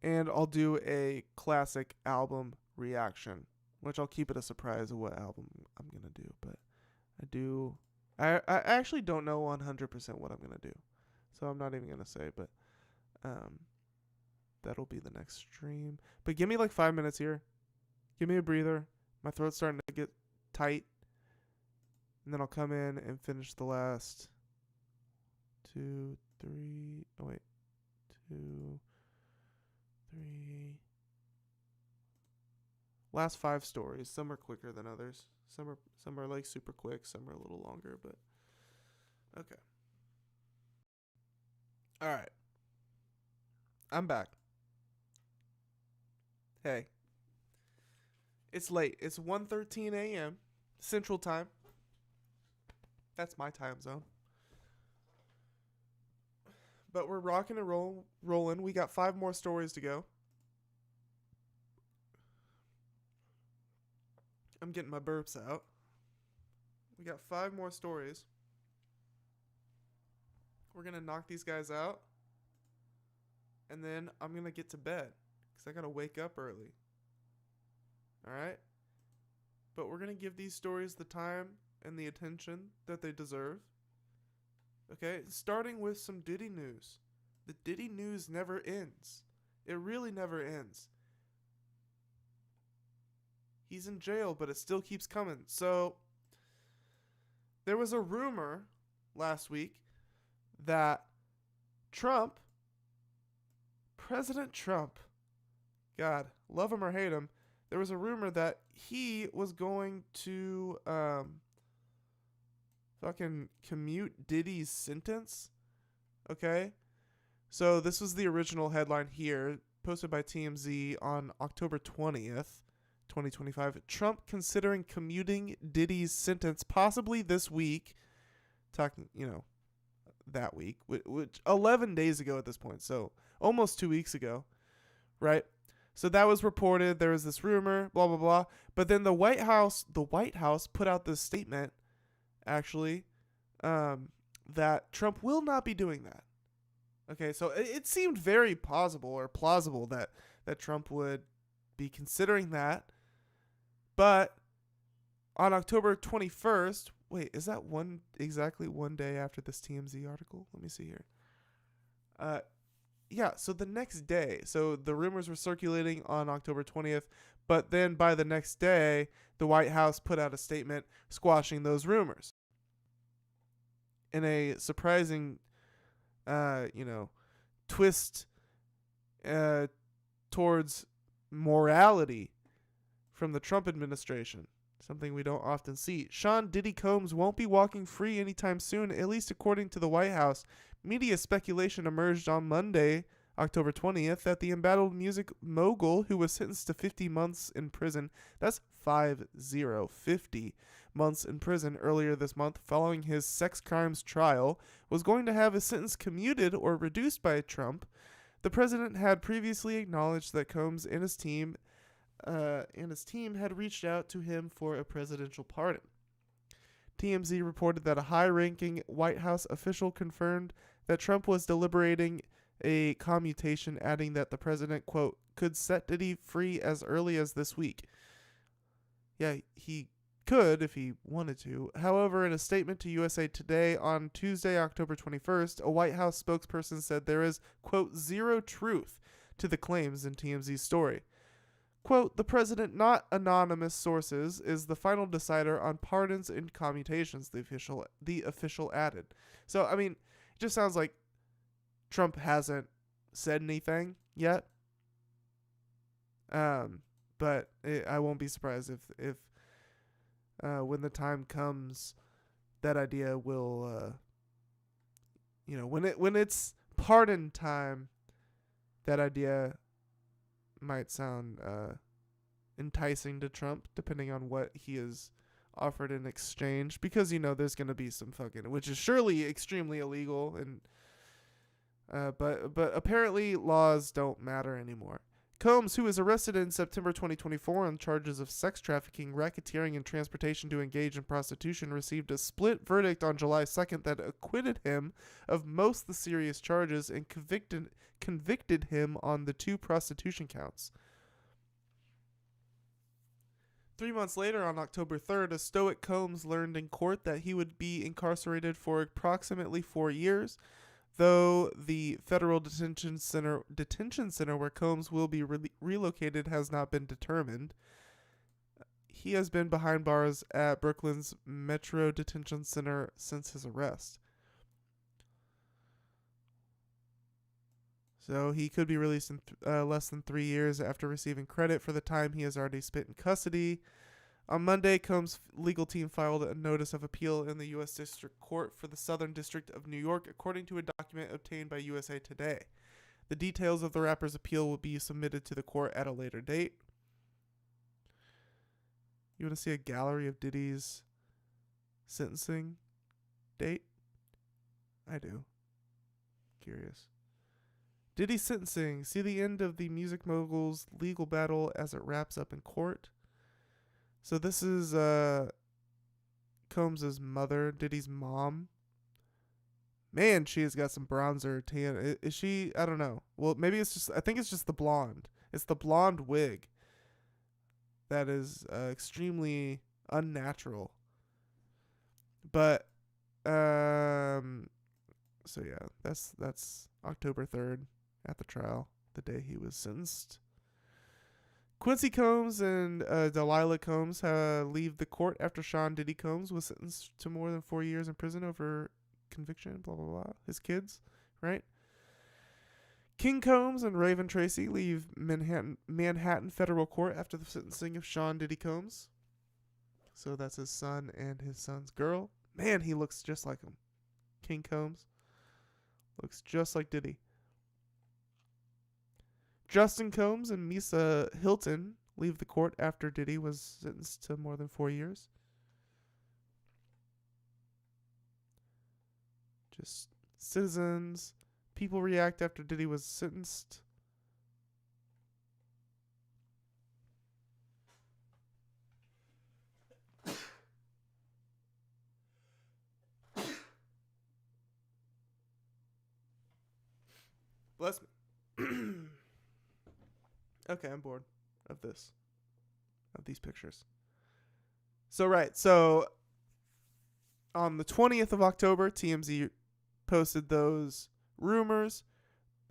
And I'll do a classic album reaction, which I'll keep it a surprise of what album I'm going to do. But I actually don't know 100% what I'm going to do. So I'm not even going to say, but that'll be the next stream. But give me 5 minutes here. Give me a breather. My throat's starting to get tight. And then I'll come in and finish the last 2, 3. Oh, wait. 2, 3. Last 5 stories. Some are quicker than others. Some are super quick. Some are a little longer, but okay. All right. I'm back. Hey. It's late. It's 1:13 a.m. Central Time. That's my time zone. But we're rocking and rolling. We got 5 more stories to go. I'm getting my burps out. We got 5 more stories. We're going to knock these guys out. And then I'm going to get to bed, because I got to wake up early. Alright? But we're going to give these stories the time and the attention that they deserve. Okay, starting with some Diddy news. The Diddy news never ends. It really never ends. He's in jail, but it still keeps coming. So, there was a rumor last week that President Trump, God, love him or hate him, there was a rumor that he was going to fucking commute Diddy's sentence, okay? So this was the original headline here, posted by TMZ on October 20th, 2025. Trump considering commuting Diddy's sentence possibly this week. Talking, that week, which 11 days ago at this point. So almost 2 weeks ago, right? So that was reported. There was this rumor, blah, blah, blah. But then the White House put out this statement, actually, that Trump will not be doing that. Okay, so it seemed very plausible that Trump would be considering that. But on October 21st, wait, is that exactly one day after this TMZ article? Let me see here. Yeah, so the next day. So the rumors were circulating on October 20th, but then by the next day, the White House put out a statement squashing those rumors. In a surprising twist towards morality from the Trump administration, something we don't often see. Sean Diddy Combs won't be walking free anytime soon, at least according to the White House. Media speculation emerged on Monday, October 20th, that the embattled music mogul, who was sentenced to 50 months in prison, that's 50 months in prison earlier this month following his sex crimes trial, was going to have his sentence commuted or reduced by Trump. The president had previously acknowledged that Combs and his team had reached out to him for a presidential pardon. TMZ reported that a high-ranking White House official confirmed that Trump was deliberating a commutation, adding that the president, quote, could set Diddy free as early as this week. Yeah, he could if he wanted to. However, in a statement to USA Today on Tuesday, October 21st, a White House spokesperson said there is, quote, zero truth to the claims in TMZ's story. Quote, the president, not anonymous sources, is the final decider on pardons and commutations, the official added. So, I mean, it just sounds like Trump hasn't said anything yet. But I won't be surprised if when the time comes, that idea will, when it's pardon time, that idea might sound enticing to Trump, depending on what he is offered in exchange, because there's going to be some fucking, which is surely extremely illegal, and but apparently laws don't matter anymore. Combs, who was arrested in September 2024 on charges of sex trafficking, racketeering, and transportation to engage in prostitution, received a split verdict on July 2nd that acquitted him of most of the serious charges and convicted him on the 2 prostitution counts. 3 months later, on October 3rd, a stoic Combs learned in court that he would be incarcerated for approximately 4 years, though the federal detention center where Combs will be relocated has not been determined. He has been behind bars at Brooklyn's Metro Detention Center since his arrest. So he could be released in less than 3 years after receiving credit for the time he has already spent in custody. On Monday, Combs' legal team filed a notice of appeal in the U.S. District Court for the Southern District of New York, according to a document obtained by USA Today. The details of the rapper's appeal will be submitted to the court at a later date. You want to see a gallery of Diddy's sentencing date? I do. Curious. Diddy's sentencing. See the end of the music mogul's legal battle as it wraps up in court. So this is Combs' mother, Diddy's mom. Man, she has got some bronzer tan. Is she? I don't know. Well, maybe I think it's just the blonde. It's the blonde wig that is extremely unnatural. But, so yeah, that's October 3rd at the trial, the day he was sentenced. Quincy Combs and Delilah Combs leave the court after Sean Diddy Combs was sentenced to more than 4 years in prison over conviction, blah, blah, blah. His kids, right? King Combs and Raven Tracy leave Manhattan Federal Court after the sentencing of Sean Diddy Combs. So that's his son and his son's girl. Man, he looks just like him. King Combs looks just like Diddy. Justin Combs and Misa Hilton leave the court after Diddy was sentenced to more than 4 years. Just citizens. People react after Diddy was sentenced. Bless me. Okay, I'm bored of this. Of these pictures. So on the 20th of October, TMZ posted those rumors.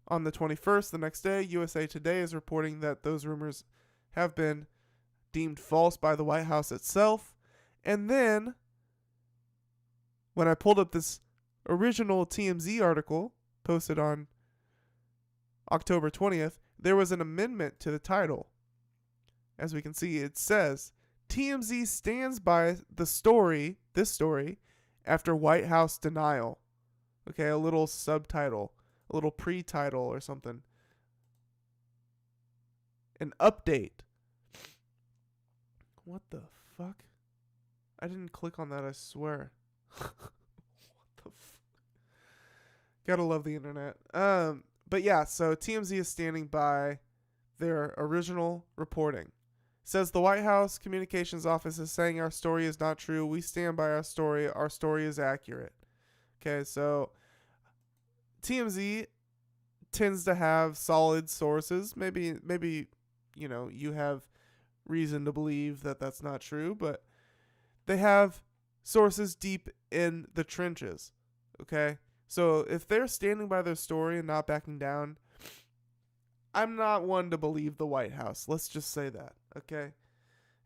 On the 21st, the next day, USA Today is reporting that those rumors have been deemed false by the White House itself. And then, when I pulled up this original TMZ article posted on October 20th, there was an amendment to the title. As we can see, it says, TMZ stands by this story, after White House denial. Okay, a little subtitle, a little pre-title or something. An update. What the fuck? I didn't click on that, I swear. What the fuck? Gotta love the internet. But yeah, so TMZ is standing by their original reporting. Says the White House Communications Office is saying our story is not true. We stand by our story. Our story is accurate. Okay, so TMZ tends to have solid sources. Maybe you have reason to believe that that's not true, but they have sources deep in the trenches. Okay? So if they're standing by their story and not backing down, I'm not one to believe the White House. Let's just say that, okay?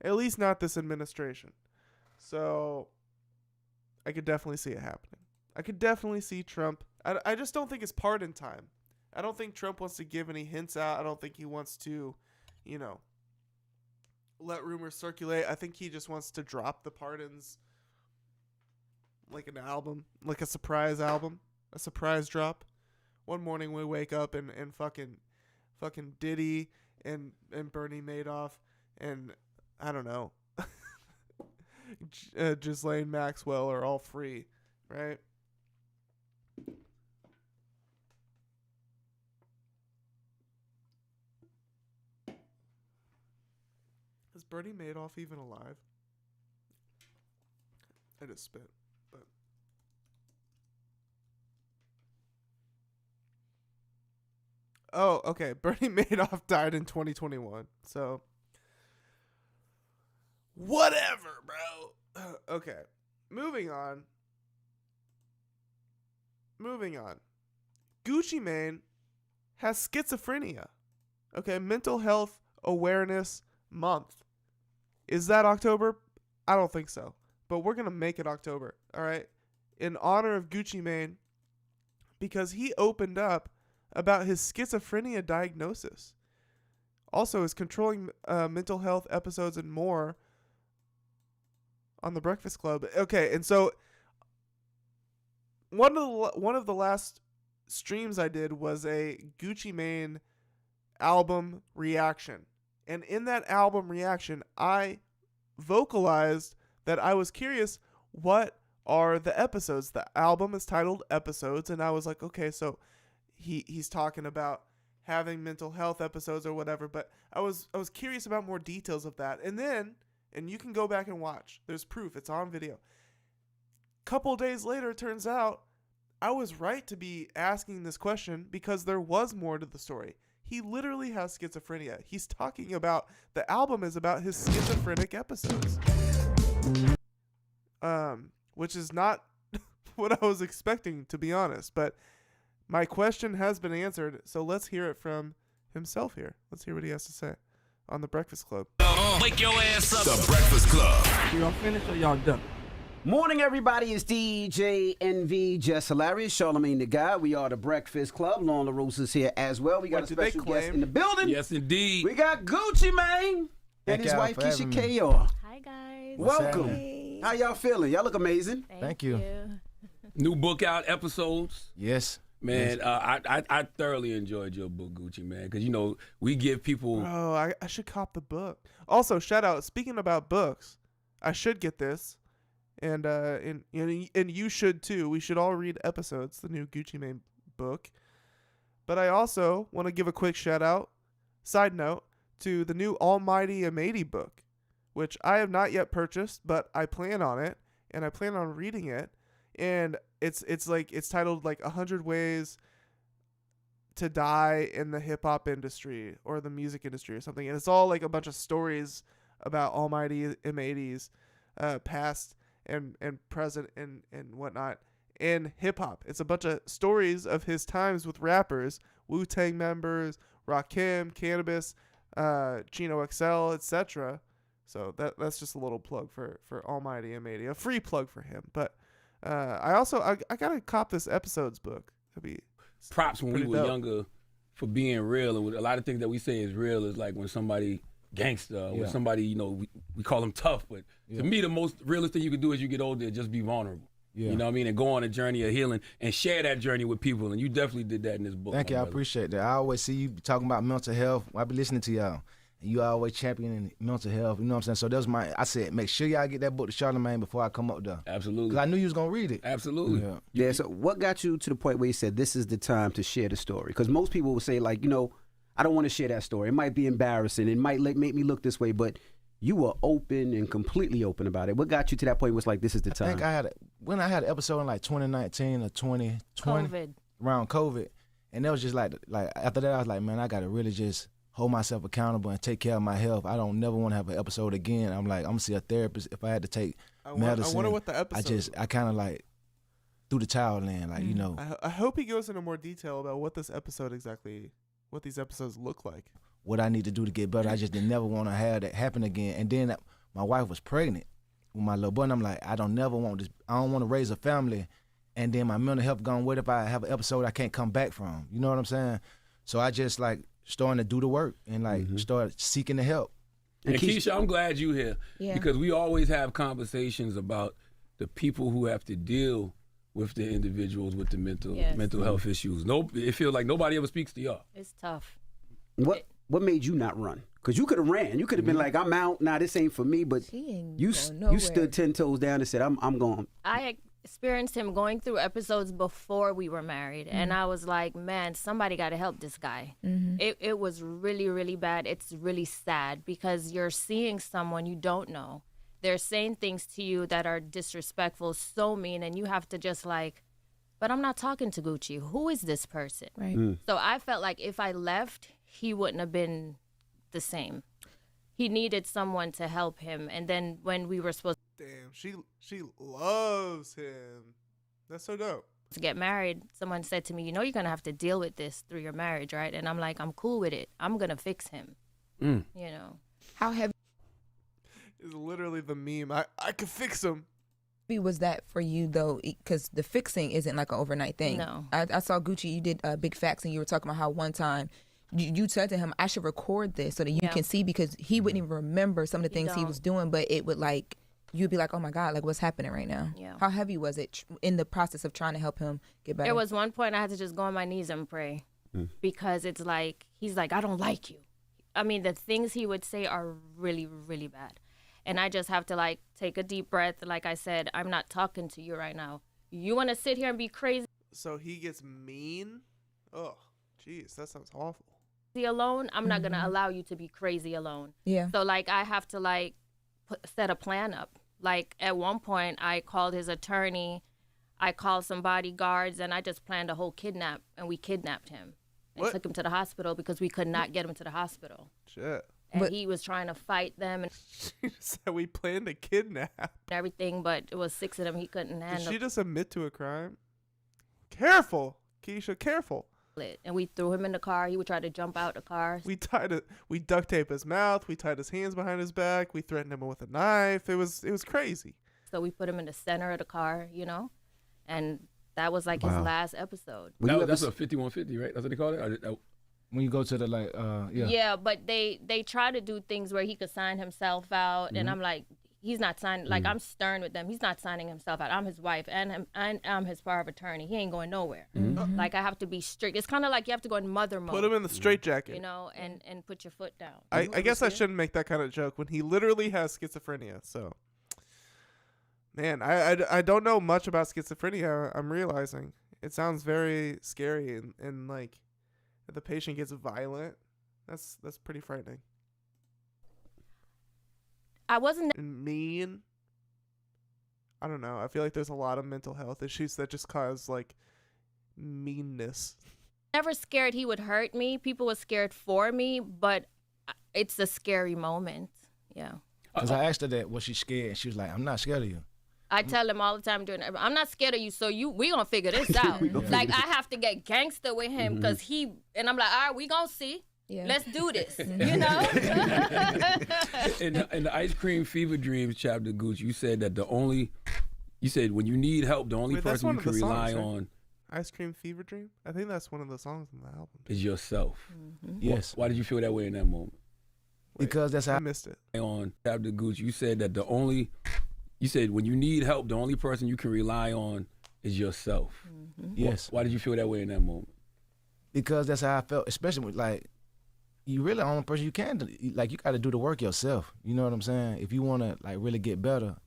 At least not this administration. So I could definitely see it happening. I could definitely see Trump. I just don't think it's pardon time. I don't think Trump wants to give any hints out. I don't think he wants to, let rumors circulate. I think he just wants to drop the pardons like an album, like a surprise album. A surprise drop. One morning we wake up and fucking Diddy and Bernie Madoff and I don't know, Ghislaine Maxwell are all free, right? Is Bernie Madoff even alive? I just spit. Oh, okay. Bernie Madoff died in 2021. So, whatever, bro. Okay. Moving on. Gucci Mane has schizophrenia. Okay, Mental Health Awareness Month. Is that October? I don't think so. But we're going to make it October, all right? In honor of Gucci Mane, because he opened up about his schizophrenia diagnosis. Also, his controlling mental health episodes and more on The Breakfast Club. Okay, and so one of the last streams I did was a Gucci Mane album reaction. And in that album reaction, I vocalized that I was curious, what are the episodes? The album is titled Episodes, and I was like, okay, so he's talking about having mental health episodes or whatever, but I was curious about more details of that. And you can go back and watch. There's proof. It's on video. Couple days later, it turns out I was right to be asking this question because there was more to the story. He literally has schizophrenia. He's talking about, the album is about his schizophrenic episodes. Which is not what I was expecting, to be honest, but my question has been answered, so let's hear it from himself here. Let's hear what he has to say on The Breakfast Club. Wake your ass up. The Breakfast Club. Y'all finished or y'all done? Morning, everybody. It's DJ NV, Just Hilarious, Charlamagne the Guy. We are The Breakfast Club. Lauren LaRose is here as well. We got a special guest in the building. Yes, indeed. We got Gucci Mane and his wife, Keisha KR. Hi, guys. Welcome. Hey. How y'all feeling? Y'all look amazing. Thank you. New book out, episodes. Yes. Man, I thoroughly enjoyed your book, Gucci, man, because, you know, we give people... Bro, I should cop the book. Also, shout out, speaking about books, I should get this, and you should too. We should all read Episodes, the new Gucci Mane book. But I also want to give a quick shout out, side note, to the new Almighty M80 book, which I have not yet purchased, but I plan on it, and I plan on reading it. And it's titled like 100 Ways to Die in the Hip Hop Industry or the music industry or something. And it's all like a bunch of stories about Almighty M80's past and present and whatnot in hip hop. It's a bunch of stories of his times with rappers, Wu-Tang members, Rakim, Cannabis, Chino XL, etc. So that's just a little plug for Almighty M80, a free plug for him. But I gotta cop this Episodes book. That'd be props when we were dope. younger for being real, and a lot of things that we say is real is like when somebody gangster, when somebody, you know, we call them tough, but to me the most realest thing you can do as you get older is just be vulnerable. Yeah. You know what I mean? And go on a journey of healing and share that journey with people. And you definitely did that in this book. Thank you. I brother. appreciate that. I always see you talking about mental health. I be listening to y'all. And you always championing mental health. You know what I'm saying? So that was I said, make sure y'all get that book to Charlamagne before I come up there. Absolutely. Because I knew you was going to read it. Absolutely. Yeah. So what got you to the point where you said this is the time to share the story? Because most people will say, like, you know, I don't want to share that story. It might be embarrassing. It might make me look this way, but you were open and completely open about it. What got you to that point was like, this is the time? I think I had an episode in like 2019 or 2020. COVID. Around COVID. And that was just like after that, I was like, man, I got to really just hold myself accountable and take care of my health. I don't never want to have an episode again. I'm like, I'm going to see a therapist if I had to take medicine. I wonder what the episode I kind of like threw the towel in, like, you know. I hope he goes into more detail about what this episode exactly, what these episodes look like. What I need to do to get better. I just didn't never want to have that happen again. And then my wife was pregnant with my little boy, and I'm like, I don't want to raise a family, and then my mental health gone. What if I have an episode I can't come back from? You know what I'm saying? So I just like starting to do the work and like start seeking the help. And Keisha, I'm glad you're here because we always have conversations about the people who have to deal with the individuals with the mental health issues. It feels like nobody ever speaks to y'all. It's tough. What made you not run? Because you could have ran. You could have been like, I'm out. Nah, this ain't for me. But you stood 10 toes down and said, I'm going. I experienced him going through episodes before we were married. And I was like, man, somebody got to help this guy. It was really, really bad. It's really sad because you're seeing someone you don't know. They're saying things to you that are disrespectful, so mean, and you have to just like, but I'm not talking to Gucci. Who is this person? Right. So I felt like if I left, he wouldn't have been the same. He needed someone to help him. And then when we were supposed Damn, she loves him. That's so dope. to get married, someone said to me, you know, you're going to have to deal with this through your marriage, right? And I'm like, I'm cool with it. I'm going to fix him. You know. How heavy is literally the meme. I could fix him. Was that for you though? Because the fixing isn't like an overnight thing. No. I saw Gucci, you did Big Facts, and you were talking about how one time you said to him, I should record this so that you can see, because he wouldn't even remember some of the things he was doing, but it would like, you'd be like, oh my God, like what's happening right now? Yeah. How heavy was it in the process of trying to help him get better? There was one point I had to just go on my knees and pray because it's like, he's like, I don't like you. I mean, the things he would say are really, really bad. And I just have to like take a deep breath. Like I said, I'm not talking to you right now. You want to sit here and be crazy So he gets mean? Oh, jeez, that sounds awful. alone? I'm not going to allow you to be crazy alone. Yeah. So like I have to like set a plan up. Like at one point I called his attorney, I called some bodyguards, and I just planned a whole kidnap, and we kidnapped him and took him to the hospital because we could not get him to the hospital. Shit. And he was trying to fight them and said we planned a kidnap. everything, but it was 6 of them he couldn't Did handle. she just admit to a crime? Careful, Keisha, careful. And we threw him in the car. He would try to jump out the car. We duct taped his mouth. We tied his hands behind his back. We threatened him with a knife. It was crazy. So we put him in the center of the car, you know, and that was like his last episode. That's a 5150, right? That's what they call it? When you go to the Yeah, but they try to do things where he could sign himself out, and I'm like, he's not signing. Like I'm stern with them. He's not signing himself out. I'm his wife, and I'm his power of attorney. He ain't going nowhere. Like I have to be strict. It's kind of like you have to go in mother mode. Put him in the straitjacket. You know, and put your foot down. I guess I shouldn't make that kind of joke when he literally has schizophrenia. So, man, I don't know much about schizophrenia. I'm realizing it sounds very scary, and like if the patient gets violent, that's pretty frightening. I wasn't mean. I don't know. I feel like there's a lot of mental health issues that just cause like meanness. never scared he would hurt me. People were scared for me, but it's a scary moment. Yeah. Because I asked her that, was she scared? And she was like, I'm not scared of you. I tell him all the time during it, I'm not scared of you, so we gonna figure this out. Like I have to get gangster with him because and I'm like, all right, we gonna see. Yeah. Let's do this, you know? In the Ice Cream Fever Dreams chapter, Gooch, you said that you said when you need help, the only person you can rely on. Ice Cream Fever Dream? I think that's one of the songs on the album. Is yourself. Yes. Why did you feel that way in that moment? Because that's how I missed it. On chapter, Gooch, you said that you said when you need help, the only person you can rely on is yourself. Yes. Why did you feel that way in that moment? Because that's how I felt, especially with like, you really the only person you can do. Like, you got to do the work yourself. You know what I'm saying? If you want to like really get better,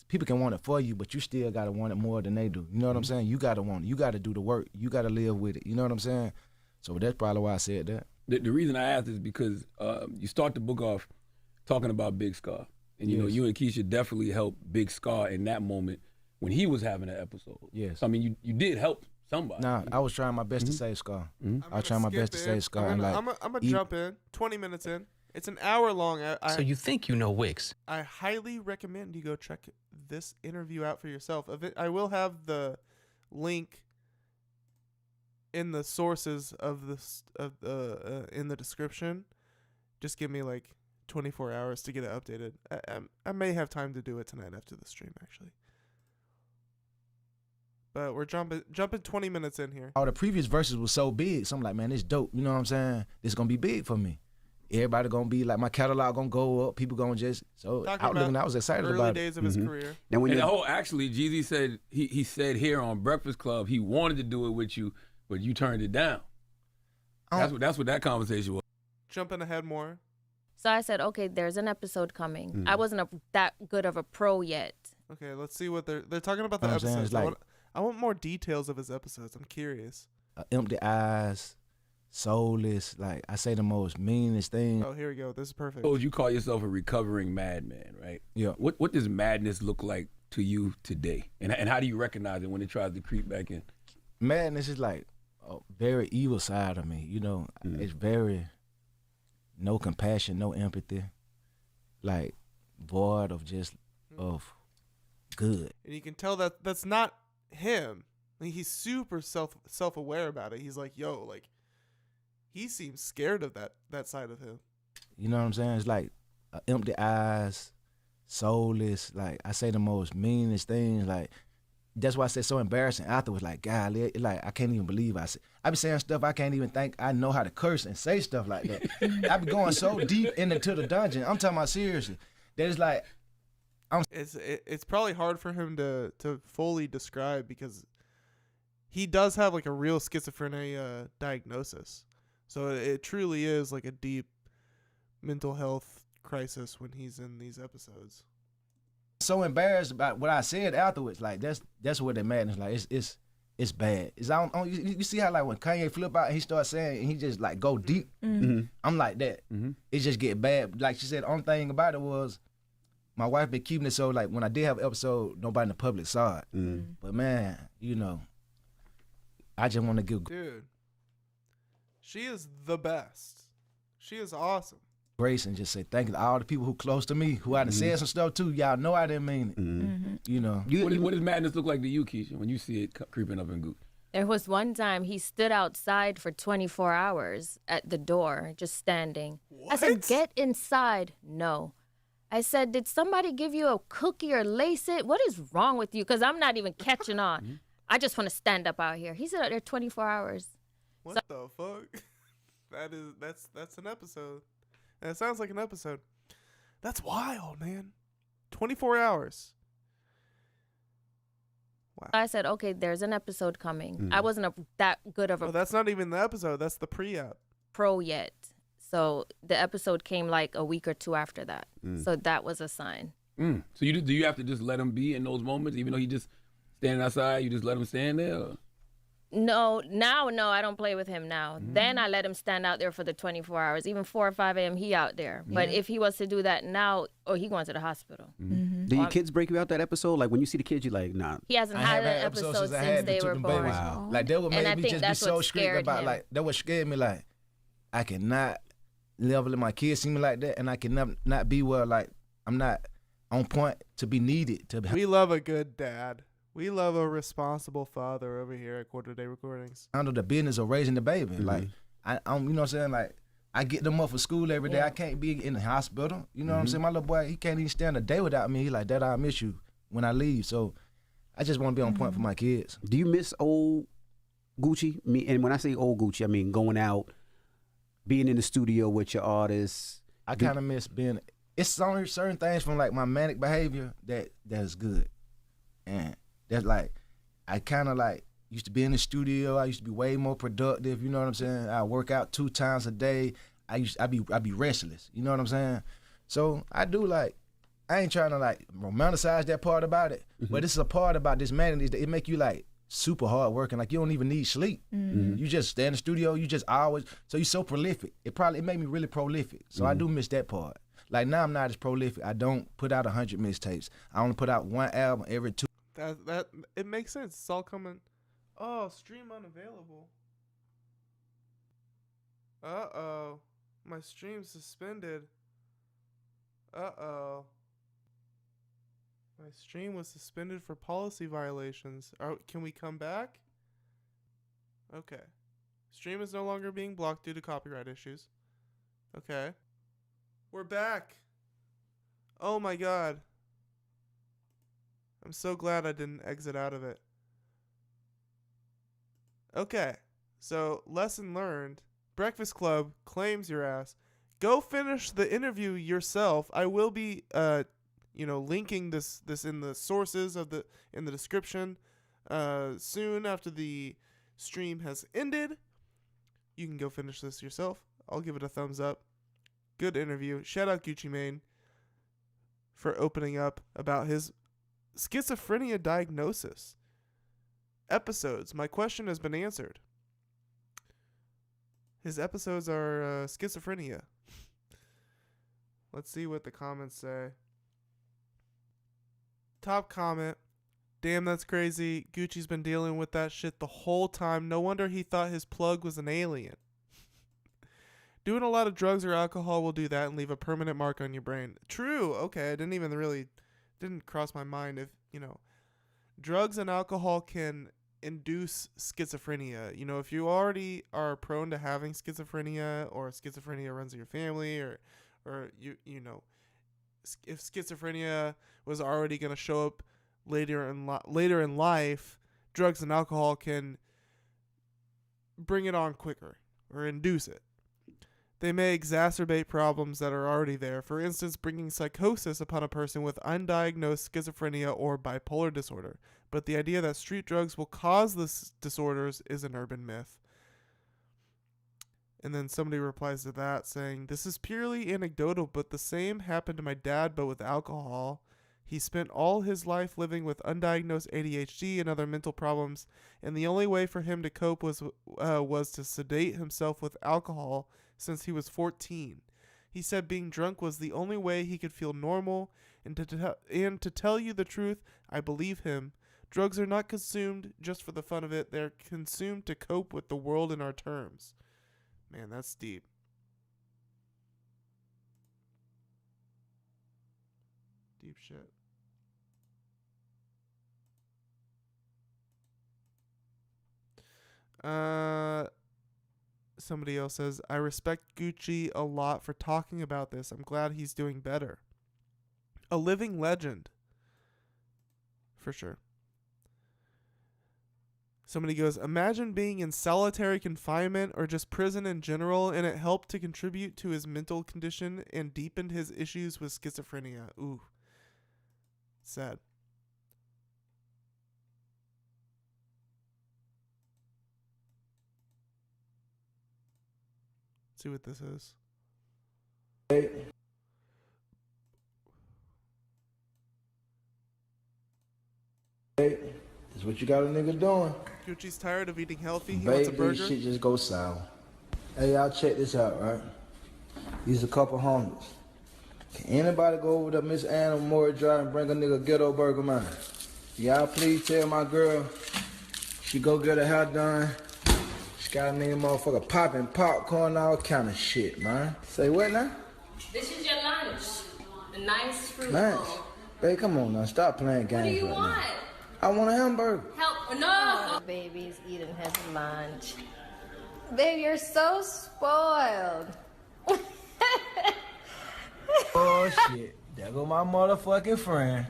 people can want it for you, but you still got to want it more than they do. You know what I'm saying? You got to want it. You got to do the work. You got to live with it. You know what I'm saying? So that's probably why I said that. The reason I asked is because you start the book off talking about Big Scar. And, you know, you and Keisha definitely helped Big Scar in that moment when he was having an episode. Yes. So, I mean, you did help somebody. Nah, I was trying my best to save Scar. I was trying my best to save Scar. I'm gonna jump in. 20 minutes in. It's an hour long. So you think you know Wicks? I highly recommend you go check this interview out for yourself. I will have the link in the sources of this in the description. Just give me like 24 hours to get it updated. I may have time to do it tonight after the stream, actually. But we're jumping 20 minutes in here. All the previous verses was so big, so I'm like, man, this dope. You know what I'm saying? This gonna be big for me. Everybody gonna be like, my catalog gonna go up. People gonna just I was excited about it. Early days of his career. Now, actually, Jeezy said he said here on Breakfast Club he wanted to do it with you, but you turned it down. That's what that conversation was. Jumping ahead more. So I said, okay, there's an episode coming. I wasn't that good of a pro yet. Okay, let's see what they're talking about the episodes. I want more details of his episodes. I'm curious. Empty eyes, soulless. Like, I say the most meanest thing. Oh, here we go. This is perfect. So you call yourself a recovering madman, right? Yeah. What does madness look like to you today? And how do you recognize it when it tries to creep back in? Madness is like a very evil side of me. You know, it's very no compassion, no empathy, like void of just of good. And you can tell that that's not him. Like, he's super self-aware about it. He's like, yo, like, he seems scared of that side of him. You know what I'm saying? It's like empty eyes, soulless. Like, I say the most meanest things. Like, that's why I said so embarrassing afterwards. Like, God, like, I can't even believe I be saying stuff I can't even think I know how to curse and say stuff like that. I be going so deep into the dungeon. I'm talking about seriously. That it's like, it's probably hard for him to fully describe because he does have like a real schizophrenia diagnosis. So it truly is like a deep mental health crisis when he's in these episodes. So embarrassed about what I said afterwards. Like, that's what the madness, like, it's bad. You see how like when Kanye flip out and he starts saying and he just like go deep. I'm like that. It just get bad. Like she said, the only thing about it was my wife been keeping it so like when I did have an episode, nobody in the public saw it. But man, you know, I just want to give dude. She is the best. She is awesome. Grace and just say thank you to all the people who close to me, who I done said some stuff too. Y'all know I didn't mean it. You know. What does madness look like to you, Keisha, when you see it creeping up in Gooch? There was one time he stood outside for 24 hours at the door, just standing. What? I said, get inside. No. I said, did somebody give you a cookie or lace it? What is wrong with you? Because I'm not even catching on. I just want to stand up out here. He said out there 24 hours. What the fuck? That's an episode. And it sounds like an episode. That's wild, man. 24 hours. Wow. I said, okay, there's an episode coming. I wasn't that good of a that's not even the episode. That's the pre-app. Pro yet. So the episode came like a week or two after that. So that was a sign. So do you have to just let him be in those moments, even though he just standing outside, you just let him stand there? Or? No, I don't play with him now. Then I let him stand out there for the 24 hours. Even 4 or 5 a.m. he out there. But if he was to do that now, he going to the hospital. Do your kids break you out that episode? Like when you see the kids, you like, nah. He hasn't had an episode since they were born. Wow. Like that would make me just be so scared about him. Like that would scare me. Like I cannot level my kids see me like that, and I can not be where like I'm not on point to be needed. We love a good dad. We love a responsible father over here at Quarter Day Recordings. Handle the business of raising the baby. Like I'm, you know what I'm saying? Like I get them up for school every day. I can't be in the hospital. You know what I'm saying? My little boy, he can't even stand a day without me. He like, Dad, I miss you when I leave. So I just want to be on point for my kids. Do you miss old Gucci? And when I say old Gucci, I mean going out, being in the studio with your artists. I kind of miss being. It's only certain things from like my manic behavior that's good, and that's like I kind of like used to be in the studio. I used to be way more productive. You know what I'm saying? I work out 2 times a day. I be restless. You know what I'm saying? So I do like. I ain't trying to like romanticize that part about it, but it's a part about this man. It make you like super hard working. Like you don't even need sleep. You just stay in the studio. You just always. So you're so prolific. It made me really prolific. So I do miss that part. Like now I'm not as prolific. I don't put out 100 mixtapes. I only put out 1 album every 2. That it makes sense. It's all coming. Oh, stream unavailable. Uh-oh. My stream suspended. Uh-oh. My stream was suspended for policy violations. Can we come back? Okay. Stream is no longer being blocked due to copyright issues. Okay. We're back. Oh my god. I'm so glad I didn't exit out of it. Okay. So, lesson learned. Breakfast Club claims your ass. Go finish the interview yourself. I will be linking this in the sources in the description soon after the stream has ended. You can go finish this yourself. I'll give it a thumbs up. Good interview. Shout out Gucci Mane for opening up about his schizophrenia diagnosis. Episodes. My question has been answered. His episodes are schizophrenia. Let's see what the comments say. Top comment. Damn, that's crazy. Gucci's been dealing with that shit the whole time. No wonder he thought his plug was an alien. Doing a lot of drugs or alcohol will do that and leave a permanent mark on your brain. True. Okay, I didn't cross my mind if, drugs and alcohol can induce schizophrenia. If you already are prone to having schizophrenia, or schizophrenia runs in your family, or if schizophrenia was already going to show up later in life, drugs and alcohol can bring it on quicker or induce it. They may exacerbate problems that are already there. For instance, bringing psychosis upon a person with undiagnosed schizophrenia or bipolar disorder. But the idea that street drugs will cause these disorders is an urban myth. And then somebody replies to that saying, this is purely anecdotal, but the same happened to my dad, but with alcohol. He spent all his life living with undiagnosed ADHD and other mental problems, and the only way for him to cope was to sedate himself with alcohol since he was 14. He said being drunk was the only way he could feel normal, and to tell you the truth, I believe him. Drugs are not consumed just for the fun of it. They're consumed to cope with the world in our terms. Man, that's deep. Deep shit. Somebody else says, I respect Gucci a lot for talking about this. I'm glad he's doing better. A living legend. For sure. Somebody goes, imagine being in solitary confinement or just prison in general, and it helped to contribute to his mental condition and deepened his issues with schizophrenia. Ooh. Sad. See what this is. This is what you got a nigga doing. Gucci's tired of eating healthy. He wants a Baby, burger. shit just go sour. Hey, y'all check this out, right? These a couple homies. Can anybody go over to Miss Anna Memorial Drive and bring a nigga ghetto burger, man? Y'all please tell my girl she go get her hair done. She got a nigga motherfucker popping popcorn, all kind of shit, man. Say what now? This is your lunch. A nice fruit Lunch? bowl. Babe, come on now. Stop playing games What do you right want? now. I want a hamburger. Help. No. Baby's eating his lunch. Babe, you're so spoiled. Oh, shit. There go my motherfucking friend.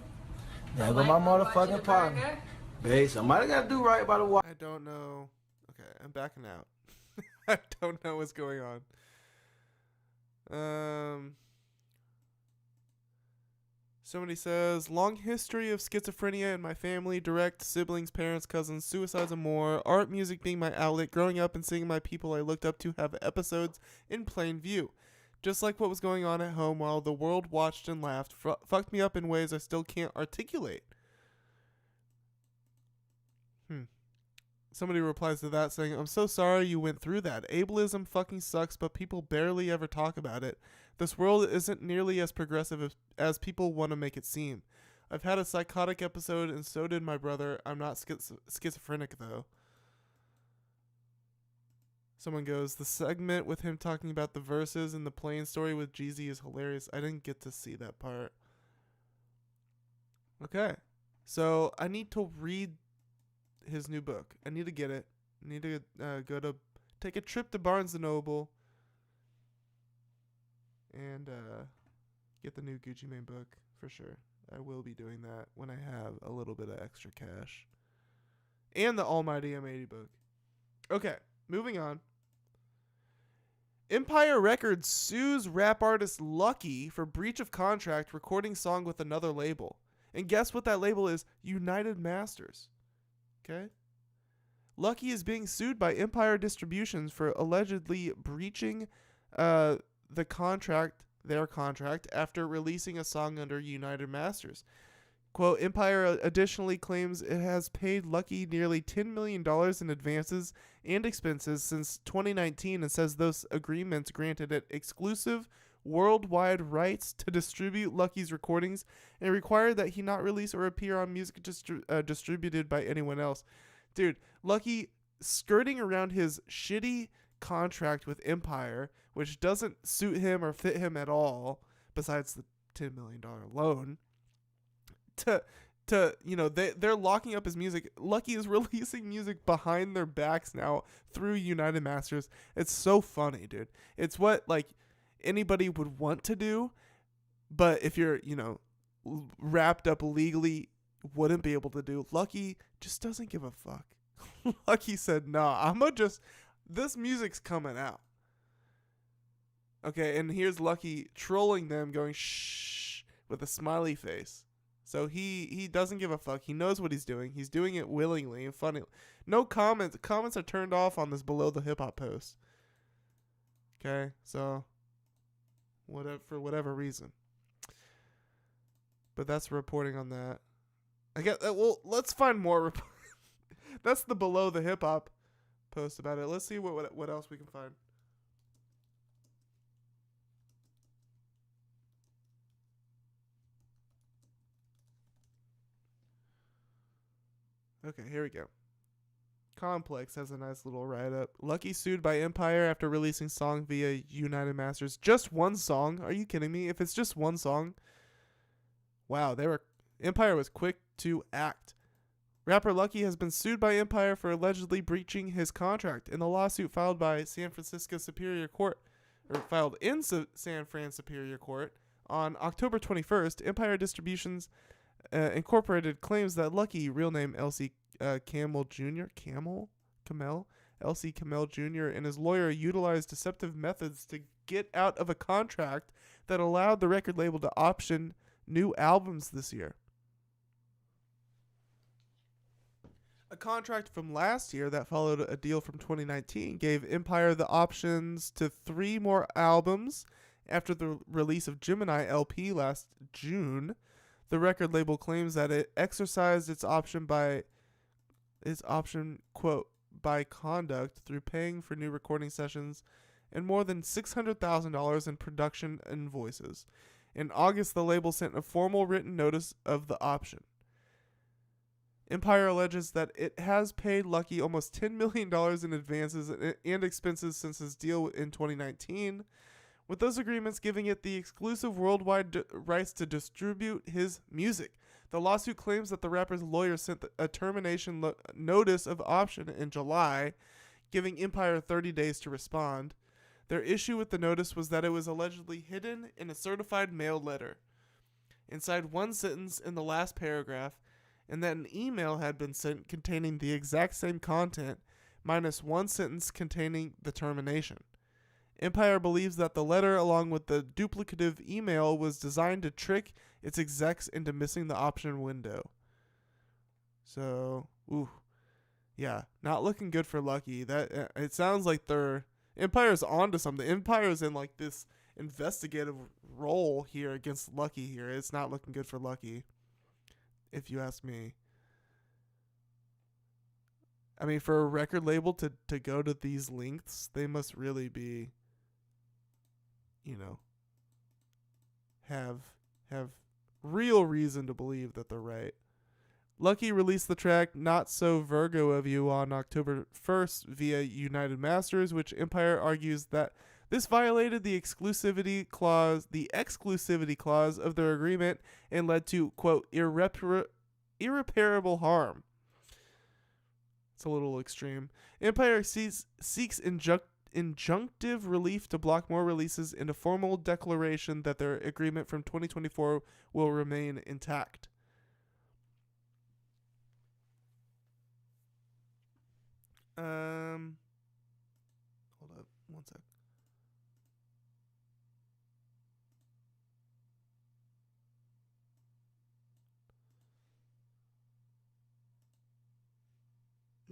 There go my motherfucking partner. Babe, somebody got to do right by the water. I don't know. Okay, I'm backing out. I don't know what's going on. Somebody says, long history of schizophrenia in my family, direct, siblings, parents, cousins, suicides and more, art, music being my outlet, growing up and seeing my people I looked up to have episodes in plain view. Just like what was going on at home while the world watched and laughed, fucked me up in ways I still can't articulate. Somebody replies to that saying, I'm so sorry you went through that. Ableism fucking sucks, but people barely ever talk about it. This world isn't nearly as progressive as people want to make it seem. I've had a psychotic episode, and so did my brother. I'm not schizophrenic, though. Someone goes, the segment with him talking about the verses in the Plane story with Jeezy is hilarious. I didn't get to see that part. Okay. So I need to read his new book. I need to get it. I need to take a trip to Barnes & Noble and get the new Gucci Mane book for sure. I will be doing that when I have a little bit of extra cash. And the Almighty M80 book. Okay, moving on. Empire Records sues rap artist Lucki for breach of contract recording song with another label. And guess what that label is? United Masters. Okay? Lucki is being sued by Empire Distributions for allegedly breaching their contract after releasing a song under United Masters. Quote, Empire additionally claims it has paid Lucki nearly $10 million in advances and expenses since 2019 and says those agreements granted it exclusive worldwide rights to distribute Lucki's recordings and required that he not release or appear on music distributed by anyone else. Dude, Lucki skirting around his shitty contract with Empire, which doesn't suit him or fit him at all, besides the $10 million loan, to you know, they're locking up his music. Lucki is releasing music behind their backs now through United Masters. It's so funny, dude. It's what, like, anybody would want to do, but if you're, you know, wrapped up legally, wouldn't be able to do. Lucki just doesn't give a fuck. Lucki said, nah, this music's coming out. Okay, and here's Lucki trolling them, going shh with a smiley face. So he doesn't give a fuck. He knows what he's doing. He's doing it willingly and funny. No comments. Comments are turned off on this below the hip hop post. Okay, so for whatever reason. But that's reporting on that. I guess. Well, let's find more. That's the below the hip hop post about it. Let's see what else we can find. Okay, here we go. Complex has a nice little write-up. Lucki sued by Empire after releasing song via United Masters. Just one song? Are you kidding me? If it's just one song? Wow, Empire was quick to act. Rapper Lucki has been sued by Empire for allegedly breaching his contract in the lawsuit filed by San Francisco Superior Court, or filed in San Fran Superior Court on October 21st. Empire Distributions Incorporated claims that Lucki, real name LC Kamel Jr., LC Kamel Jr., and his lawyer utilized deceptive methods to get out of a contract that allowed the record label to option new albums this year. contract from last year that followed a deal from 2019 gave Empire the options to 3 more albums after the release of Gemini LP last June. The record label claims that it exercised its option, quote, by conduct through paying for new recording sessions and more than $600,000 in production invoices. In August, the label sent a formal written notice of the option. Empire alleges that it has paid Lucki almost $10 million in advances and expenses since his deal in 2019, with those agreements giving it the exclusive worldwide rights to distribute his music. The lawsuit claims that the rapper's lawyer sent a termination notice of option in July, giving Empire 30 days to respond. Their issue with the notice was that it was allegedly hidden in a certified mail letter inside one sentence in the last paragraph, and that an email had been sent containing the exact same content minus one sentence containing the termination. Empire believes that the letter, along with the duplicative email, was designed to trick its execs into missing the option window. So, yeah, not looking good for Lucki. That it sounds like Empire's onto something. Empire's in like this investigative role here against Lucki here. It's not looking good for Lucki, if you ask me. I mean, for a record label to go to these lengths, they must really be, have real reason to believe that they're right. Lucki released the track Not So Virgo of You on October 1st via United Masters, which Empire argues that this violated the exclusivity clause of their agreement and led to, quote, irreparable harm. It's a little extreme. Empire seeks injunctive relief to block more releases in a formal declaration that their agreement from 2024 will remain intact. Hold up one sec.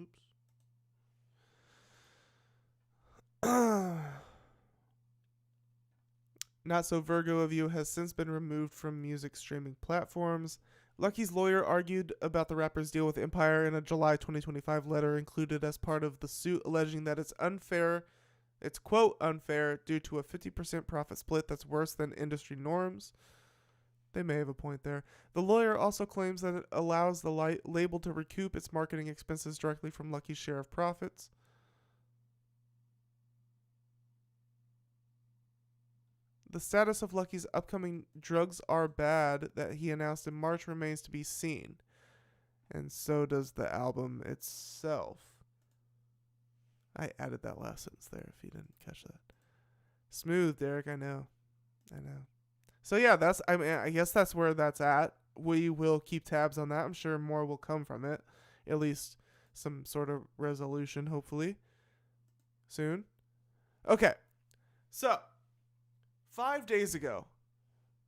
Oops. Not So Virgo of You has since been removed from music streaming platforms. Lucki's lawyer argued about the rapper's deal with Empire in a July 2025 letter included as part of the suit, alleging that it's quote unfair due to a 50% profit split that's worse than industry norms. They may have a point there. The lawyer also claims that it allows the label to recoup its marketing expenses directly from Lucki's share of profits. The status of Lucki's upcoming Drugs Are Bad that he announced in March remains to be seen. And so does the album itself. I added that last sentence there if you didn't catch that. Smooth, Derek, I know. So yeah, I guess that's where that's at. We will keep tabs on that. I'm sure more will come from it. At least some sort of resolution, hopefully. Soon. Okay. So 5 days ago,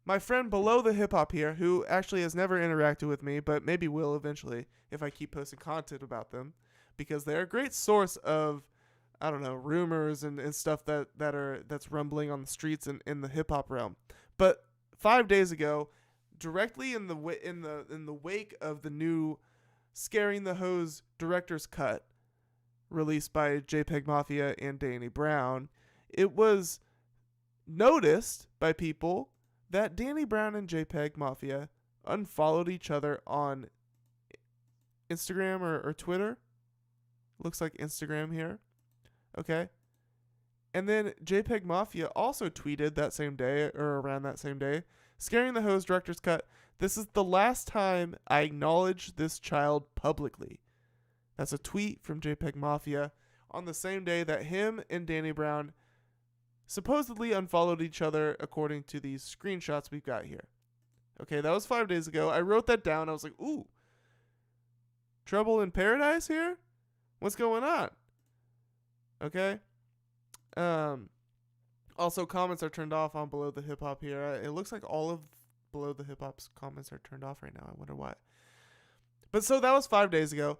my friend Below the Hip Hop here, who actually has never interacted with me, but maybe will eventually if I keep posting content about them, because they're a great source of, rumors and stuff that's rumbling on the streets in the hip hop realm. But 5 days ago, directly in the wake of the new Scaring the Hose director's cut released by JPEGMAFIA and Danny Brown, it was noticed by people that Danny Brown and JPEGMAFIA unfollowed each other on Instagram or Twitter. Looks like Instagram here. Okay. And then JPEGMAFIA also tweeted that same day or around that same day, Scaring the Hose director's cut. This is the last time I acknowledge this child publicly. That's a tweet from JPEGMAFIA on the same day that him and Danny Brown supposedly unfollowed each other according to these screenshots we've got here. Okay, that was 5 days ago. I wrote that down. I was like, ooh, trouble in paradise here? What's going on? Okay. Also, comments are turned off on Below the Hip Hop here. It looks like all of Below the Hip Hop's comments are turned off right now. I wonder why. But so that was 5 days ago.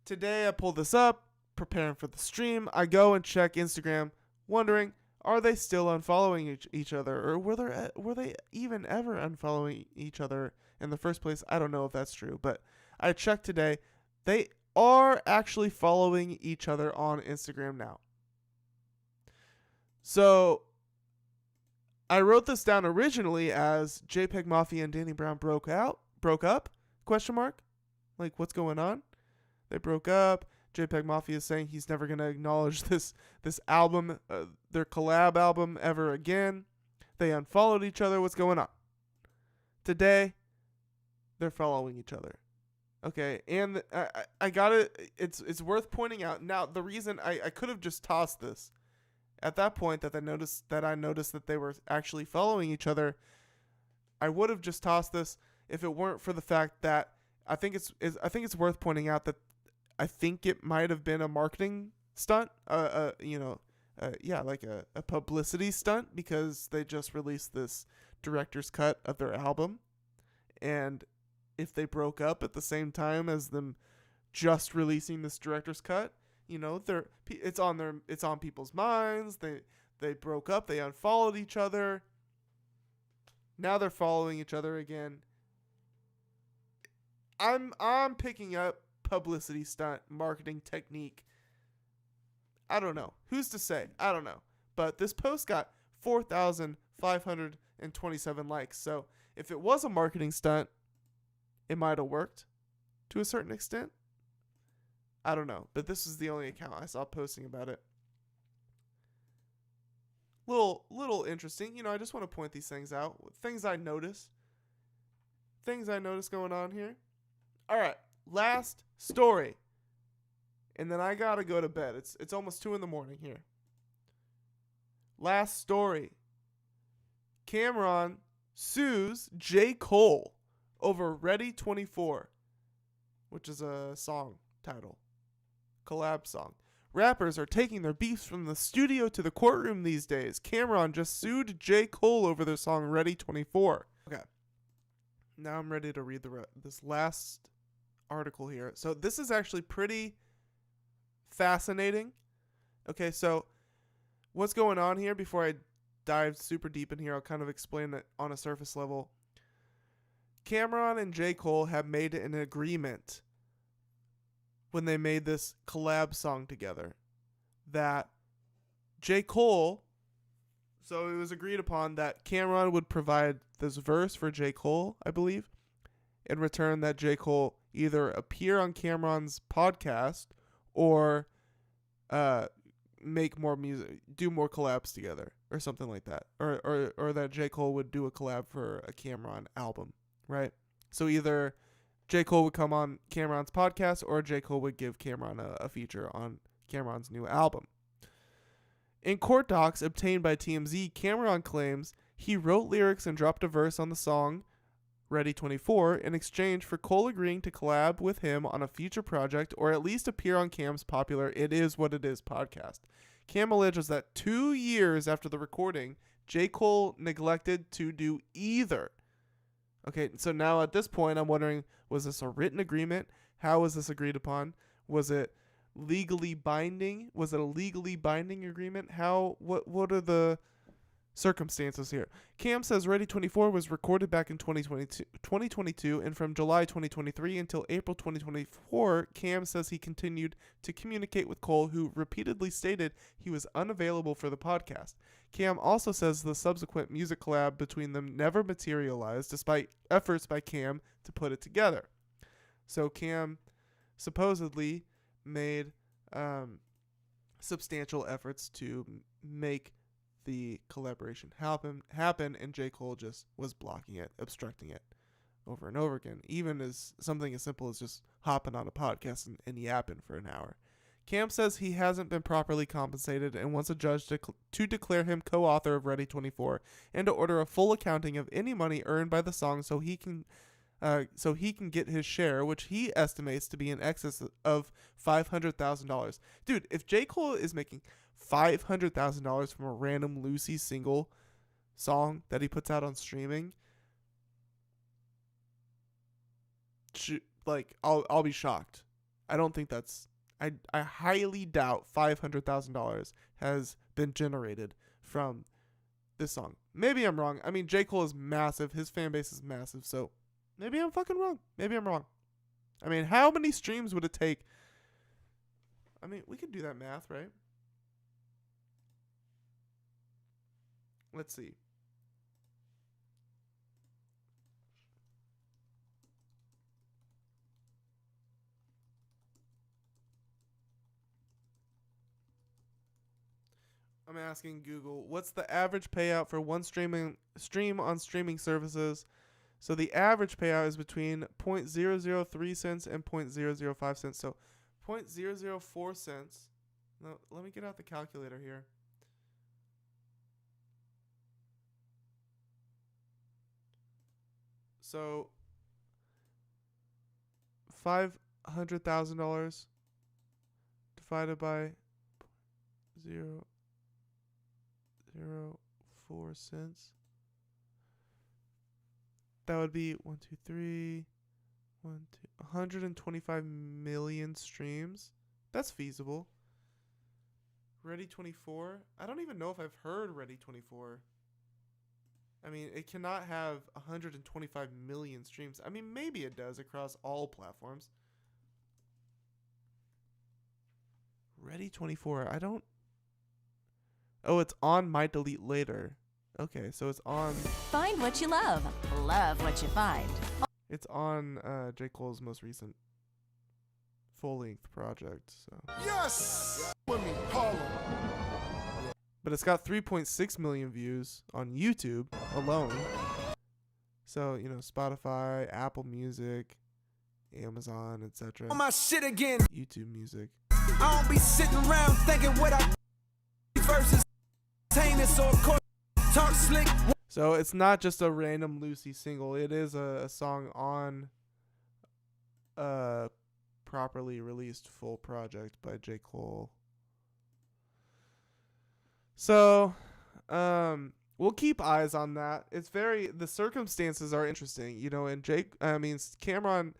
Today I pull this up, preparing for the stream. I go and check Instagram, wondering, are they still unfollowing each other, or were they even ever unfollowing each other in the first place? I don't know if that's true, but I checked today. They are actually following each other on Instagram now. So I wrote this down originally as JPEGMAFIA and Danny Brown broke up? Question mark? Like, what's going on? They broke up. JPEGMAFIA is saying he's never going to acknowledge this album, their collab album, ever again. They unfollowed each other. What's going on? Today, they're following each other. Okay, and I got it. It's worth pointing out. Now, the reason I could have just tossed this at that point that I noticed that they were actually following each other. I would have just tossed this if it weren't for the fact that I think it's worth pointing out that I think it might have been a marketing stunt, like a publicity stunt, because they just released this director's cut of their album, and if they broke up at the same time as them just releasing this director's cut, it's on people's minds. They broke up, they unfollowed each other. Now they're following each other again. I'm picking up publicity stunt marketing technique. I don't know. Who's to say? I don't know. But this post got 4,527 likes. So if it was a marketing stunt, it might have worked to a certain extent. I don't know. But this is the only account I saw posting about it. Little interesting. I just want to point these things out. Things I notice going on here. All right. Last story, and then I gotta go to bed. It's almost 2 a.m. here. Last story. Cameron sues J. Cole over Ready 24, which is a song title, collab song. Rappers are taking their beefs from the studio to the courtroom these days. Cameron just sued J. Cole over their song Ready 24. Okay, now I'm ready to read this last article here. So this is actually pretty fascinating. Okay, so what's going on here? Before I dive super deep in here, I'll kind of explain it on a surface level. Cameron and J. Cole have made an agreement when they made this collab song together that J. Cole, so it was agreed upon that Cameron would provide this verse for J. Cole, I believe, in return that J. Cole either appear on Cameron's podcast or make more music, do more collabs together or something like that. Or that J. Cole would do a collab for a Cameron album, right? So either J. Cole would come on Cameron's podcast or J. Cole would give Cameron a feature on Cameron's new album. In court docs obtained by TMZ, Cameron claims he wrote lyrics and dropped a verse on the song Ready 24 in exchange for Cole agreeing to collab with him on a future project or at least appear on Cam's popular It Is What It Is podcast. Cam alleges that 2 years after the recording, J. Cole neglected to do either. Okay, so now at this point, I'm wondering, was this a written agreement? How was this agreed upon? Was it legally binding? Was it a legally binding agreement? What are the circumstances here? Cam says Ready 24 was recorded back in 2022, and from July 2023 until April 2024, Cam says he continued to communicate with Cole, who repeatedly stated he was unavailable for the podcast. Cam also says the subsequent music collab between them never materialized, despite efforts by Cam to put it together. So Cam supposedly made substantial efforts to make the collaboration happen, and J. Cole just was blocking it, obstructing it over and over again, even as something as simple as just hopping on a podcast and yapping for an hour. Cam says he hasn't been properly compensated and wants a judge to declare him co-author of Ready 24 and to order a full accounting of any money earned by the song so he can get his share, which he estimates to be in excess of $500,000. Dude, if J. Cole is making $500,000 from a random Lucy single song that he puts out on streaming, I'll be shocked. I don't think that's. I highly doubt $500,000 has been generated from this song. Maybe I'm wrong. I mean, J. Cole is massive. His fan base is massive. So maybe I'm fucking wrong. Maybe I'm wrong. I mean, how many streams would it take? I mean, we can do that math, right? Let's see. I'm asking Google, what's the average payout for one stream on streaming services? So the average payout is between 0.003 cents and 0.005 cents. So 0.004 cents. No, let me get out the calculator here. So $500,000 divided by 0.004 cents. That would be 125 million streams. That's feasible. Ready 24. I don't even know if I've heard Ready 24. I mean, it cannot have 125 million streams. I mean, maybe it does across all platforms. Ready 24. I don't. Oh, it's on My Delete Later. Okay, so it's on. Find what you love. Love what you find. It's on J. Cole's most recent full-length project. So. Yes! With me, Harlem. But it's got 3.6 million views on YouTube alone. So, you know, Spotify, Apple Music, Amazon, etc. On my shit again. YouTube Music. I don't be sitting around thinking what I versus heinous or talk slick. So it's not just a random Lucy single. It is a song on a properly released full project by J. Cole. So, we'll keep eyes on that. It's the circumstances are interesting, you know, and Cameron,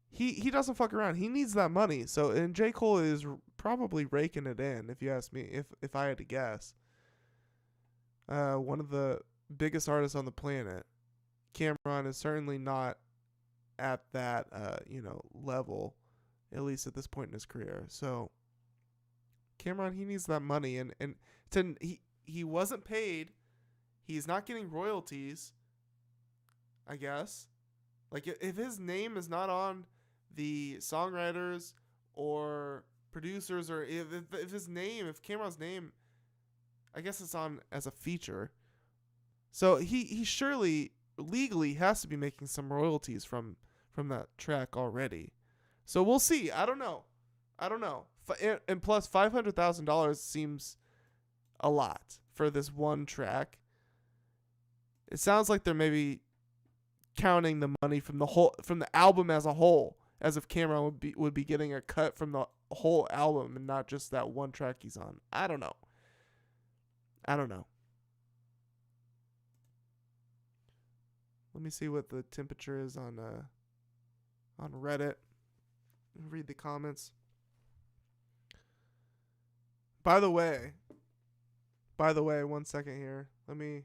he doesn't fuck around. He needs that money. So, and J. Cole is probably raking it in, if you ask me, if I had to guess. One of the biggest artists on the planet. Cameron is certainly not at that, level, at least at this point in his career. So, Cameron, he needs that money, and he wasn't paid. He's not getting royalties, I guess. Like, if his name is not on the songwriters or producers, or if Cameron's name, I guess it's on as a feature. So he surely legally has to be making some royalties from that track already. So we'll see. I don't know. And plus, $500,000 seems a lot for this one track. It sounds like they're maybe counting the money from the album as a whole, as if Cameron would be getting a cut from the whole album and not just that one track he's on. I don't know. Let me see what the temperature is on Reddit. Read the comments. By the way, 1 second here. Let me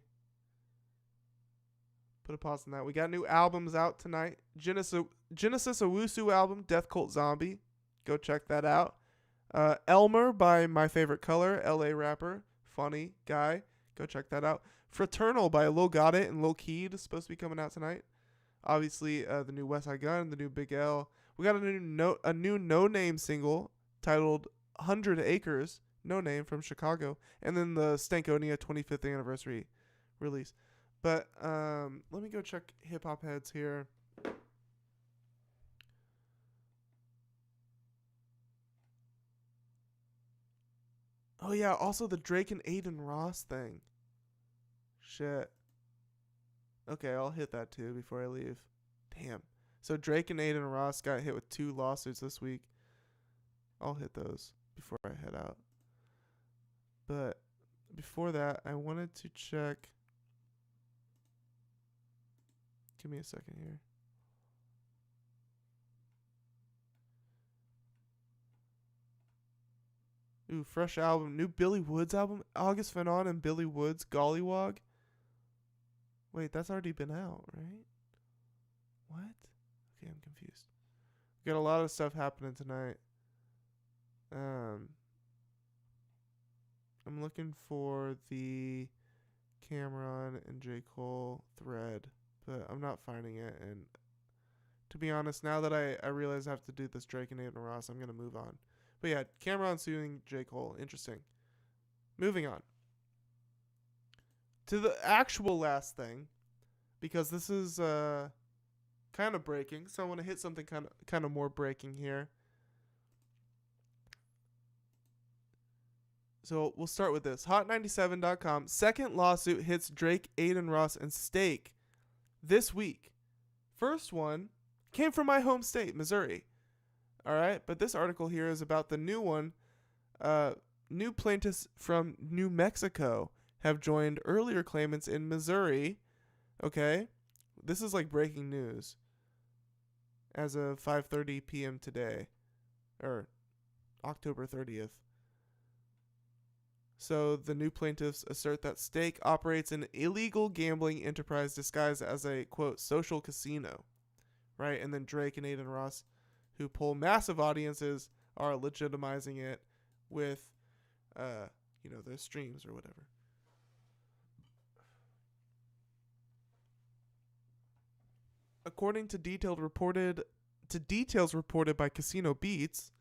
put a pause on that. We got new albums out tonight. Genesis Owusu album, Death Cult Zombie. Go check that out. Elmer by My Favorite Color, LA rapper. Funny guy. Go check that out. Fraternal by Lil Got It and Lil Keed is supposed to be coming out tonight. Obviously, the new Westside Gunn, the new Big L. We got a new No Name single titled 100 Acres. No Name from Chicago. And then the Stankonia 25th anniversary release. But let me go check Hip Hop Heads here. Oh yeah, also the Drake and Adin Ross thing. Shit. Okay, I'll hit that too before I leave. Damn. So Drake and Adin Ross got hit with 2 lawsuits this week. I'll hit those before I head out. But before that, I wanted to check. Give me a second here. Ooh, fresh album. New Billy Woods album. August Fanon and Billy Woods, Gollywog. Wait, that's already been out, right? What? Okay, I'm confused. We got a lot of stuff happening tonight. I'm looking for the Cameron and J. Cole thread, but I'm not finding it. And to be honest, now that I realize I have to do this Drake and Adin Ross, I'm going to move on. But yeah, Cameron suing J. Cole. Interesting. Moving on to the actual last thing, because this is kind of breaking, so I want to hit something kind of more breaking here. So we'll start with this. Hot97.com. Second lawsuit hits Drake, Adin Ross, and Stake this week. First one came from my home state, Missouri. All right, but this article here is about the new one. New plaintiffs from New Mexico have joined earlier claimants in Missouri. Okay, this is like breaking news as of 5:30 p.m. today, or October 30th. So the new plaintiffs assert that Stake operates an illegal gambling enterprise disguised as a, quote, social casino, right? And then Drake and Adin Ross, who pull massive audiences, are legitimizing it with, their streams or whatever. According to details reported by Casino Beats,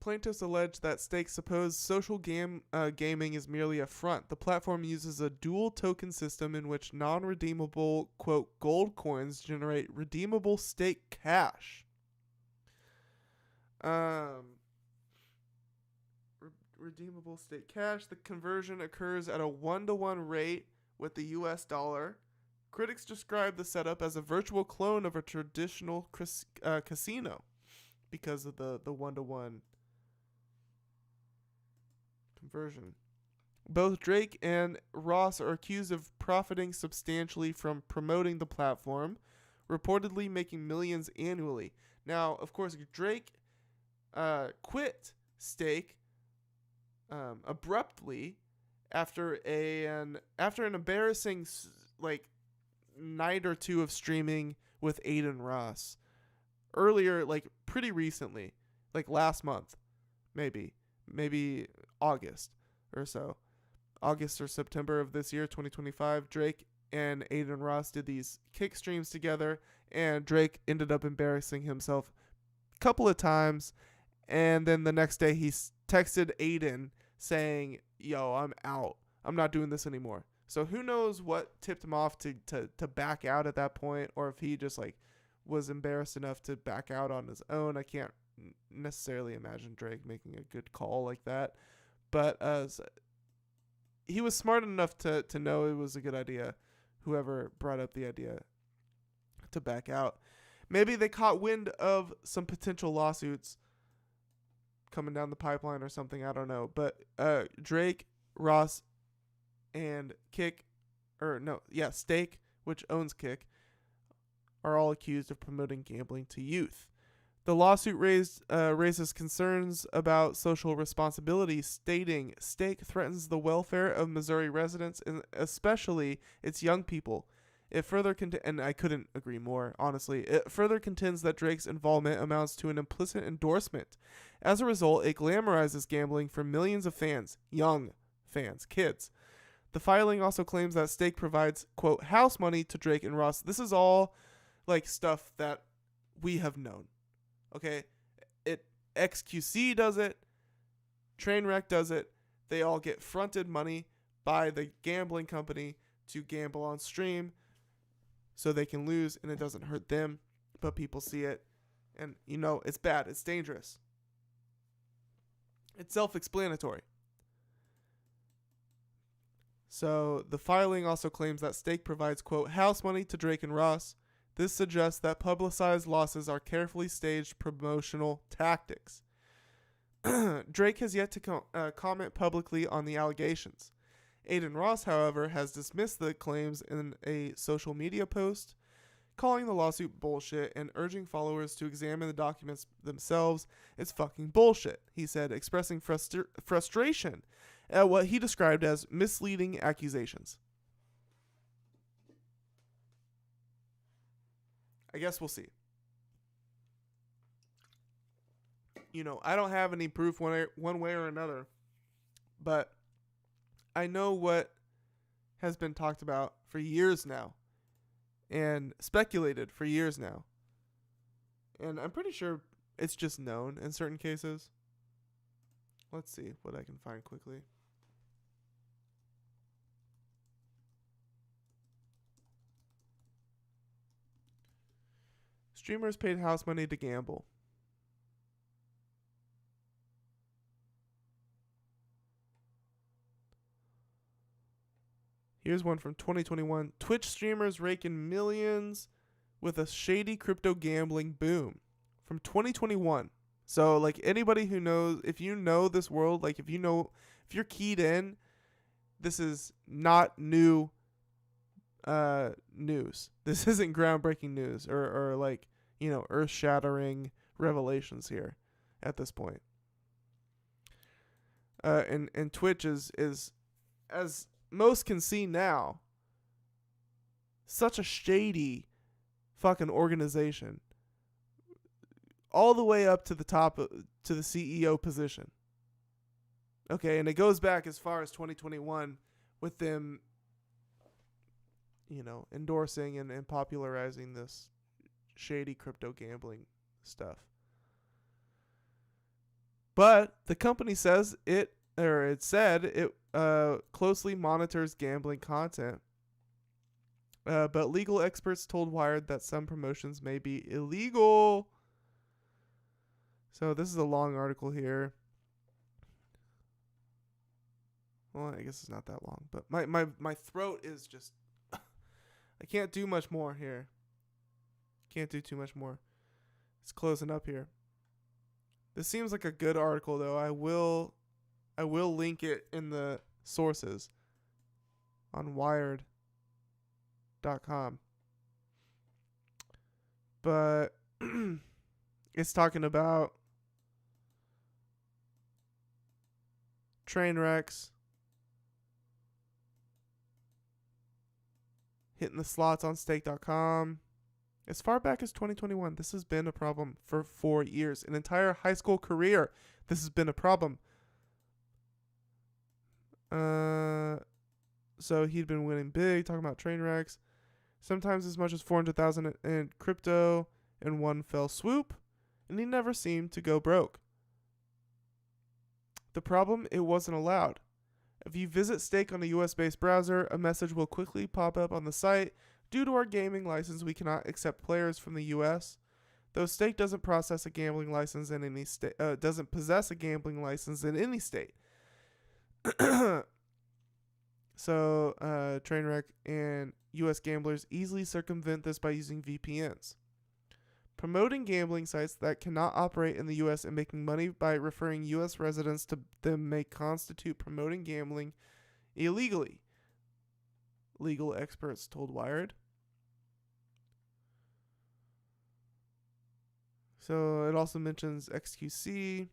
plaintiffs allege that Stake's supposed social gaming is merely a front. The platform uses a dual token system in which non-redeemable, quote, gold coins generate redeemable Stake cash. Redeemable Stake cash. The conversion occurs at a 1-to-1 rate with the U.S. dollar. Critics describe the setup as a virtual clone of a traditional casino, because of the 1-to-1 conversion. Both Drake and Ross are accused of profiting substantially from promoting the platform, reportedly making millions annually. Now, of course, Drake quit Stake abruptly after an embarrassing night or two of streaming with Adin Ross. Earlier, pretty recently, last month, maybe August or so. August or September of this year, 2025, Drake and Adin Ross did these kick streams together, and Drake ended up embarrassing himself a couple of times, and then the next day he texted Adin saying, yo, I'm out. I'm not doing this anymore. So who knows what tipped him off to back out at that point, or if he just was embarrassed enough to back out on his own. I can't necessarily imagine Drake making a good call like that, but he was smart enough to know it was a good idea, whoever brought up the idea, to back out. Maybe they caught wind of some potential lawsuits coming down the pipeline or something, I don't know. But Drake, Ross, and Stake, which owns Kick, are all accused of promoting gambling to youth. The lawsuit raises concerns about social responsibility, stating Stake threatens the welfare of Missouri residents and especially its young people. It further and I couldn't agree more, honestly. It further contends that Drake's involvement amounts to an implicit endorsement. As a result, it glamorizes gambling for millions of fans, young fans, kids. The filing also claims that Stake provides, quote, house money to Drake and Ross. This is all stuff that we have known. Okay, XQC does it, Trainwreck does it. They all get fronted money by the gambling company to gamble on stream so they can lose and it doesn't hurt them, but people see it and it's bad, it's dangerous. It's self-explanatory. So the filing also claims that Stake provides, quote, house money to Drake and Ross. This suggests that publicized losses are carefully staged promotional tactics. Drake has yet to comment publicly on the allegations. Adin Ross, however, has dismissed the claims in a social media post, calling the lawsuit bullshit and urging followers to examine the documents themselves is fucking bullshit, he said, expressing frustration at what he described as misleading accusations. I guess we'll see. You know, I don't have any proof one way or another, but I know what has been talked about for years now and speculated for years now. And I'm pretty sure it's just known in certain cases. Let's see what I can find quickly. Streamers paid house money to gamble. Here's one from 2021. Twitch streamers rake in millions with a shady crypto gambling boom. From 2021. So, like, anybody who knows, if you know this world, like, if you're keyed in, this is not new news. This isn't groundbreaking news or like, you know, earth-shattering revelations here at this point. And Twitch is as most can see now, such a shady fucking organization. All the way up to the top, to the CEO position. Okay, and it goes back as far as 2021 with them, you know, endorsing and popularizing this shady crypto gambling stuff. But the company says it closely monitors gambling content. But legal experts told Wired that some promotions may be illegal. So this is a long article here. Well, I guess it's not that long, but my throat is just I can't do much more here. Can't do too much more. It's closing up here. This seems like a good article though. I will link it in the sources on wired.com. But it's talking about train wrecks, hitting the slots on stake.com. As far back as 2021, this has been a problem for 4 years. An entire high school career, this has been a problem. So he'd been winning big, talking about train wrecks. Sometimes as much as 400,000 in crypto in one fell swoop, and he never seemed to go broke. The problem, it wasn't allowed. If you visit Stake on a US-based browser, a message will quickly pop up on the site. Due to our gaming license, we cannot accept players from the US. Though Stake doesn't possess a gambling license in any state. So, Trainwreck and US gamblers easily circumvent this by using VPNs. Promoting gambling sites that cannot operate in the US and making money by referring US residents to them may constitute promoting gambling illegally, legal experts told Wired. So it also mentions XQC.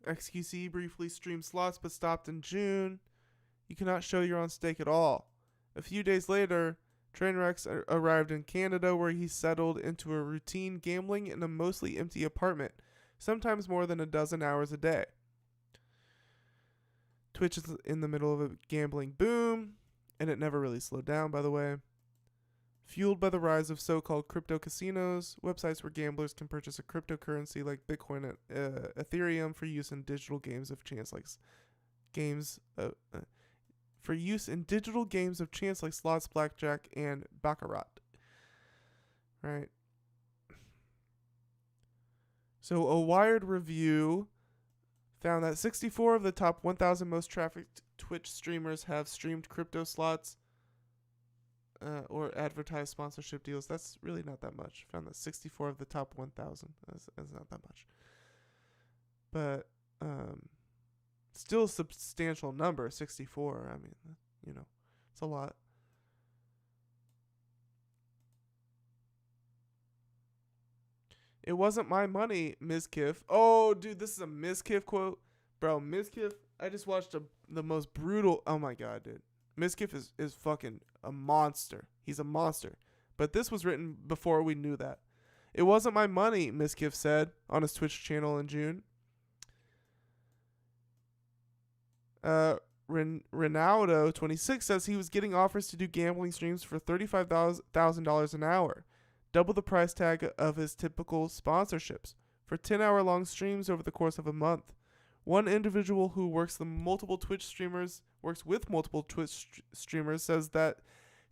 XQC briefly streamed slots but stopped in June. You cannot show you're on Stake at all. A few days later, Trainwrecks arrived in Canada where he settled into a routine gambling in a mostly empty apartment, sometimes more than a dozen hours a day. Twitch is in the middle of a gambling boom, and it never really slowed down, by the way. Fueled by the rise of so-called crypto casinos, websites where gamblers can purchase a cryptocurrency like Bitcoin and Ethereum for use in digital games of chance like slots, blackjack, and baccarat. Right. So a Wired review found that 64 of the top 1,000 most trafficked Twitch streamers have streamed crypto slots or advertised sponsorship deals. That's really not that much. Found that 64 of the top 1,000. That's not that much. But still a substantial number, 64. I mean, you know, It's a lot. It wasn't my money, Ms. Kiff. Oh, dude, this is a Ms. Kiff quote. Bro, Ms. Kiff, I just watched the most brutal. Oh, my God, dude. Ms. Kiff is fucking a monster. He's a monster. But this was written before we knew that. It wasn't my money, Ms. Kiff said on his Twitch channel in June. Ronaldo, 26, says he was getting offers to do gambling streams for $35,000 an hour, double the price tag of his typical sponsorships, for 10-hour-long streams over the course of a month. One individual who works with multiple Twitch streamers says that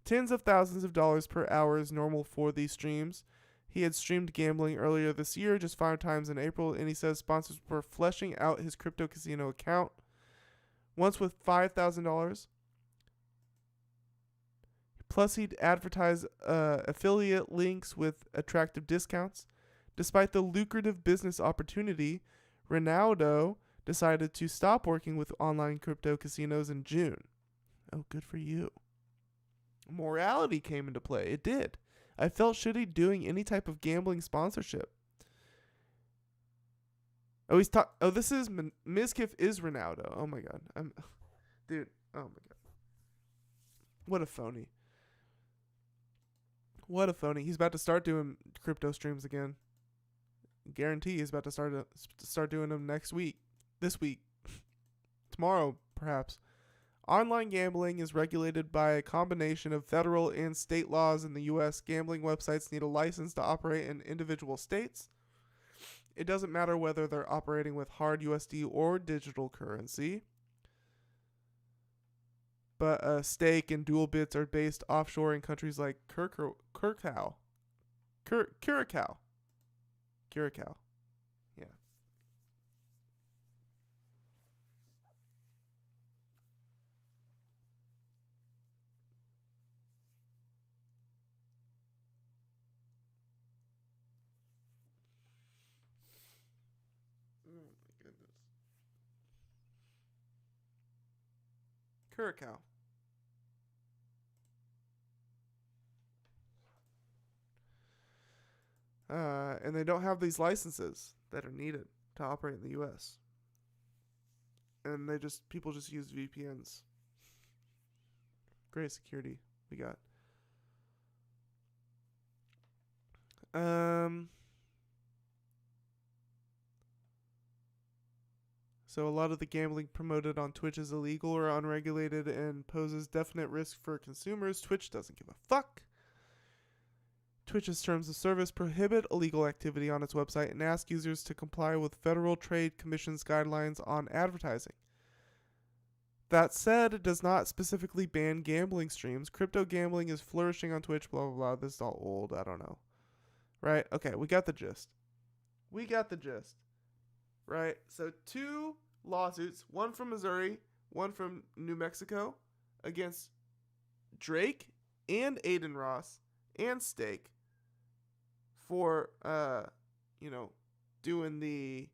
tens of thousands of dollars per hour is normal for these streams. He had streamed gambling earlier this year, just 5 times in April, and he says sponsors were fleshing out his crypto casino account. Once with $5,000. Plus, he'd advertise affiliate links with attractive discounts. Despite the lucrative business opportunity, Ronaldo decided to stop working with online crypto casinos in June. Oh, good for you. Morality came into play. It did. I felt shitty doing any type of gambling sponsorship. Oh, this is Ms. Kiff is Ronaldo. Oh my God, dude. Oh my God, what a phony. What a phony. He's about to start doing crypto streams again. Guarantee he's about to start doing them next week, this week, tomorrow perhaps. Online gambling is regulated by a combination of federal and state laws in the U.S. Gambling websites need a license to operate in individual states. It doesn't matter whether they're operating with hard USD or digital currency. But stake and dual bits are based offshore in countries like Curacao. Yeah. Oh my goodness. Curacao. And they don't have these licenses that are needed to operate in the U.S. And people just use VPNs. Great security we got. So a lot of the gambling promoted on Twitch is illegal or unregulated and poses definite risk for consumers. Twitch doesn't give a fuck. Twitch's terms of service prohibit illegal activity on its website and ask users to comply with Federal Trade Commission's guidelines on advertising. That said, it does not specifically ban gambling streams. Crypto gambling is flourishing on Twitch, blah, blah, blah. This is all old. I don't know. Right? Okay, we got the gist. Right? So 2 lawsuits, one from Missouri, one from New Mexico, against Drake and Adin Ross and Stake for doing the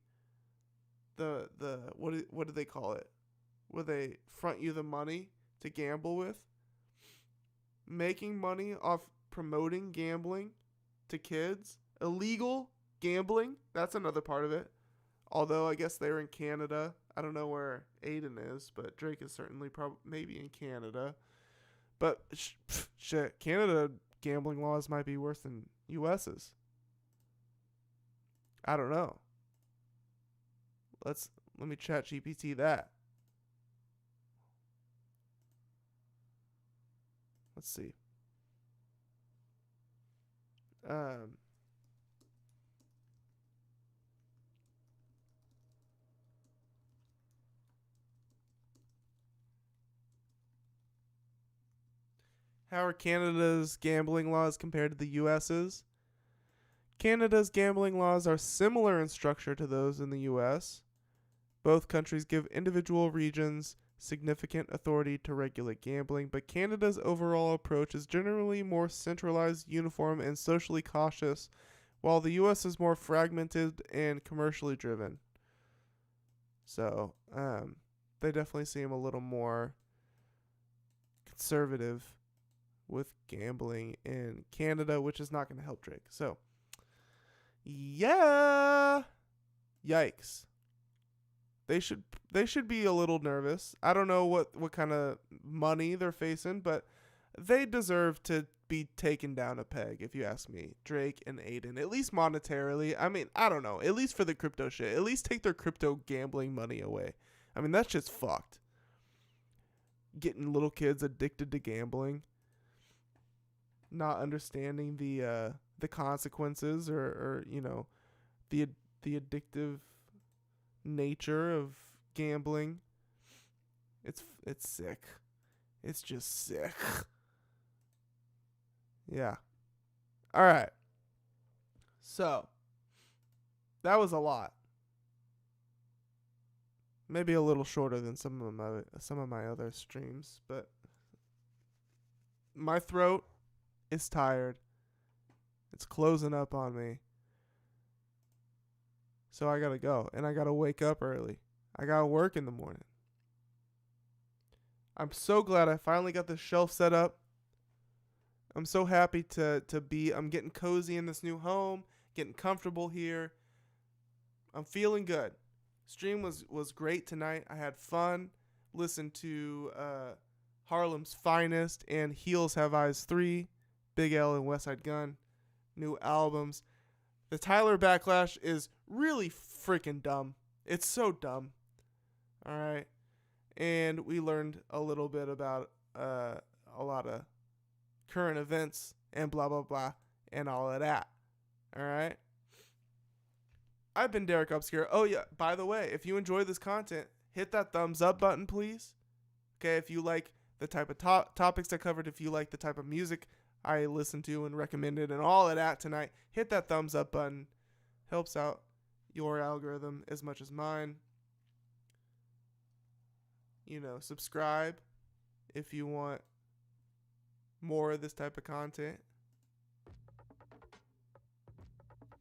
what do they call it, where they front you the money to gamble with, making money off promoting gambling to kids, illegal gambling. That's another part of it. Although I guess they're in Canada. I don't know where Adin is, but Drake is certainly maybe in Canada. But shit, Canada gambling laws might be worse than US's. I don't know. Let me chat GPT that. Let's see. How are Canada's gambling laws compared to the US's? Canada's gambling laws are similar in structure to those in the US. Both countries give individual regions significant authority to regulate gambling, but Canada's overall approach is generally more centralized, uniform, and socially cautious, while the US is more fragmented and commercially driven. So, they definitely seem a little more conservative with gambling in Canada, which is not going to help Drake. So, yeah, yikes. They should be a little nervous. I don't know what kind of money they're facing, but they deserve to be taken down a peg, if you ask me. Drake and Adin, at least monetarily. I mean, I don't know. At least for the crypto shit. At least take their crypto gambling money away. I mean, that's just fucked. Getting little kids addicted to gambling, not understanding the consequences or you know, the addictive nature of gambling. It's sick. It's just sick. Yeah. All right. So that was a lot. Maybe a little shorter than some of my other streams, but my throat is tired. It's closing up on me. So I gotta go, and I gotta wake up early. I gotta work in the morning. I'm so glad I finally got the shelf set up. I'm so happy I'm getting cozy in this new home, getting comfortable here. I'm feeling good. Stream was great tonight. I had fun. Listened to Harlem's Finest and Heels Have Eyes 3, Big L and Westside Gunn, new albums. The Tyler Backlash is really freaking dumb. It's so dumb. All right. And we learned a little bit about a lot of current events and blah, blah, blah, and all of that. All right. I've been Derek Obscure. Oh, yeah. By the way, if you enjoy this content, hit that thumbs up button, please. Okay. If you like the type of topics I covered, if you like the type of music I listened to and recommended and all of that tonight, hit that thumbs up button. Helps out your algorithm as much as mine. You know, subscribe if you want more of this type of content.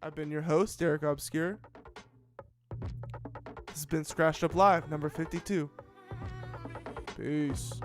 I've been your host, Derek Obscure. This has been Scratched Up Live, number 52. Peace.